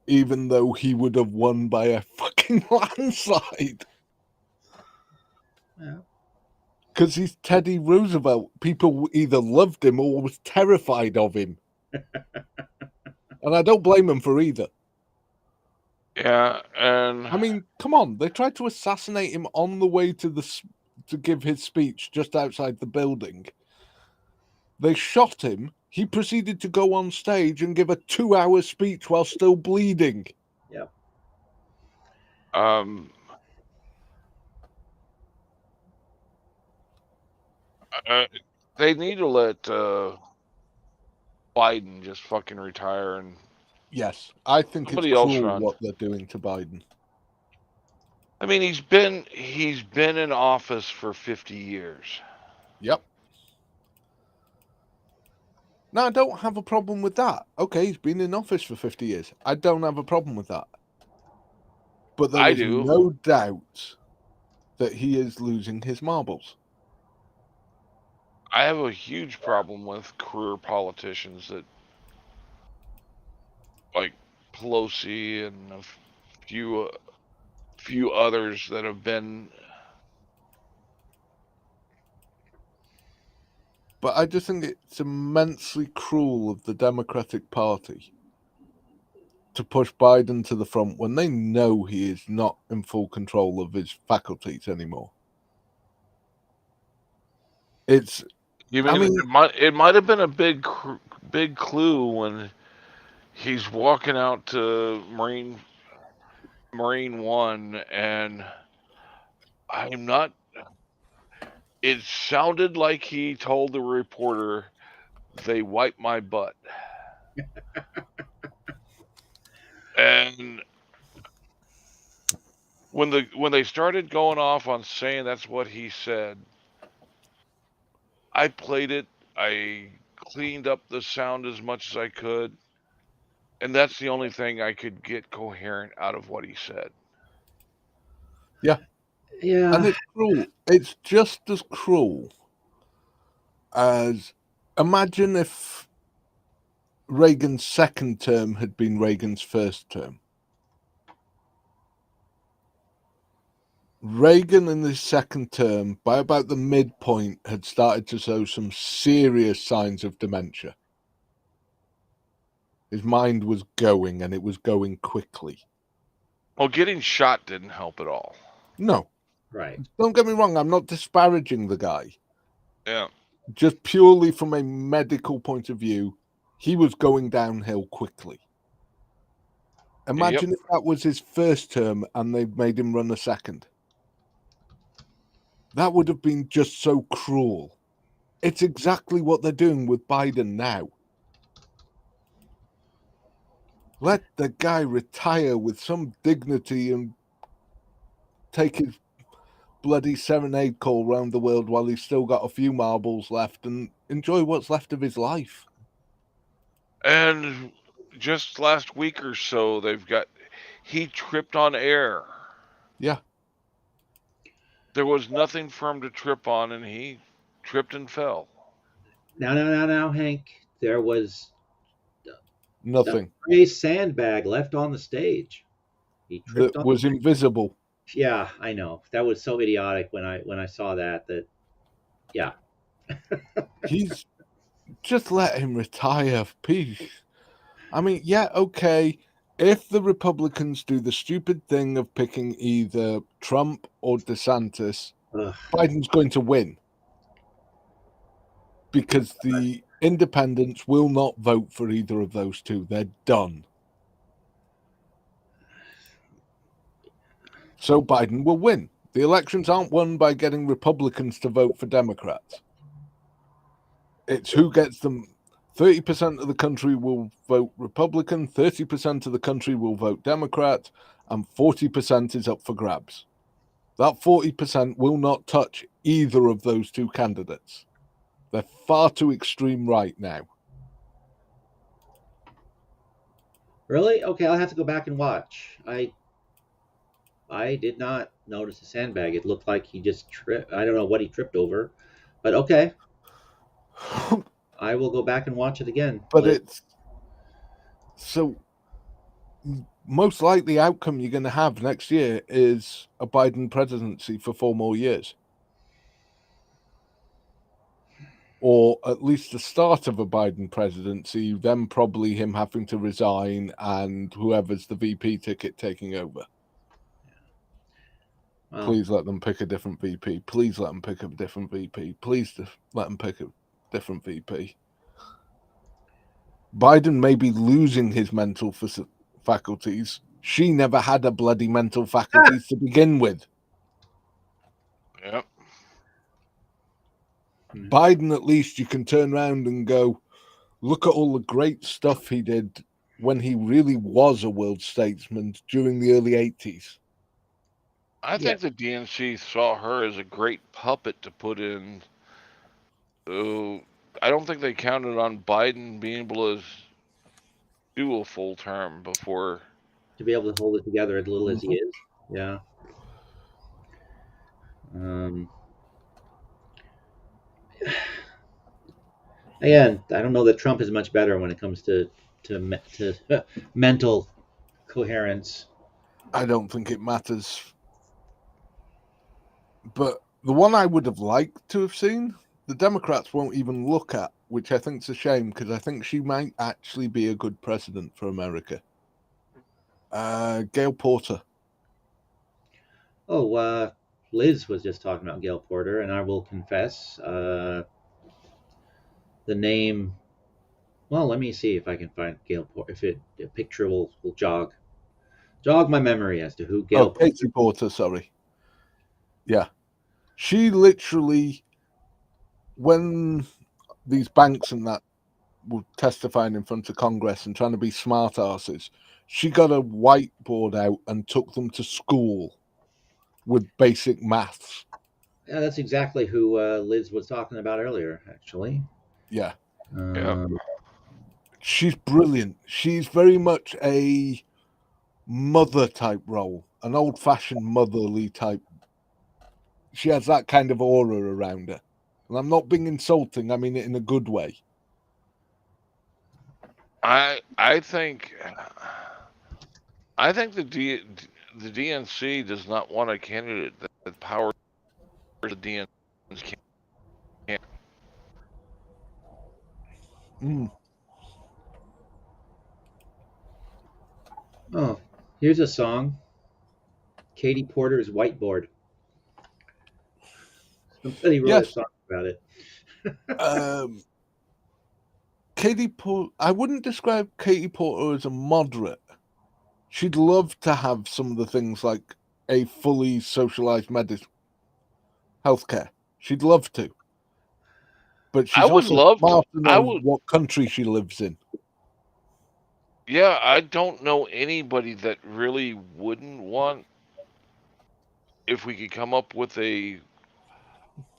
Speaker 2: Even though he would have won by a fucking landslide.
Speaker 1: Yeah.
Speaker 2: Because he's Teddy Roosevelt. People either loved him or was terrified of him. And I don't blame him for either.
Speaker 3: Yeah, and
Speaker 2: I mean, come on. They tried to assassinate him on the way to give his speech just outside the building. They shot him. He proceeded to go on stage and give a 2-hour speech while still bleeding.
Speaker 1: Yeah.
Speaker 3: They need to let Biden just fucking retire and
Speaker 2: yes, I think
Speaker 3: somebody
Speaker 2: it's
Speaker 3: else
Speaker 2: cruel
Speaker 3: run.
Speaker 2: what they're doing to Biden.
Speaker 3: I mean, he's been in office for 50 years.
Speaker 2: Yep. Now, I don't have a problem with that. Okay, he's been in office for 50 years. I don't have a problem with that. But there is no doubt that he is losing his marbles.
Speaker 3: I have a huge problem with career politicians that, like Pelosi and a few others that have been.
Speaker 2: But I just think it's immensely cruel of the Democratic Party to push Biden to the front when they know he is not in full control of his faculties anymore. It's,
Speaker 3: You
Speaker 2: I
Speaker 3: mean,
Speaker 2: mean,
Speaker 3: it might have been a big clue when he's walking out to Marine One, and I'm not. It sounded like he told the reporter, "They wiped my butt," and when they started going off on saying that's what he said, I played it. I cleaned up the sound as much as I could, and that's the only thing I could get coherent out of what he said.
Speaker 2: yeah.
Speaker 1: Yeah.
Speaker 2: And it's cruel. It's just as cruel as, imagine if Reagan's second term had been Reagan's first term. Reagan in his second term, by about the midpoint, had started to show some serious signs of dementia. His mind was going, and it was going quickly.
Speaker 3: Well, getting shot didn't help at all.
Speaker 2: No,
Speaker 1: Right.
Speaker 2: don't get me wrong, I'm not disparaging the guy.
Speaker 3: Yeah.
Speaker 2: Just purely from a medical point of view, he was going downhill quickly. Imagine if that was his first term and they made him run a second. That would have been just so cruel. It's exactly what they're doing with Biden now. Let the guy retire with some dignity and take his bloody serenade call round the world while he's still got a few marbles left and enjoy what's left of his life.
Speaker 3: And just last week or so, he tripped on air.
Speaker 2: Yeah.
Speaker 3: There was nothing for him to trip on, and he tripped and fell.
Speaker 1: Now, Hank. There was
Speaker 2: Nothing.
Speaker 1: a sandbag left on the stage. He tripped
Speaker 2: That
Speaker 1: on.
Speaker 2: was invisible.
Speaker 1: Yeah, I know. That was so idiotic when I saw that. Yeah.
Speaker 2: He's just let him retire, peace. I mean, yeah, okay. If the Republicans do the stupid thing of picking either Trump or DeSantis,
Speaker 1: Ugh.
Speaker 2: Biden's going to win. Because the independents will not vote for either of those two. They're done. So Biden will win. The elections aren't won by getting Republicans to vote for Democrats. It's who gets them. 30% of the country will vote Republican, 30% of the country will vote Democrat, and 40% is up for grabs. That 40% will not touch either of those two candidates. They're far too extreme right now.
Speaker 1: Really? Okay, I'll have to go back and watch. I did not notice a sandbag. It looked like he just tripped. I don't know what he tripped over, but okay. I will go back and watch it again.
Speaker 2: But it's so most likely outcome you're going to have next year is a Biden presidency for 4 more years. Or at least the start of a Biden presidency, then probably him having to resign and whoever's the VP ticket taking over.
Speaker 1: Well,
Speaker 2: Please let them pick a different VP. Please let them pick a different VP. Please let them pick a different VP. Biden may be losing his mental faculties. She never had a bloody mental faculties to begin with.
Speaker 3: Yep.
Speaker 2: Biden, at least you can turn around and go, look at all the great stuff he did when he really was a world statesman during the early 80s.
Speaker 3: I think the DNC saw her as a great puppet to put in. I don't think they counted on Biden being able to do a full term before.
Speaker 1: to be able to hold it together as little as he is. Yeah. Again, I don't know that Trump is much better when it comes to mental coherence.
Speaker 2: I don't think it matters. But the one I would have liked to have seen the Democrats won't even look at, which I think is a shame because I think she might actually be a good president for America. Gail Porter.
Speaker 1: Oh, Liz was just talking about Gail Porter, and I will confess, the name. Well, let me see if I can find Gail Porter. If a picture will jog my memory as to who Gail Porter.
Speaker 2: Katie Porter, sorry. Yeah. She literally, when these banks and that were testifying in front of Congress and trying to be smart asses, she got a whiteboard out and took them to school with basic maths.
Speaker 1: Yeah, that's exactly who Liz was talking about earlier, actually.
Speaker 2: Yeah.
Speaker 3: Yeah.
Speaker 2: She's brilliant. She's very much a mother type role, an old fashioned motherly type. She has that kind of aura around her. And I'm not being insulting, I mean it in a good way.
Speaker 3: I think the DNC does not want a candidate that powers the DNC.
Speaker 1: Oh, here's a song. Katie Porter's Whiteboard. Somebody wrote a
Speaker 2: Yes.
Speaker 1: song about it.
Speaker 2: Katie Porter, I wouldn't describe Katie Porter as a moderate. She'd love to have some of the things like a fully socialized healthcare. She'd love to. But she's also smart to know what country she lives in.
Speaker 3: Yeah, I don't know anybody that really wouldn't want, if we could come up with a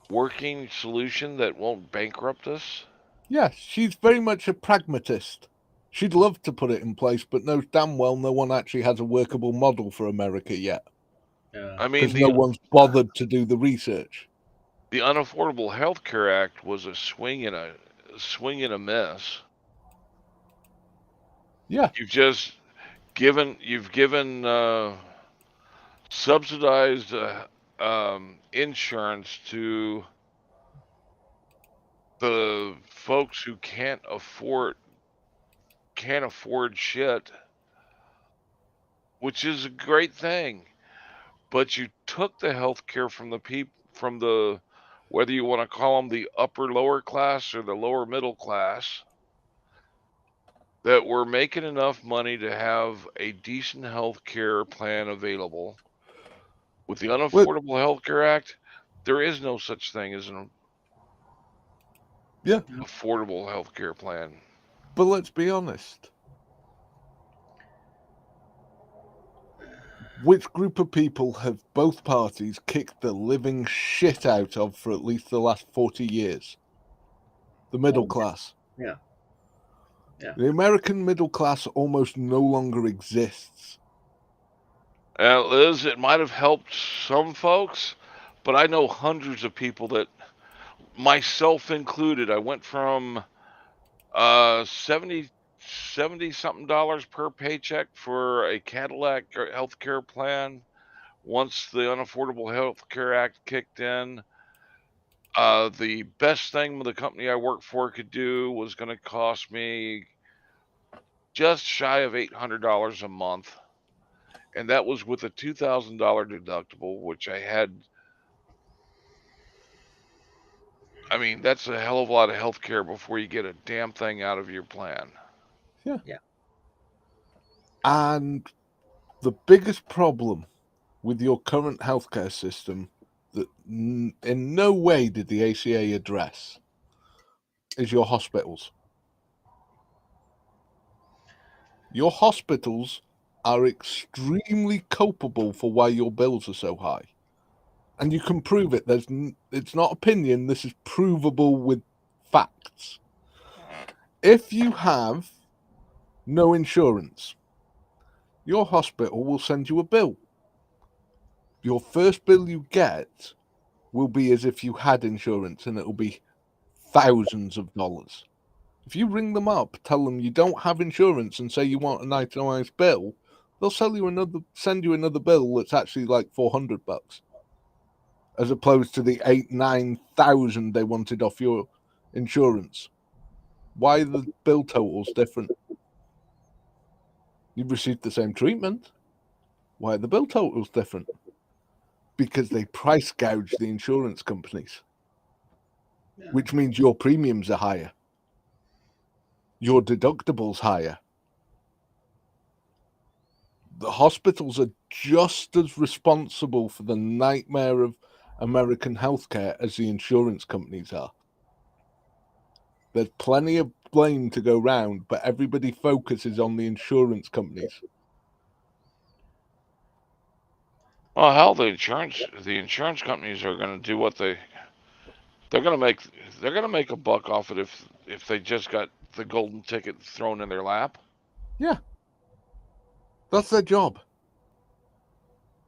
Speaker 3: working solution that won't bankrupt us.
Speaker 2: Yeah, she's very much a pragmatist. She'd love to put it in place, but knows damn well no one actually has a workable model for America yet.
Speaker 3: I mean,
Speaker 2: because no one's bothered to do the research.
Speaker 3: The Unaffordable Health Care Act was a swing and a miss.
Speaker 2: Yeah,
Speaker 3: you've given subsidized insurance to the folks who can't afford shit, which is a great thing. But you took the health care from the people, from the, whether you want to call them the upper lower class or the lower middle class, that were making enough money to have a decent health care plan available. With the Unaffordable Health Care Act, there is no such thing as an affordable health care plan.
Speaker 2: But let's be honest. Which group of people have both parties kicked the living shit out of for at least the last 40 years? The middle class.
Speaker 1: Yeah.
Speaker 2: The American middle class almost no longer exists.
Speaker 3: Liz, it might have helped some folks, but I know hundreds of people that, myself included, I went from 70 something dollars per paycheck for a Cadillac healthcare plan. Once the Unaffordable Health Care Act kicked in, the best thing the company I worked for could do was going to cost me just shy of $800 a month. And that was with a $2,000 deductible, which I had. I mean, that's a hell of a lot of health care before you get a damn thing out of your plan.
Speaker 2: Yeah.
Speaker 1: Yeah.
Speaker 2: And the biggest problem with your current healthcare system that in no way did the ACA address is your hospitals. Your hospitals are extremely culpable for why your bills are so high. And you can prove it. It's not opinion. This is provable with facts. If you have no insurance, your hospital will send you a bill. Your first bill you get will be as if you had insurance, and it'll be thousands of dollars. If you ring them up, tell them you don't have insurance, and say you want an itemized bill, they'll send you another bill that's actually like $400. as opposed to the 8,000-9,000 they wanted off your insurance? Why are the bill totals different? You've received the same treatment. Why are the bill totals different? Because they price gouge the insurance companies, which means your premiums are higher. Your deductibles higher. The hospitals are just as responsible for the nightmare of American healthcare as the insurance companies are. There's plenty of blame to go round, but everybody focuses on the insurance companies.
Speaker 3: Well, hell, the insurance companies are going to do what they're going to make a buck off it if they just got the golden ticket thrown in their lap.
Speaker 2: Yeah. That's their job.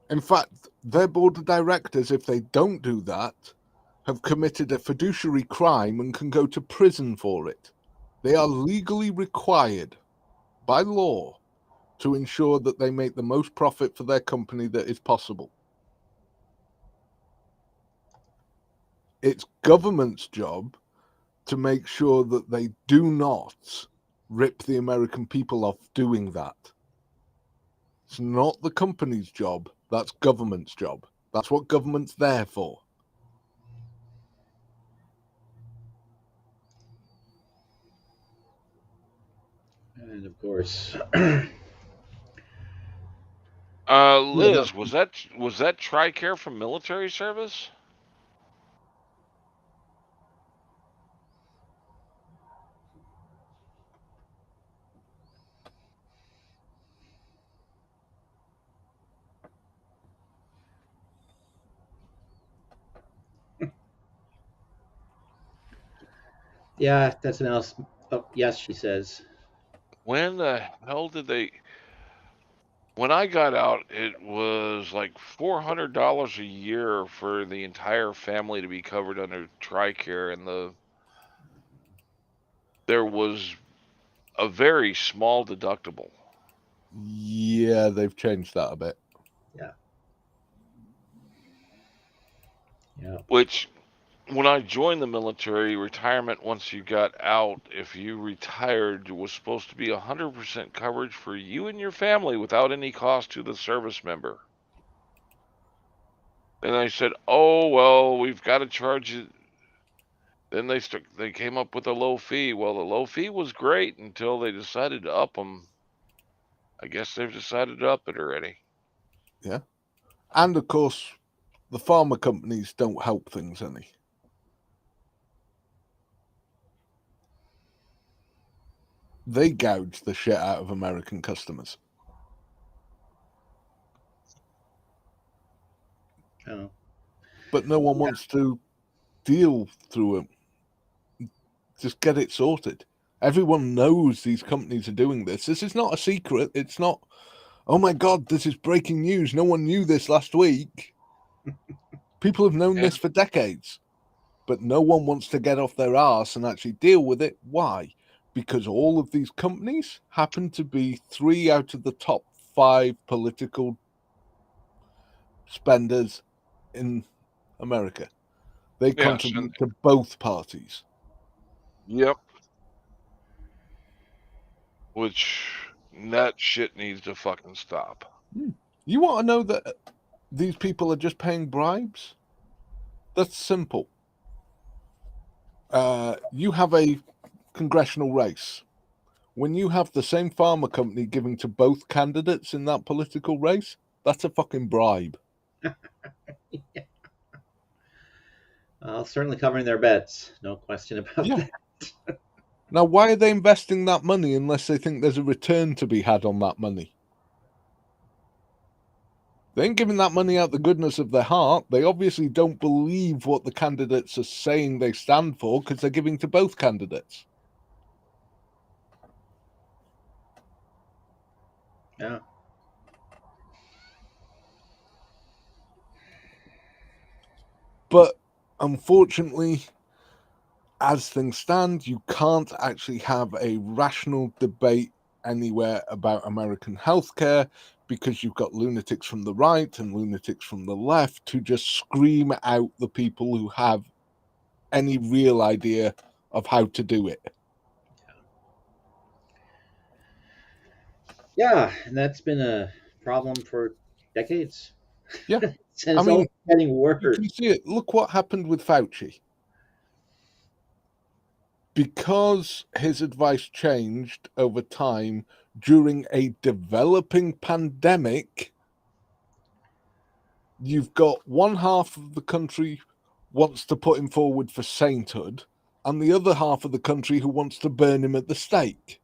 Speaker 2: In fact, their board of directors, if they don't do that, have committed a fiduciary crime and can go to prison for it. They are legally required by law to ensure that they make the most profit for their company that is possible. It's government's job to make sure that they do not rip the American people off doing that. It's not the company's job, that's government's job. That's what government's there for.
Speaker 1: And of course,
Speaker 3: Liz, was that TRICARE from military service?
Speaker 1: yeah, that's an else. Oh, yes, she says.
Speaker 3: When the hell did they? When I got out, it was like $400 a year for the entire family to be covered under TRICARE, and there was a very small deductible.
Speaker 2: Yeah, they've changed that a bit.
Speaker 1: Yeah. Yeah.
Speaker 3: Which, when I joined the military, retirement once you got out, if you retired, was supposed to be 100% coverage for you and your family without any cost to the service member. And I said, "Oh well, we've got to charge it." Then they came up with a low fee. Well, the low fee was great until they decided to up them. I guess they've decided to up it already.
Speaker 2: Yeah. And of course, the pharma companies don't help things any. They gouge the shit out of American customers.
Speaker 1: Oh.
Speaker 2: But no one wants to deal through it. Just get it sorted. Everyone knows these companies are doing this. This is not a secret. It's not, oh my God, this is breaking news. No one knew this last week. People have known this for decades. But no one wants to get off their arse and actually deal with it. Why? Because all of these companies happen to be 3 out of the top 5 political spenders in America. They contribute to both parties.
Speaker 3: Yep. Which, that shit needs to fucking stop.
Speaker 2: You want to know that these people are just paying bribes? That's simple. You have a congressional race. When you have the same pharma company giving to both candidates in that political race, that's a fucking bribe.
Speaker 1: Yeah. Certainly covering their bets. No question about that.
Speaker 2: Now, why are they investing that money unless they think there's a return to be had on that money? They ain't giving that money out the goodness of their heart. They obviously don't believe what the candidates are saying they stand for because they're giving to both candidates.
Speaker 1: Yeah.
Speaker 2: But unfortunately, as things stand, you can't actually have a rational debate anywhere about American healthcare because you've got lunatics from the right and lunatics from the left who just scream out the people who have any real idea of how to do it.
Speaker 1: Yeah, and that's been a problem for decades.
Speaker 2: Yeah.
Speaker 1: And
Speaker 2: I
Speaker 1: it's
Speaker 2: mean,
Speaker 1: only getting
Speaker 2: you
Speaker 1: worse.
Speaker 2: can see it. Look what happened with Fauci. Because his advice changed over time during a developing pandemic, you've got one half of the country wants to put him forward for sainthood, and the other half of the country who wants to burn him at the stake.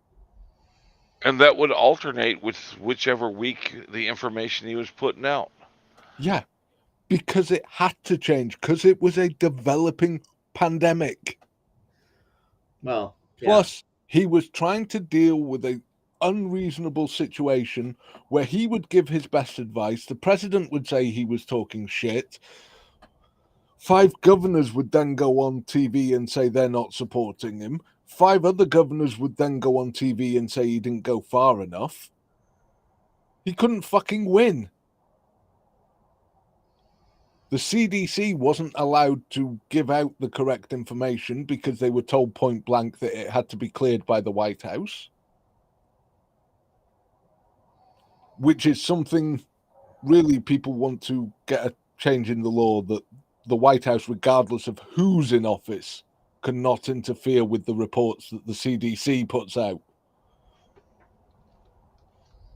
Speaker 3: And that would alternate with whichever week the information he was putting out.
Speaker 2: Yeah, because it had to change, because it was a developing pandemic.
Speaker 1: Well, yeah.
Speaker 2: Plus, he was trying to deal with a unreasonable situation where he would give his best advice, the president would say he was talking shit, 5 governors would then go on TV and say they're not supporting him, 5 other governors would then go on TV and say he didn't go far enough. He couldn't fucking win. The CDC wasn't allowed to give out the correct information because they were told point blank that it had to be cleared by the White House, which is something really people want to get a change in the law, that the White House, regardless of who's in office, cannot interfere with the reports that the CDC puts out.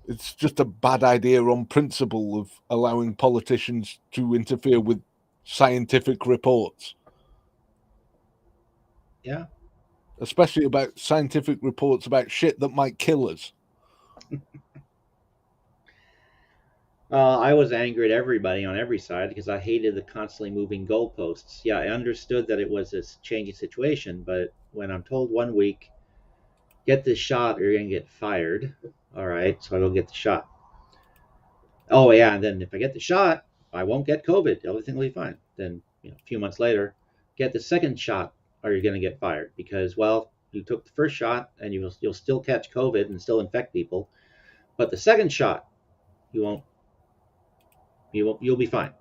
Speaker 2: It's just a bad idea on principle of allowing politicians to interfere with scientific reports.
Speaker 1: Yeah.
Speaker 2: Especially about scientific reports about shit that might kill us.
Speaker 1: I was angry at everybody on every side because I hated the constantly moving goalposts. Yeah, I understood that it was a changing situation, but when I'm told one week, get this shot or you're going to get fired, all right, so I go get the shot. Oh, yeah, and then if I get the shot, I won't get COVID. Everything will be fine. Then, a few months later, get the second shot or you're going to get fired because, well, you took the first shot and you'll still catch COVID and still infect people, but the second shot, you'll be fine.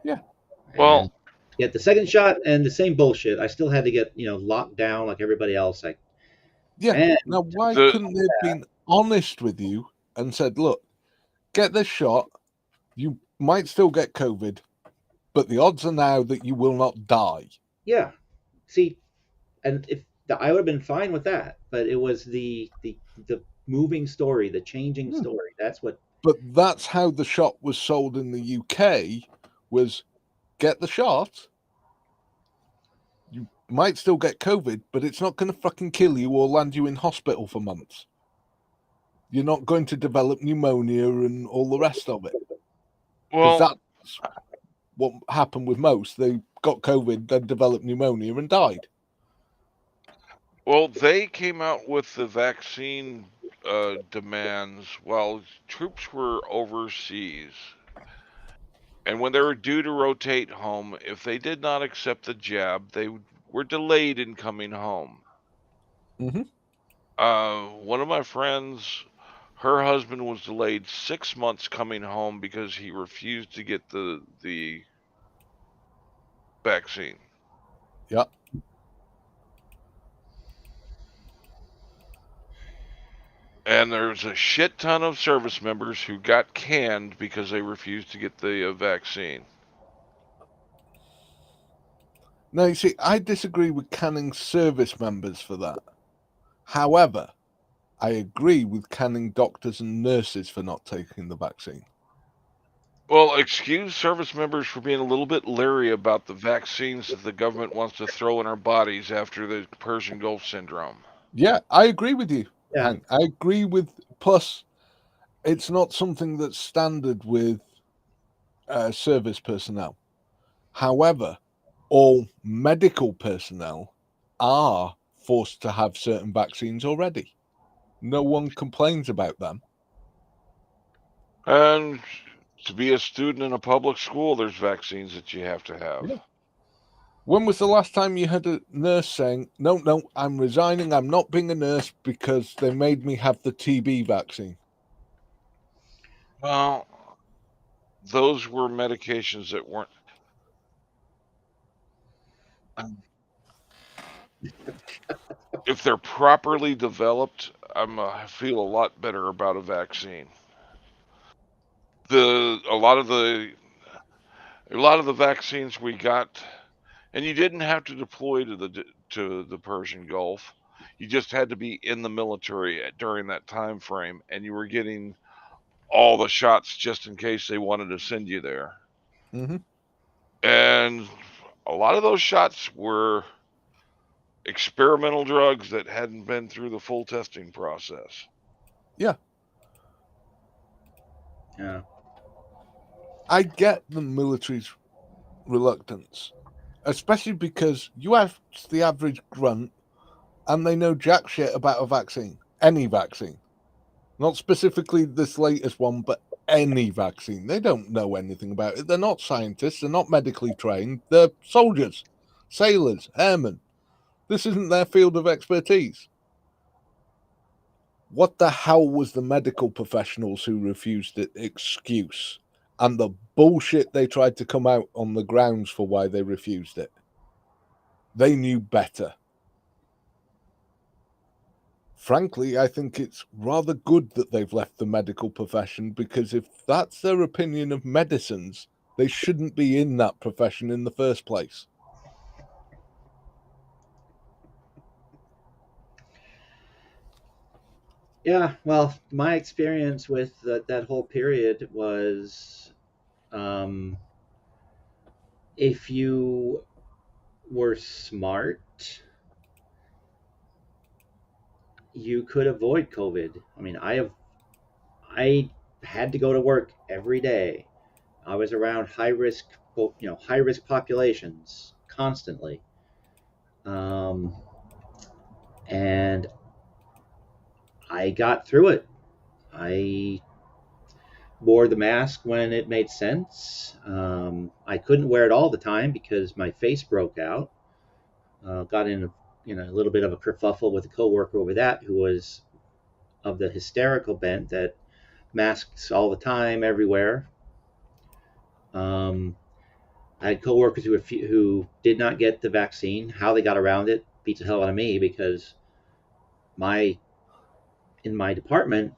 Speaker 2: Yeah.
Speaker 3: Well,
Speaker 1: And get the second shot and the same bullshit. I still had to get locked down like everybody else.
Speaker 2: Now, why
Speaker 3: The-
Speaker 2: couldn't they have been honest with you and said, look, get this shot, you might still get COVID, but the odds are now that you will not die.
Speaker 1: Yeah, see, and if I would have been fine with that, but it was the moving story, the changing story. That's what.
Speaker 2: But that's how the shot was sold in the UK, was get the shot, you might still get COVID, but it's not going to fucking kill you or land you in hospital for months. You're not going to develop pneumonia and all the rest of it. Because
Speaker 3: well,
Speaker 2: that's what happened with most. They got COVID, then developed pneumonia and died.
Speaker 3: well, they came out with the vaccine demands while troops were overseas. And when they were due to rotate home, if they did not accept the jab, they were delayed in coming home.
Speaker 2: Mhm.
Speaker 3: One of my friends, her husband was delayed 6 months coming home because he refused to get the vaccine.
Speaker 2: Yeah.
Speaker 3: And there's a shit ton of service members who got canned because they refused to get the vaccine.
Speaker 2: Now, you see, I disagree with canning service members for that. However, I agree with canning doctors and nurses for not taking the vaccine.
Speaker 3: Well, excuse service members for being a little bit leery about the vaccines that the government wants to throw in our bodies after the Persian Gulf syndrome.
Speaker 2: Yeah, I agree with you,
Speaker 1: Yeah.
Speaker 2: Hank. I agree with, plus, it's not something that's standard with service personnel. However, all medical personnel are forced to have certain vaccines already. No one complains about them.
Speaker 3: And to be a student in a public school, there's vaccines that you have to have.
Speaker 2: Yeah. When was the last time you had a nurse saying, no, I'm resigning, I'm not being a nurse because they made me have the TB vaccine?
Speaker 3: Well, those were medications that weren't. If they're properly developed, I feel a lot better about a vaccine. A lot of the vaccines we got, and you didn't have to deploy to the Persian Gulf. You just had to be in the military during that time frame, and you were getting all the shots just in case they wanted to send you there.
Speaker 2: Mm-hmm.
Speaker 3: And a lot of those shots were experimental drugs that hadn't been through the full testing process.
Speaker 2: Yeah.
Speaker 1: Yeah.
Speaker 2: I get the military's reluctance, especially because you ask the average grunt and they know jack shit about a vaccine, any vaccine. Not specifically this latest one, but any vaccine. They don't know anything about it. They're not scientists. They're not medically trained. They're soldiers, sailors, airmen. This isn't their field of expertise. What the hell was the medical professionals who refused it excuse? And the bullshit they tried to come out on the grounds for why they refused it. They knew better. Frankly, I think it's rather good that they've left the medical profession, because if that's their opinion of medicines, they shouldn't be in that profession in the first place.
Speaker 1: Yeah, well, my experience with that whole period was, um, if you were smart, you could avoid COVID. I mean, I had to go to work every day. I was around high risk populations constantly, um, and I got through it. I wore the mask when it made sense. I couldn't wear it all the time because my face broke out. Got in a little bit of a kerfuffle with a coworker over that, who was of the hysterical bent that masks all the time, everywhere. Um, I had coworkers who did not get the vaccine. How they got around it beats the hell out of me, because my in my department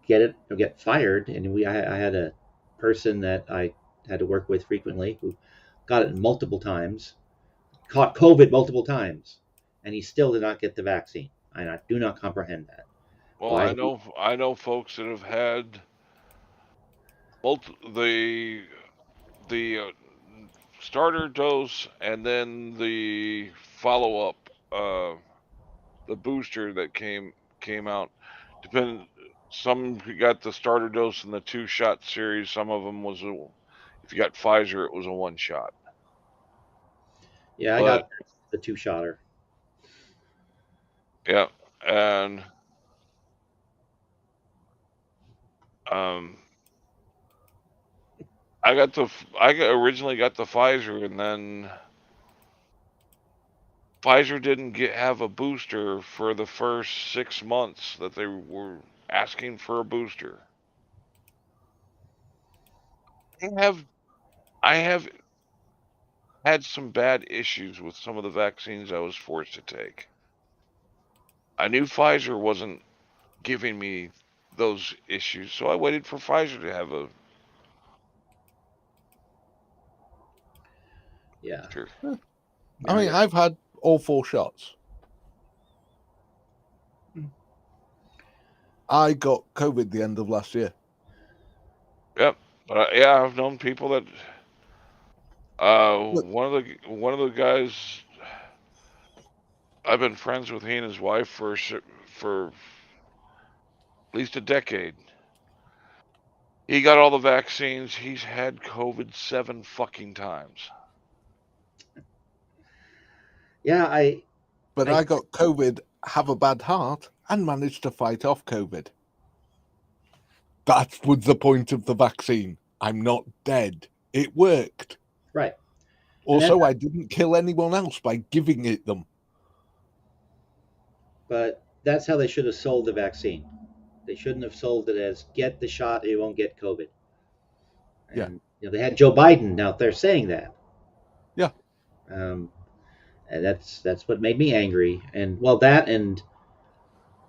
Speaker 1: get it or get fired, and I had a person that I had to work with frequently who got it multiple times, caught COVID multiple times, and he still did not get the vaccine. I do not comprehend that.
Speaker 3: Well,
Speaker 1: Why?
Speaker 3: I know folks that have had the starter dose and then the follow up, the booster that came out. Depend. Some got the starter dose in the 2-shot series. Some of them if you got Pfizer, it was a 1-shot.
Speaker 1: Yeah, I
Speaker 3: But
Speaker 1: got the two-shotter.
Speaker 3: yeah, and um, originally got the Pfizer, and then Pfizer didn't have a booster for the first 6 months that they were asking for a booster. I have had some bad issues with some of the vaccines I was forced to take. I knew Pfizer wasn't giving me those issues, so I waited for Pfizer to have a
Speaker 1: Yeah.
Speaker 3: booster.
Speaker 2: I mean, I've had all 4 shots. I got COVID the end of last year.
Speaker 3: Yep, but yeah, I've known people that. One of the guys, I've been friends with, he and his wife for at least a decade. He got all the vaccines. He's had COVID 7 fucking times.
Speaker 1: Yeah,
Speaker 2: But
Speaker 1: I
Speaker 2: I got COVID, have a bad heart, and managed to fight off COVID. That was the point of the vaccine. I'm not dead. It worked.
Speaker 1: right.
Speaker 2: Also, I didn't kill anyone else by giving it them.
Speaker 1: But that's how they should have sold the vaccine. They shouldn't have sold it as get the shot, you won't get COVID.
Speaker 2: Yeah.
Speaker 1: And they had Joe Biden out there saying that.
Speaker 2: Yeah.
Speaker 1: Um, and that's what made me angry. And well, that and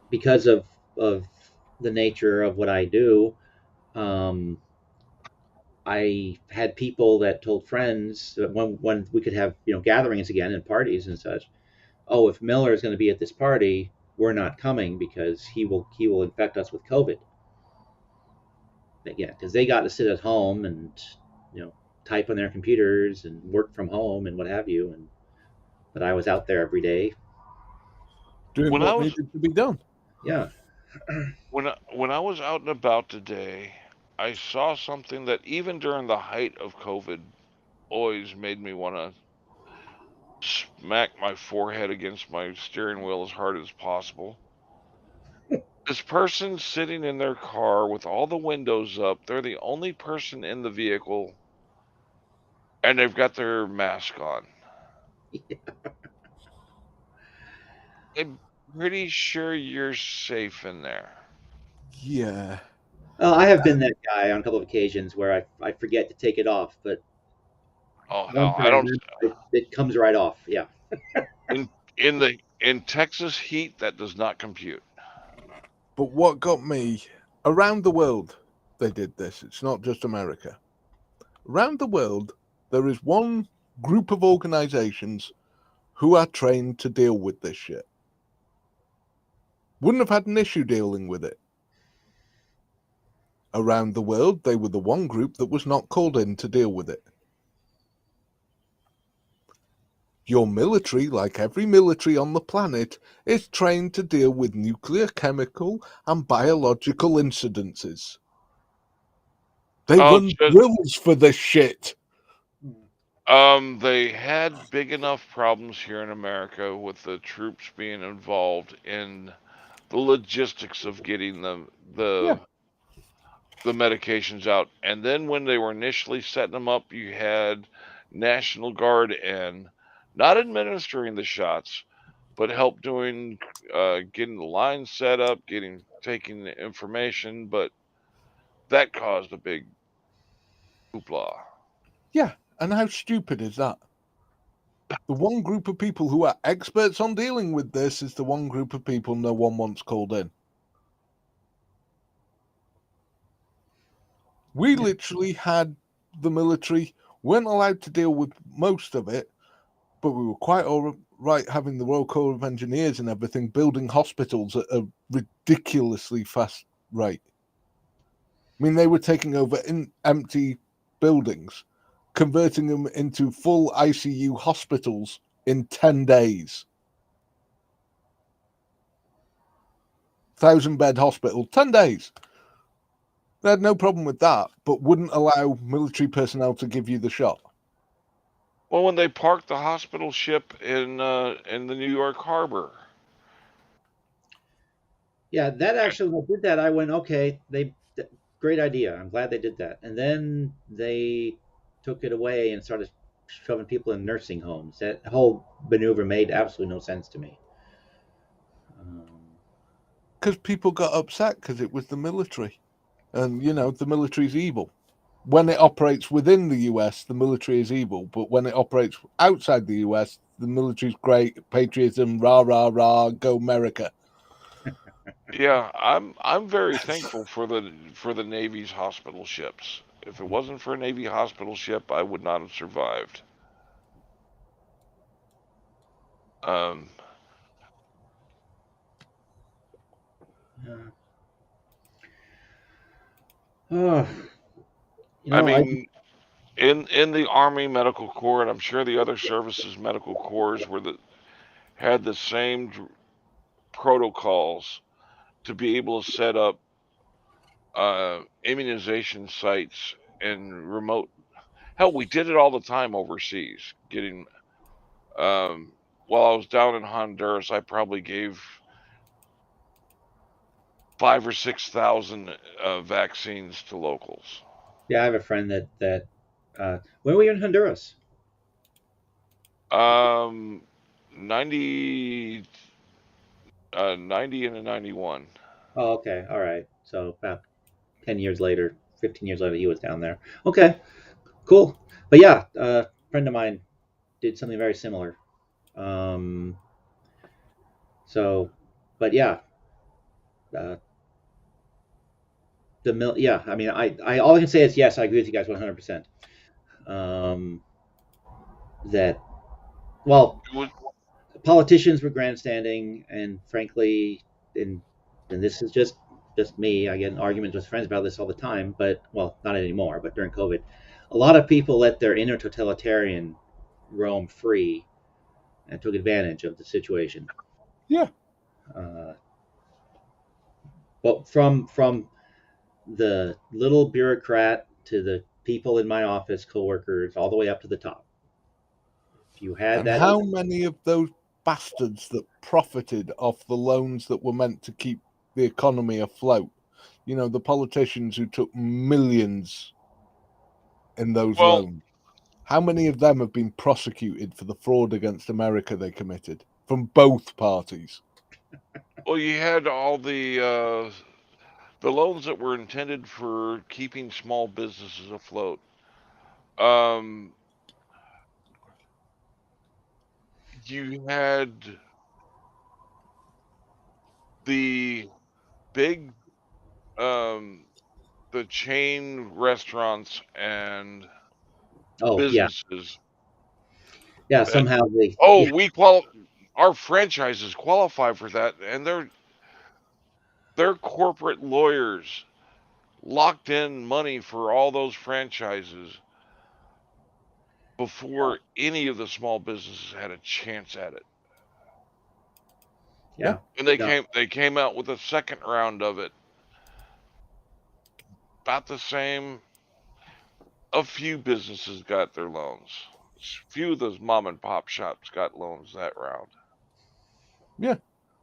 Speaker 1: because of the nature of what I do, um, I had people that told friends that when we could have gatherings again and parties and such. Oh, if Miller is going to be at this party, we're not coming because he will infect us with COVID. But yeah, because they got to sit at home and you know type on their computers and work from home and what have you. And but I was out there every day.
Speaker 2: Doing
Speaker 3: When I
Speaker 2: what
Speaker 3: was
Speaker 2: needed to be done.
Speaker 1: Yeah.
Speaker 3: when I was out and about today, I saw something that even during the height of COVID always made me want to smack my forehead against my steering wheel as hard as possible. This person sitting in their car with all the windows up, they're the only person in the vehicle, and they've got their mask on. I'm pretty sure you're safe in there.
Speaker 2: Yeah.
Speaker 1: Well, I have been that guy on a couple of occasions where I forget to take it off, but
Speaker 3: Oh
Speaker 1: one
Speaker 3: hell, I don't.
Speaker 1: time it comes right off. Yeah.
Speaker 3: In Texas heat that does not compute.
Speaker 2: But what got me around the world, they did this. It's not just America. Around the world, there is one group of organizations who are trained to deal with this shit. Wouldn't have had an issue dealing with it. Around the world, they were the one group that was not called in to deal with it. Your military, like every military on the planet, is trained to deal with nuclear, chemical, and biological incidences. They
Speaker 3: Oh,
Speaker 2: run drills for this shit.
Speaker 3: they had big enough problems here in America with the troops being involved in the logistics of getting
Speaker 2: Yeah.
Speaker 3: the medications out. And then when they were initially setting them up, you had National Guard in, not administering the shots, but help doing getting the line set up, taking the information. But that caused a big hoopla.
Speaker 2: Yeah, and how stupid is that? The one group of people who are experts on dealing with this is the one group of people no one wants called in. We literally had the military, weren't allowed to deal with most of it, but we were quite all right having the Royal Corps of Engineers and everything building hospitals at a ridiculously fast rate. I mean, they were taking over in empty buildings, converting them into full ICU hospitals in 10 days. 1,000-bed hospital, 10 days. They had no problem with that, but wouldn't allow military personnel to give you the shot.
Speaker 3: Well, when they parked the hospital ship in the New York harbor.
Speaker 1: Yeah, that actually when they did that, I went, okay, great idea. I'm glad they did that. And then they took it away and started shoving people in nursing homes. That whole maneuver made absolutely no sense to me. Um,
Speaker 2: Because people got upset because it was the military. And, the military's evil. When it operates within the US, the military is evil. But when it operates outside the US, the military's great, patriotism, rah, rah, rah, go America.
Speaker 3: Yeah, I'm very thankful for the Navy's hospital ships. If it wasn't for a Navy hospital ship, I would not have survived. Um,
Speaker 1: uh, oh,
Speaker 3: I
Speaker 1: I
Speaker 3: mean, in the Army Medical Corps, and I'm sure the other services medical corps had the same protocols to be able to set up immunization sites in remote. Hell, we did it all the time overseas. While I was down in Honduras, I probably gave 5 or 6 thousand vaccines to locals.
Speaker 1: yeah, I have a friend that when were you in Honduras?
Speaker 3: Um, 90, 90 and a 91.
Speaker 1: Oh, okay, all right. So about 10 years later, 15 years later, he was down there. Okay, cool. But yeah, a friend of mine did something very similar. Um, so, but yeah, uh, yeah. I mean, all I can say is yes, I agree with you guys 100%. Um, that well,
Speaker 3: It was,
Speaker 1: politicians were grandstanding, and frankly, and and this is just me. I get in arguments with friends about this all the time, but well, not anymore. But during COVID, a lot of people let their inner totalitarian roam free and took advantage of the situation.
Speaker 2: Yeah.
Speaker 1: Uh, but from the little bureaucrat to the people in my office, coworkers, all the way up to the top. If you had
Speaker 2: And
Speaker 1: that,
Speaker 2: how many of those bastards that profited off the loans that were meant to keep the economy afloat? You know, the politicians who took millions in those
Speaker 3: well,
Speaker 2: loans. How many of them have been prosecuted for the fraud against America they committed from both parties?
Speaker 3: well, you had all the loans that were intended for keeping small businesses afloat. Um, you had the big, um, the chain restaurants and
Speaker 1: oh yeah,
Speaker 3: businesses
Speaker 1: yeah,
Speaker 3: that,
Speaker 1: somehow they,
Speaker 3: oh,
Speaker 1: yeah,
Speaker 3: our franchises qualify for that, and they're corporate lawyers locked in money for all those franchises before any of the small businesses had a chance at it.
Speaker 2: Yeah.
Speaker 1: yeah,
Speaker 3: And
Speaker 1: yeah,
Speaker 3: they came out with a second round of it, about the same. A few businesses got their loans. Few of those mom and pop shops got loans that round.
Speaker 2: Yeah.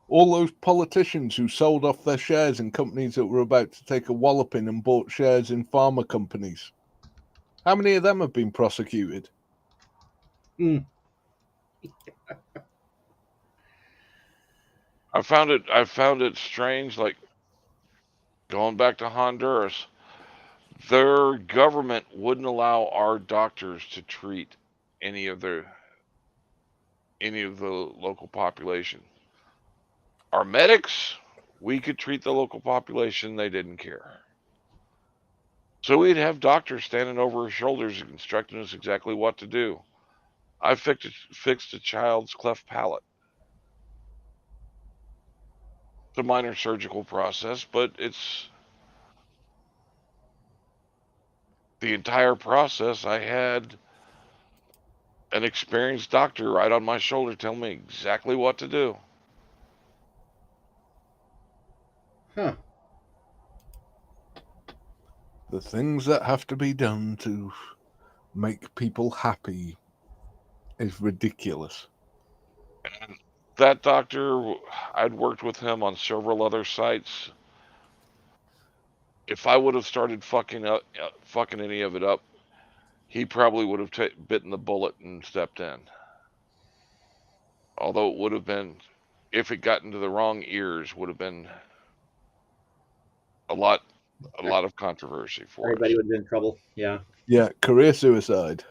Speaker 2: All those politicians who sold off their shares in companies that were about to take a walloping and bought shares in pharma companies. How many of them have been prosecuted?
Speaker 1: mm,
Speaker 3: I found it strange, like going back to Honduras, their government wouldn't allow our doctors to treat any of the local population. Our medics, we could treat the local population, they didn't care. So we'd have doctors standing over our shoulders instructing us exactly what to do. I fixed a child's cleft palate. It's a minor surgical process, but it's the entire process. I had an experienced doctor right on my shoulder telling me exactly what to do.
Speaker 1: huh,
Speaker 2: The things that have to be done to make people happy is ridiculous.
Speaker 3: That doctor, I'd worked with him on several other sites. If I would have started fucking any of it up, he probably would have bitten the bullet and stepped in. Although it would have been, if it got into the wrong ears, would have been a lot, a lot of controversy for us.
Speaker 1: everybody would have been in trouble. Yeah,
Speaker 2: Yeah, career suicide.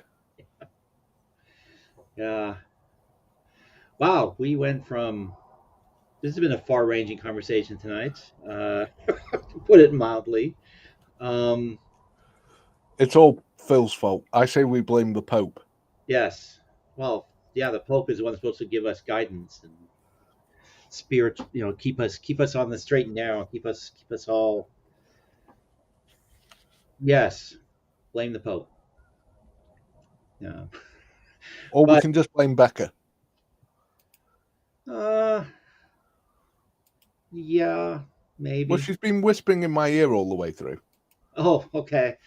Speaker 1: yeah. Wow, we went from this has been a far-ranging conversation tonight, to put it mildly. Um,
Speaker 2: It's all Phil's fault. I say we blame the Pope.
Speaker 1: yes, well, yeah, the Pope is the one that's supposed to give us guidance and spirit, keep us on the straight and narrow, keep us all. Yes, blame the Pope. Yeah,
Speaker 2: Or we
Speaker 1: but
Speaker 2: can just blame Becca.
Speaker 1: uh, yeah,
Speaker 2: Well,
Speaker 1: maybe.
Speaker 2: she's been whispering in my ear all the way through.
Speaker 1: Oh, okay.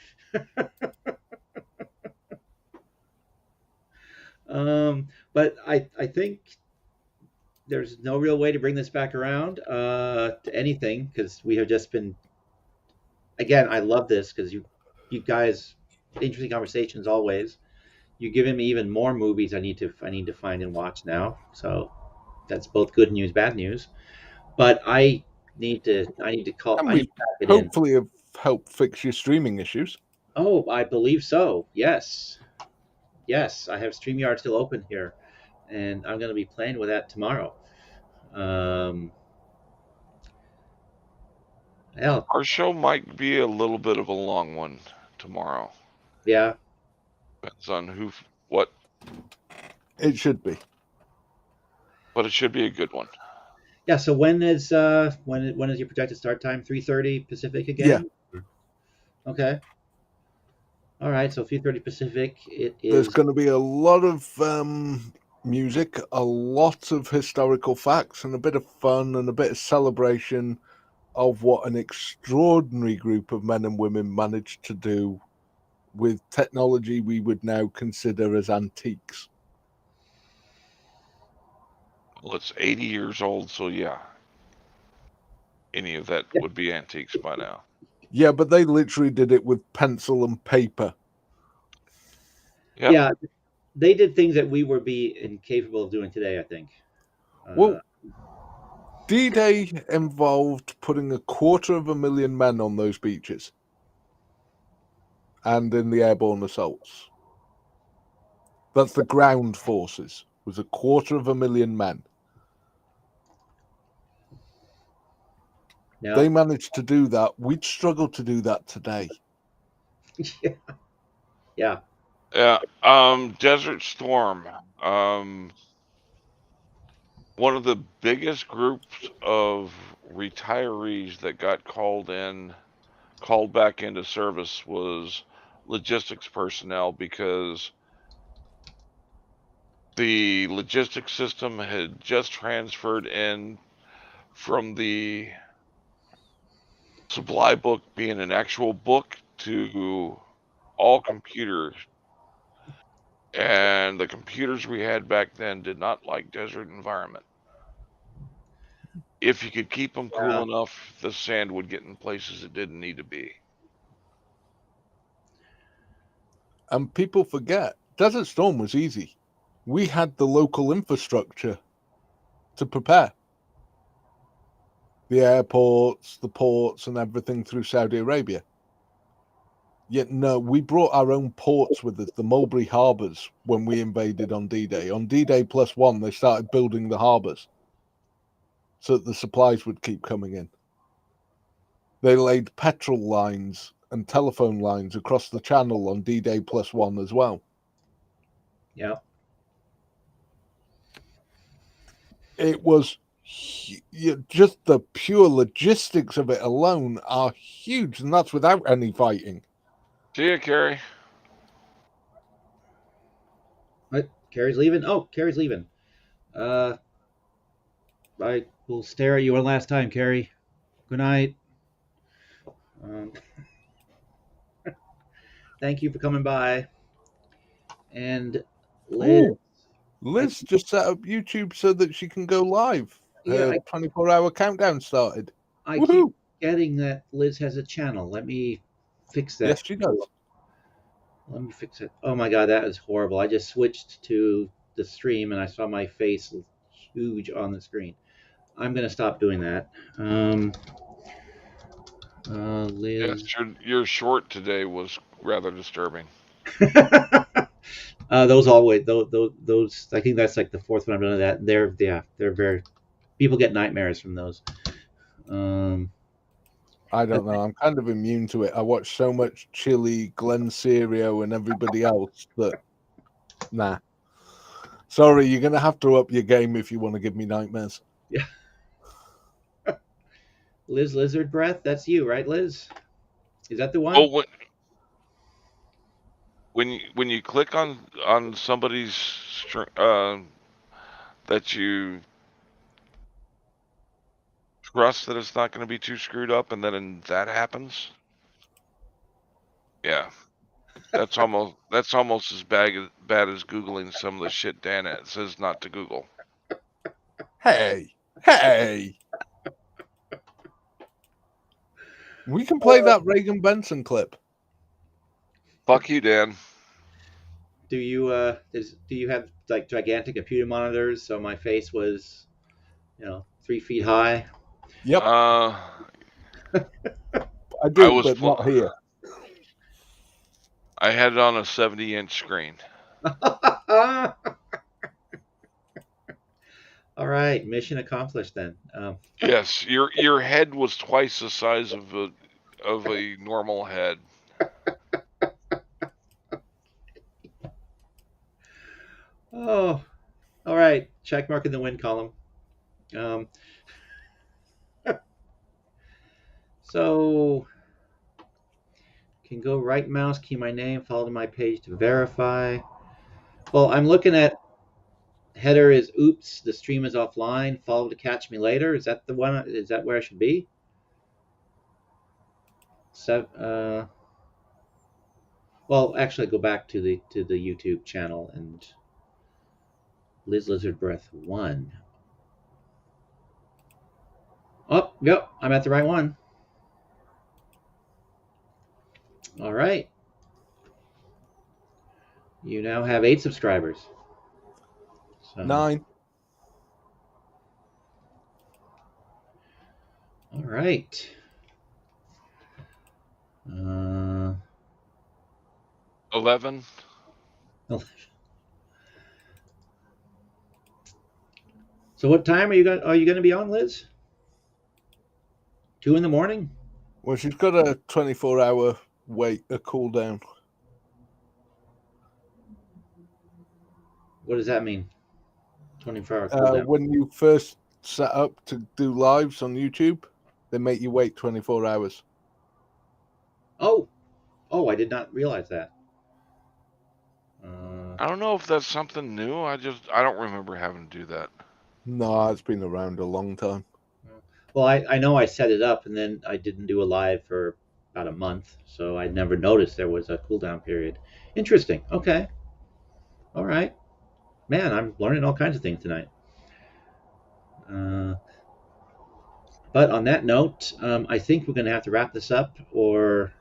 Speaker 1: But I think there's no real way to bring this back around to anything because we have just been. Again, I love this because you guys, interesting conversations always. You're giving me even more movies I need to find and watch now. So that's both good news, bad news. But I need to call.
Speaker 2: And
Speaker 1: I need
Speaker 2: we
Speaker 1: to pack it in.
Speaker 2: hopefully have helped fix your streaming issues.
Speaker 1: Oh, I believe so. Yes, yes. I have StreamYard still open here, and I'm going to be playing with that tomorrow. Um, hell,
Speaker 3: Our show might be a little bit of a long one tomorrow.
Speaker 1: yeah,
Speaker 3: Depends on what,
Speaker 2: It should be.
Speaker 3: but it should be a good one.
Speaker 1: yeah. So when is your projected start time? 3:30 Pacific
Speaker 2: Yeah.
Speaker 1: again. Okay. All right. So 3:30 Pacific. It
Speaker 2: There's
Speaker 1: is.
Speaker 2: going to be a lot of music, a lot of historical facts, and a bit of fun and a bit of celebration of what an extraordinary group of men and women managed to do with technology we would now consider as antiques.
Speaker 3: Well, it's 80 years old, so yeah. Any of that would be antiques by now.
Speaker 2: Yeah, but they literally did it with pencil and paper.
Speaker 3: Yep.
Speaker 1: Yeah, they did things that we would be incapable of doing today. I think.
Speaker 2: Well, D-Day involved putting 250,000 men on those beaches and in the airborne assaults. That's the ground forces, was 250,000 men.
Speaker 1: Yeah.
Speaker 2: They managed to do that. We'd struggle to do that today.
Speaker 1: Yeah. Yeah.
Speaker 3: Yeah. Desert Storm. One of the biggest groups of retirees that got called back into service was logistics personnel, because the logistics system had just transferred in from the supply book being an actual book to all computers. And the computers we had back then did not like desert environment. If you could keep them cool enough, the sand would get in places it didn't need to be.
Speaker 2: And people forget, Desert Storm was easy. We had the local infrastructure to prepare. The airports, the ports, and everything through Saudi Arabia. Yet no, we brought our own ports with us, the Mulberry Harbours, when we invaded on D-Day. On D-Day +1, they started building the harbours so that the supplies would keep coming in. They laid petrol lines and telephone lines across the channel on D-Day +1 as well.
Speaker 1: Yeah.
Speaker 2: It was just the pure logistics of it alone are huge, and that's without any fighting.
Speaker 3: See ya, Carrie.
Speaker 1: What? Carrie's leaving? Oh, Carrie's leaving. I will stare at you one last time, Carrie. Good night. Thank you for coming by. And Liz.
Speaker 2: Ooh, Liz just set up YouTube so that she can go live.
Speaker 1: Yeah,
Speaker 2: Her 24-hour countdown started.
Speaker 1: I
Speaker 2: Woohoo!
Speaker 1: keep getting that Liz has a channel. Let me fix that.
Speaker 2: Yes, she does.
Speaker 1: Let me fix it. Oh my god, that is horrible. I just switched to the stream and I saw my face huge on the screen. I'm gonna stop doing that. Liz.
Speaker 3: Yes, your short today was rather disturbing.
Speaker 1: Those always those I think that's like the fourth one I've done of that. They're very people get nightmares from those.
Speaker 2: I don't know. I'm kind of immune to it. I watch so much Chili, Glenn Serio, and everybody else that nah. Sorry, you're gonna have to up your game if you want to give me nightmares.
Speaker 1: Yeah. Liz Lizard Breath, that's you, right, Liz? Is that the one?
Speaker 3: Oh, when you click on somebody's that you trust that it's not going to be too screwed up, and then that happens. Yeah, that's almost as bad as Googling some of the shit Dan says not to Google.
Speaker 2: Hey. We can play that Reagan Benson clip.
Speaker 3: Fuck you, Dan.
Speaker 1: Do you have like gigantic computer monitors so my face was 3 feet high?
Speaker 2: Yep,
Speaker 3: I
Speaker 2: I do,
Speaker 3: was
Speaker 2: but not here.
Speaker 3: I had it on a 70-inch screen.
Speaker 1: All right, mission accomplished then.
Speaker 3: Yes, your head was twice the size of a normal head.
Speaker 1: Oh, all right. Check mark in the win column. Um, so can go right mouse, key my name, follow to my page to verify. Well, I'm looking at header is oops, the stream is offline. Follow to catch me later. Is that the one? Is that where I should be? So, well, actually, go back to the YouTube channel and Liz Lizard Breath 1. Oh, yep, I'm at the right one. All right. You now have 8 subscribers. So,
Speaker 2: 9.
Speaker 1: all right.
Speaker 3: 11.
Speaker 1: So what time are you going to be on, Liz? 2 in the morning?
Speaker 2: Well, she's got a 24-hour a cooldown.
Speaker 1: What does that mean? 24-hour cooldown.
Speaker 2: When you first set up to do lives on YouTube, they make you wait 24 hours.
Speaker 1: Oh, I did not realize that.
Speaker 3: I don't know if that's something new. I don't remember having to do that.
Speaker 2: No, it's been around a long time.
Speaker 1: Well, I know I set it up and then I didn't do a live for about a month, so I never noticed there was a cooldown period. Interesting. Okay. All right. Man, I'm learning all kinds of things tonight. But on that note, I think we're going to have to wrap this up, or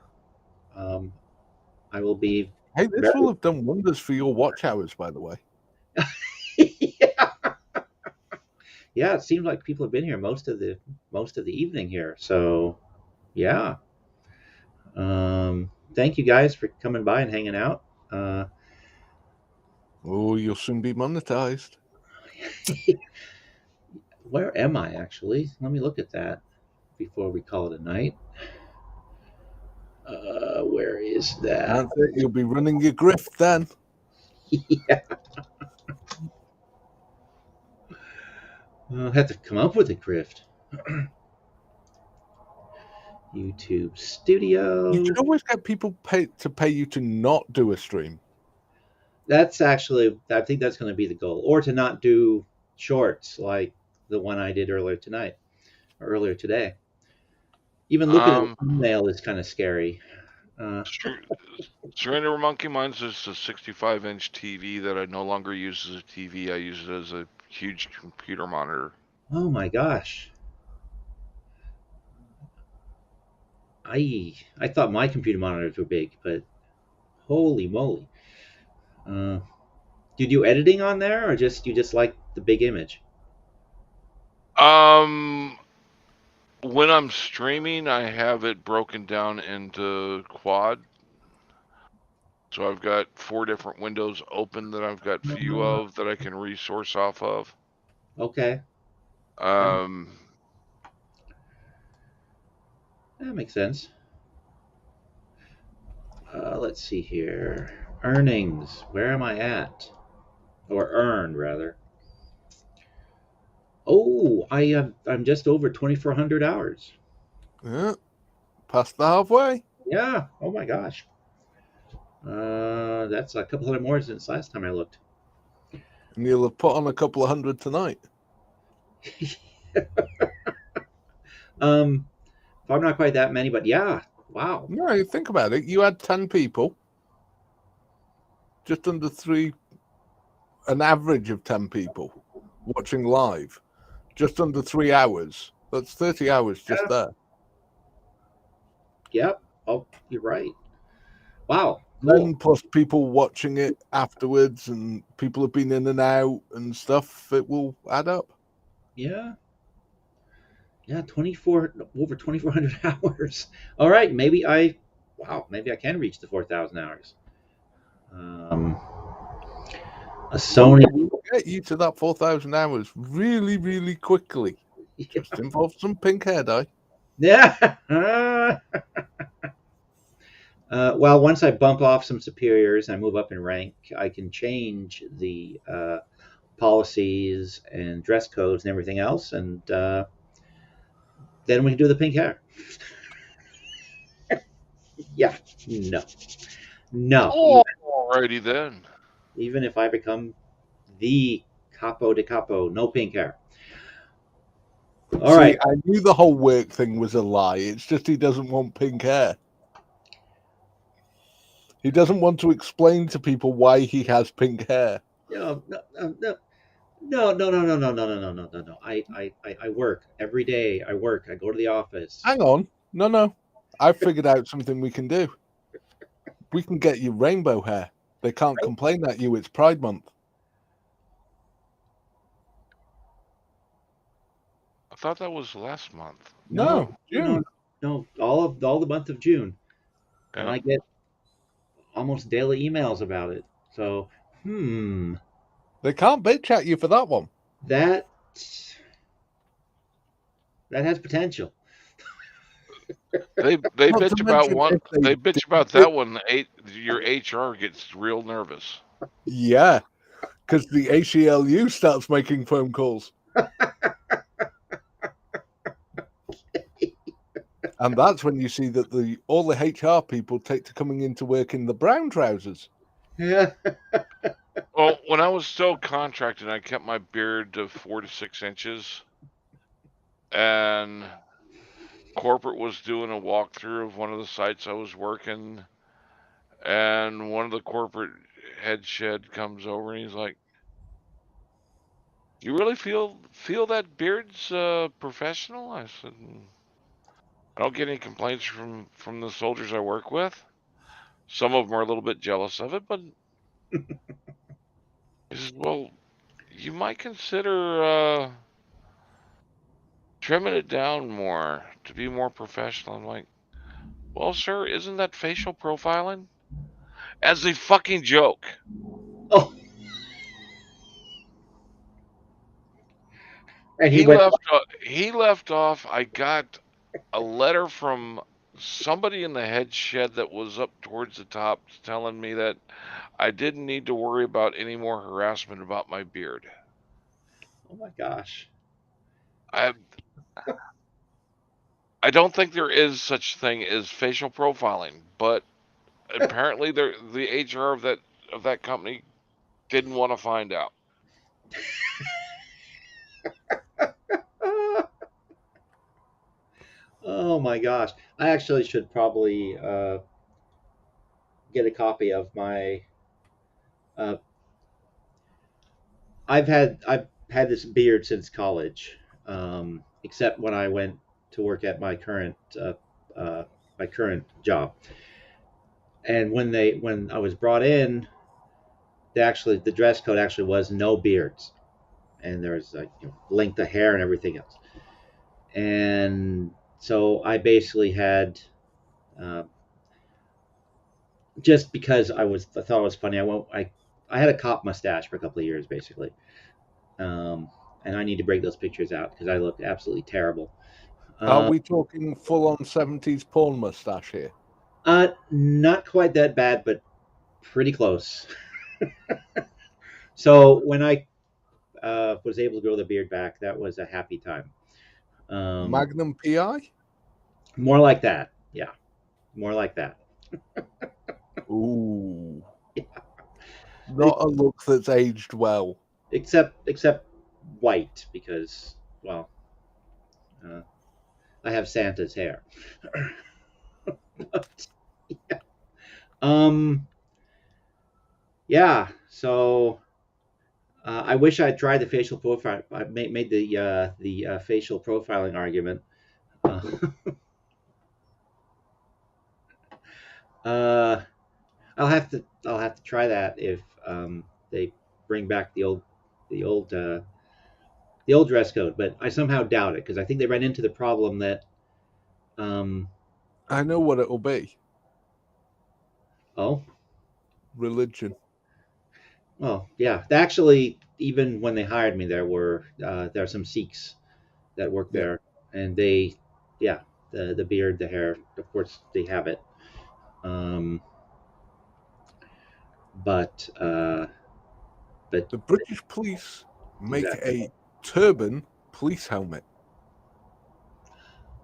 Speaker 1: I will be.
Speaker 2: Hey, this will have done wonders for your watch hours, by the way.
Speaker 1: Yeah. Yeah, it seems like people have been here most of the evening here. So, yeah. Thank you guys for coming by and hanging out.
Speaker 2: Oh, you'll soon be monetized.
Speaker 1: Where am I actually? Let me look at that before we call it a night. Where is that?
Speaker 2: That's it. You'll be running your grift then.
Speaker 1: Yeah. I'll have to come up with a grift. YouTube Studio.
Speaker 2: You should always get people to pay you to not do a stream.
Speaker 1: That's actually, I think that's going to be the goal, or to not do shorts like the one I did earlier today. Even looking at the thumbnail is kind of scary.
Speaker 3: Surrender Monkey, mine's just a 65-inch TV that I no longer use as a TV. I use it as a huge computer monitor.
Speaker 1: Oh my gosh. I thought my computer monitors were big, but holy moly. Do you do editing on there, or you just like the big image?
Speaker 3: When I'm streaming, I have it broken down into quad. So I've got 4 different windows open that I've got view of that I can resource off of.
Speaker 1: Okay.
Speaker 3: That
Speaker 1: makes sense. Let's see here. Earnings. Where am I at? Or earned, rather. Oh, I'm just over 2,400 hours.
Speaker 2: Yeah. Past the halfway.
Speaker 1: Yeah. Oh my gosh. That's a couple hundred more since last time I looked.
Speaker 2: And you'll have put on a couple of hundred tonight.
Speaker 1: I'm not quite that many, but yeah. Wow.
Speaker 2: No, think about it. You had 10 people. Just under 3, an average of 10 people watching live. Just under 3 hours. That's 30 hours just there.
Speaker 1: Yep. Oh, you're right. Wow.
Speaker 2: Then plus people watching it afterwards, and people have been in and out and stuff, it will add up.
Speaker 1: Yeah. Yeah, 24 over 2,400 hours. All right, maybe I can reach the 4,000 hours. Um, a
Speaker 2: Oh,
Speaker 1: Sony.
Speaker 2: we'll get you to that 4,000 hours really, really quickly. Just involves some pink hair dye.
Speaker 1: Yeah. Well, once I bump off some superiors, I move up in rank. I can change the policies and dress codes and everything else, and then we can do the pink hair. Yeah, no, no.
Speaker 3: Alrighty then.
Speaker 1: Even if I become the capo de capo, no pink hair. All
Speaker 2: See,
Speaker 1: right.
Speaker 2: I knew the whole work thing was a lie. It's just he doesn't want pink hair. He doesn't want to explain to people why he has pink hair.
Speaker 1: No, no, no, no, no, no, no, no, no, no, no, no, no, no. I work every day. I work. I go to the office.
Speaker 2: Hang on. No. I've figured out something we can do. We can get you rainbow hair. They can't complain at you. It's Pride Month.
Speaker 3: I thought that was last month.
Speaker 1: No,
Speaker 2: No,
Speaker 1: no,
Speaker 2: June.
Speaker 1: no. All the month of June, and
Speaker 3: Yeah.
Speaker 1: I get almost daily emails about it. So,
Speaker 2: They can't bitch at you for that one.
Speaker 1: that that has potential.
Speaker 3: They
Speaker 2: Not
Speaker 3: bitch
Speaker 2: to
Speaker 3: about
Speaker 2: mention
Speaker 3: one.
Speaker 2: if they
Speaker 3: They bitch about
Speaker 2: did,
Speaker 3: that one. Your HR gets real nervous.
Speaker 2: yeah, because the ACLU starts making phone calls. And that's when you see that all the HR people take to coming into work in the brown trousers.
Speaker 1: Yeah.
Speaker 3: Well, when I was still contracted, I kept my beard to 4 to 6 inches, and corporate was doing a walkthrough of one of the sites I was working, and one of the corporate head shed comes over and he's like, "You really feel that beard's professional?" I said, "I don't get any complaints from the soldiers I work with. Some of them are a little bit jealous of it, but," he says, "well, you might consider trimming it down more to be more professional." I'm like, "Well, sir, isn't that facial profiling?" As a fucking joke.
Speaker 1: Oh, and he
Speaker 3: He
Speaker 1: went.
Speaker 3: left. He left off. I got a letter from somebody in the head shed that was up towards the top telling me that I didn't need to worry about any more harassment about my beard.
Speaker 1: Oh my gosh.
Speaker 3: I I don't think there is such thing as facial profiling, but apparently the HR of that company didn't want to find out.
Speaker 1: Oh my gosh. I actually should probably get a copy of my. Uh, I've had this beard since college, except when I went to work at uh, my current job. And when I was brought in, the dress code actually was no beards, and there was like length of hair and everything else. And so I basically had uh, just because I thought it was funny. I had a cop mustache for a couple of years basically, um, and I need to break those pictures out because I look absolutely terrible.
Speaker 2: Are
Speaker 1: Uh,
Speaker 2: we talking full on 70s porn mustache here?
Speaker 1: Not quite that bad, but pretty close. So when I was able to grow the beard back, that was a happy time. Um,
Speaker 2: Magnum PI?
Speaker 1: More like that, yeah, more like that.
Speaker 2: Ooh. Not a look that's aged well.
Speaker 1: Except white because well, uh, I have Santa's hair. um, yeah. So I wish I'd tried the facial profile. I made the facial profiling argument. Uh, uh, I'll have to try that if they bring back the old the old dress code, but I somehow doubt it because I think they ran into the problem that.
Speaker 2: I know what it'll be.
Speaker 1: Oh,
Speaker 2: Religion.
Speaker 1: well, yeah. Actually, even when they hired me, there are some Sikhs that work
Speaker 2: Yeah.
Speaker 1: there, and they, yeah, the beard, the hair, of course, they have it. Um, but
Speaker 2: The British police make
Speaker 1: exactly.
Speaker 2: a turban police helmet.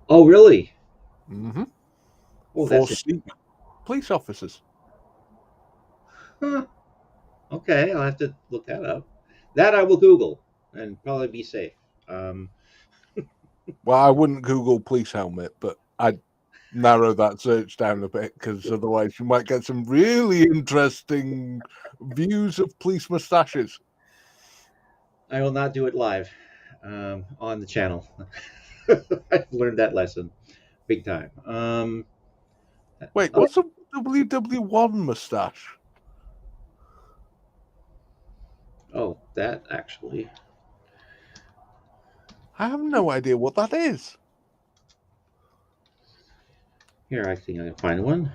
Speaker 1: Oh, really?
Speaker 2: Mm-hmm.
Speaker 1: Oh,
Speaker 2: For
Speaker 1: that's
Speaker 2: Sikh police officers.
Speaker 1: huh. Okay. I'll have to look that up. That I will Google and probably be safe. Um,
Speaker 2: Well, I wouldn't Google police helmet, but I'd narrow that search down a bit because otherwise you might get some really interesting views of police mustaches.
Speaker 1: I will not do it live on the channel. I've learned that lesson big time.
Speaker 2: Wait,
Speaker 1: Oh,
Speaker 2: what's a WW1 mustache?
Speaker 1: oh, that actually.
Speaker 2: I have no idea what that is.
Speaker 1: Here, I think I can find one.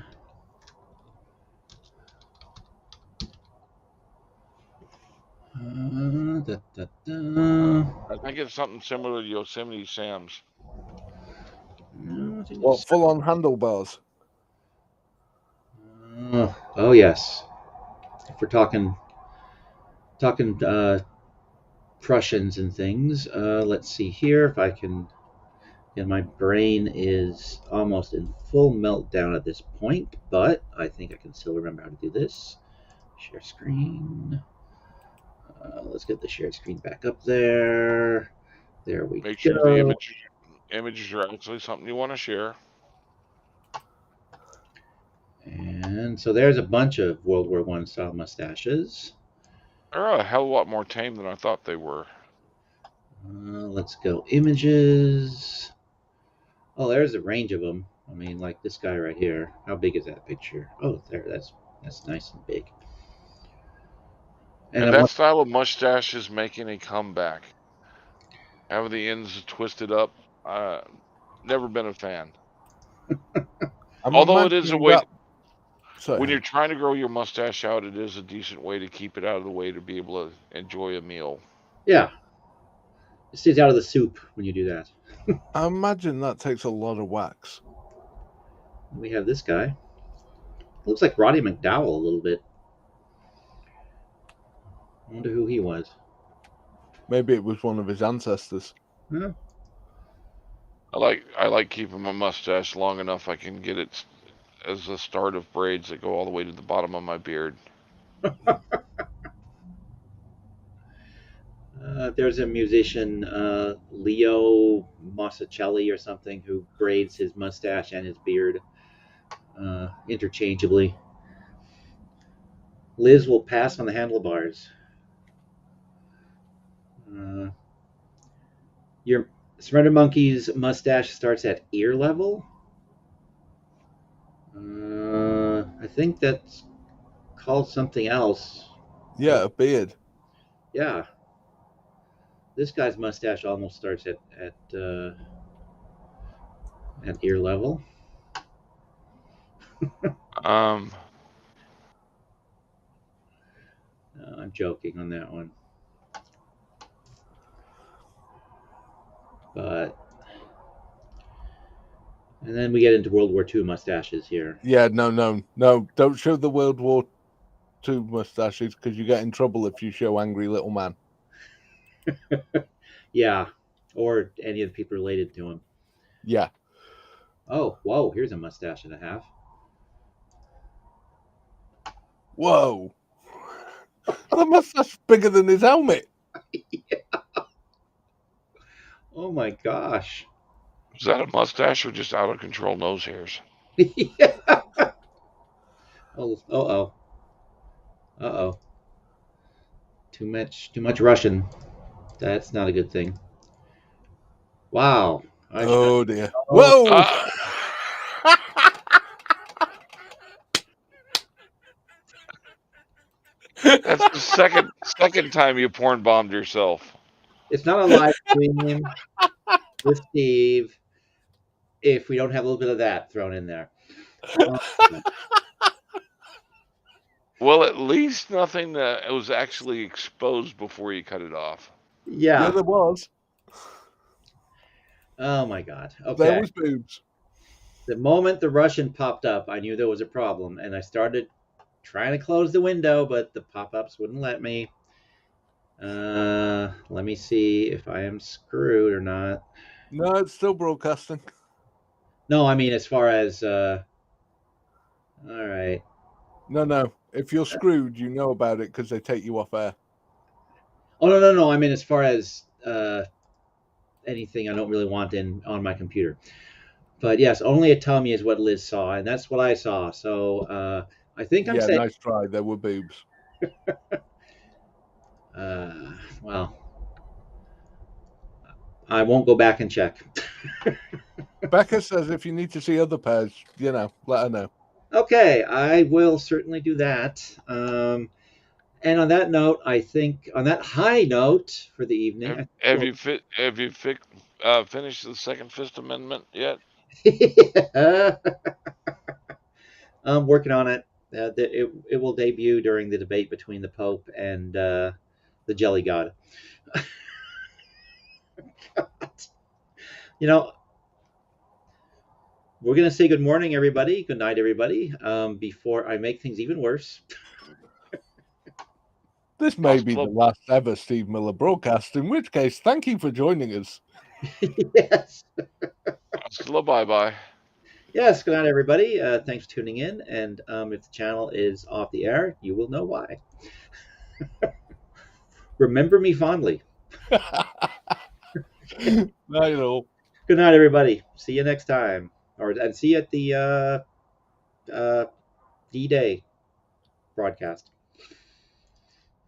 Speaker 1: Da, da, da.
Speaker 3: I think it's something similar to Yosemite Sam's.
Speaker 1: No, I think
Speaker 2: What,
Speaker 1: it's-
Speaker 2: full on handlebars?
Speaker 1: oh yes. If we're talking Prussians and things, let's see here if I can. Yeah, my brain is almost in full meltdown at this point, but I think I can still remember how to do this. Share screen. Let's get the shared screen back up there. There we
Speaker 3: Make sure the
Speaker 1: go.
Speaker 3: images are actually something you want to share.
Speaker 1: And so there's a bunch of World War One style mustaches.
Speaker 3: They're a hell of a lot more tame than I thought they were.
Speaker 1: Let's go images. Oh, there's a range of them. I mean, like this guy right here. How big is that picture? Oh, there. That's nice and big. And
Speaker 3: And
Speaker 1: I
Speaker 3: that
Speaker 1: want.
Speaker 3: style of mustache is making a comeback. Having the ends twisted up, never been a fan.
Speaker 2: I'm
Speaker 3: Although it is a
Speaker 2: imagining
Speaker 3: way,
Speaker 2: that. Sorry,
Speaker 3: when you're
Speaker 2: Hank.
Speaker 3: trying to grow your mustache out, it is a decent way to keep it out of the way to be able to enjoy a meal.
Speaker 1: Yeah, it stays out of the soup when you do that.
Speaker 2: I imagine that takes a lot of wax.
Speaker 1: We have this guy. Looks like Roddy McDowell a little bit. I wonder who he was.
Speaker 2: Maybe it was one of his ancestors.
Speaker 1: Huh?
Speaker 3: I like keeping my mustache long enough I can get it as a start of braids that go all the way to the bottom of my beard.
Speaker 1: There's a musician, Leo Mosicelli or something, who braids his mustache and his beard interchangeably. Liz will pass on the handlebars. Your Surrender Monkey's mustache starts at ear level. I think that's called something else.
Speaker 2: Yeah, a beard.
Speaker 1: Yeah, this guy's mustache almost starts at ear level.
Speaker 3: Um,
Speaker 1: I'm joking on that one, but and then we get into World War II mustaches here.
Speaker 2: Yeah, no. Don't show the World War II mustaches because you get in trouble if you show Angry Little Man.
Speaker 1: Yeah, or any of the people related to him.
Speaker 2: Yeah.
Speaker 1: Oh, whoa! Here's a mustache and a half.
Speaker 2: Whoa. The mustache bigger than his helmet.
Speaker 1: Oh my gosh!
Speaker 3: is that a mustache or just out of control nose hairs?
Speaker 1: Yeah. Oh, uh oh. Too much Russian. That's not a good thing. Wow. I should.
Speaker 2: Oh dear. Whoa.
Speaker 3: That's the second time you porn bombed yourself.
Speaker 1: It's not a live stream with Steve if we don't have a little bit of that thrown in there.
Speaker 3: Well, at least nothing that was actually exposed before you cut it off.
Speaker 2: Yeah,
Speaker 1: Yeah.
Speaker 2: there was.
Speaker 1: Oh my God.
Speaker 2: There
Speaker 1: Okay.
Speaker 2: was boobs.
Speaker 1: The moment the Russian popped up, I knew there was a problem, and I started trying to close the window, but the pop-ups wouldn't let me. Let me see if I am screwed or not.
Speaker 2: No, it's still broadcasting.
Speaker 1: No, I mean as far as all right.
Speaker 2: No. If you're screwed, you know about it because they take you off air.
Speaker 1: Oh no. I mean as far as anything I don't really want in on my computer. But yes, only a tummy is what Liz saw, and that's what I saw. So I think I'm
Speaker 2: Yeah,
Speaker 1: safe.
Speaker 2: nice try. There were boobs.
Speaker 1: Well, I won't go back and check.
Speaker 2: Becca says if you need to see other pairs, let her know.
Speaker 1: Okay, I will certainly do that. And on that note, I think on that high note for the evening,
Speaker 3: Have you finished the Second Fifth Amendment yet?
Speaker 1: I'm working on it. It will debut during the debate between the Pope and the Jelly God. You know, we're going to say good morning, everybody. Good night, everybody. Before I make things even worse.
Speaker 2: This may be the last ever Steve Miller broadcast, in which case, thank you for joining us.
Speaker 1: Yes.
Speaker 3: Still a bye-bye.
Speaker 1: Yes, good night, everybody. Thanks for tuning in. And if the channel is off the air, you will know why. Remember me fondly.
Speaker 2: Night all.
Speaker 1: Good night, everybody. See you next time. And see you at the D-Day broadcast.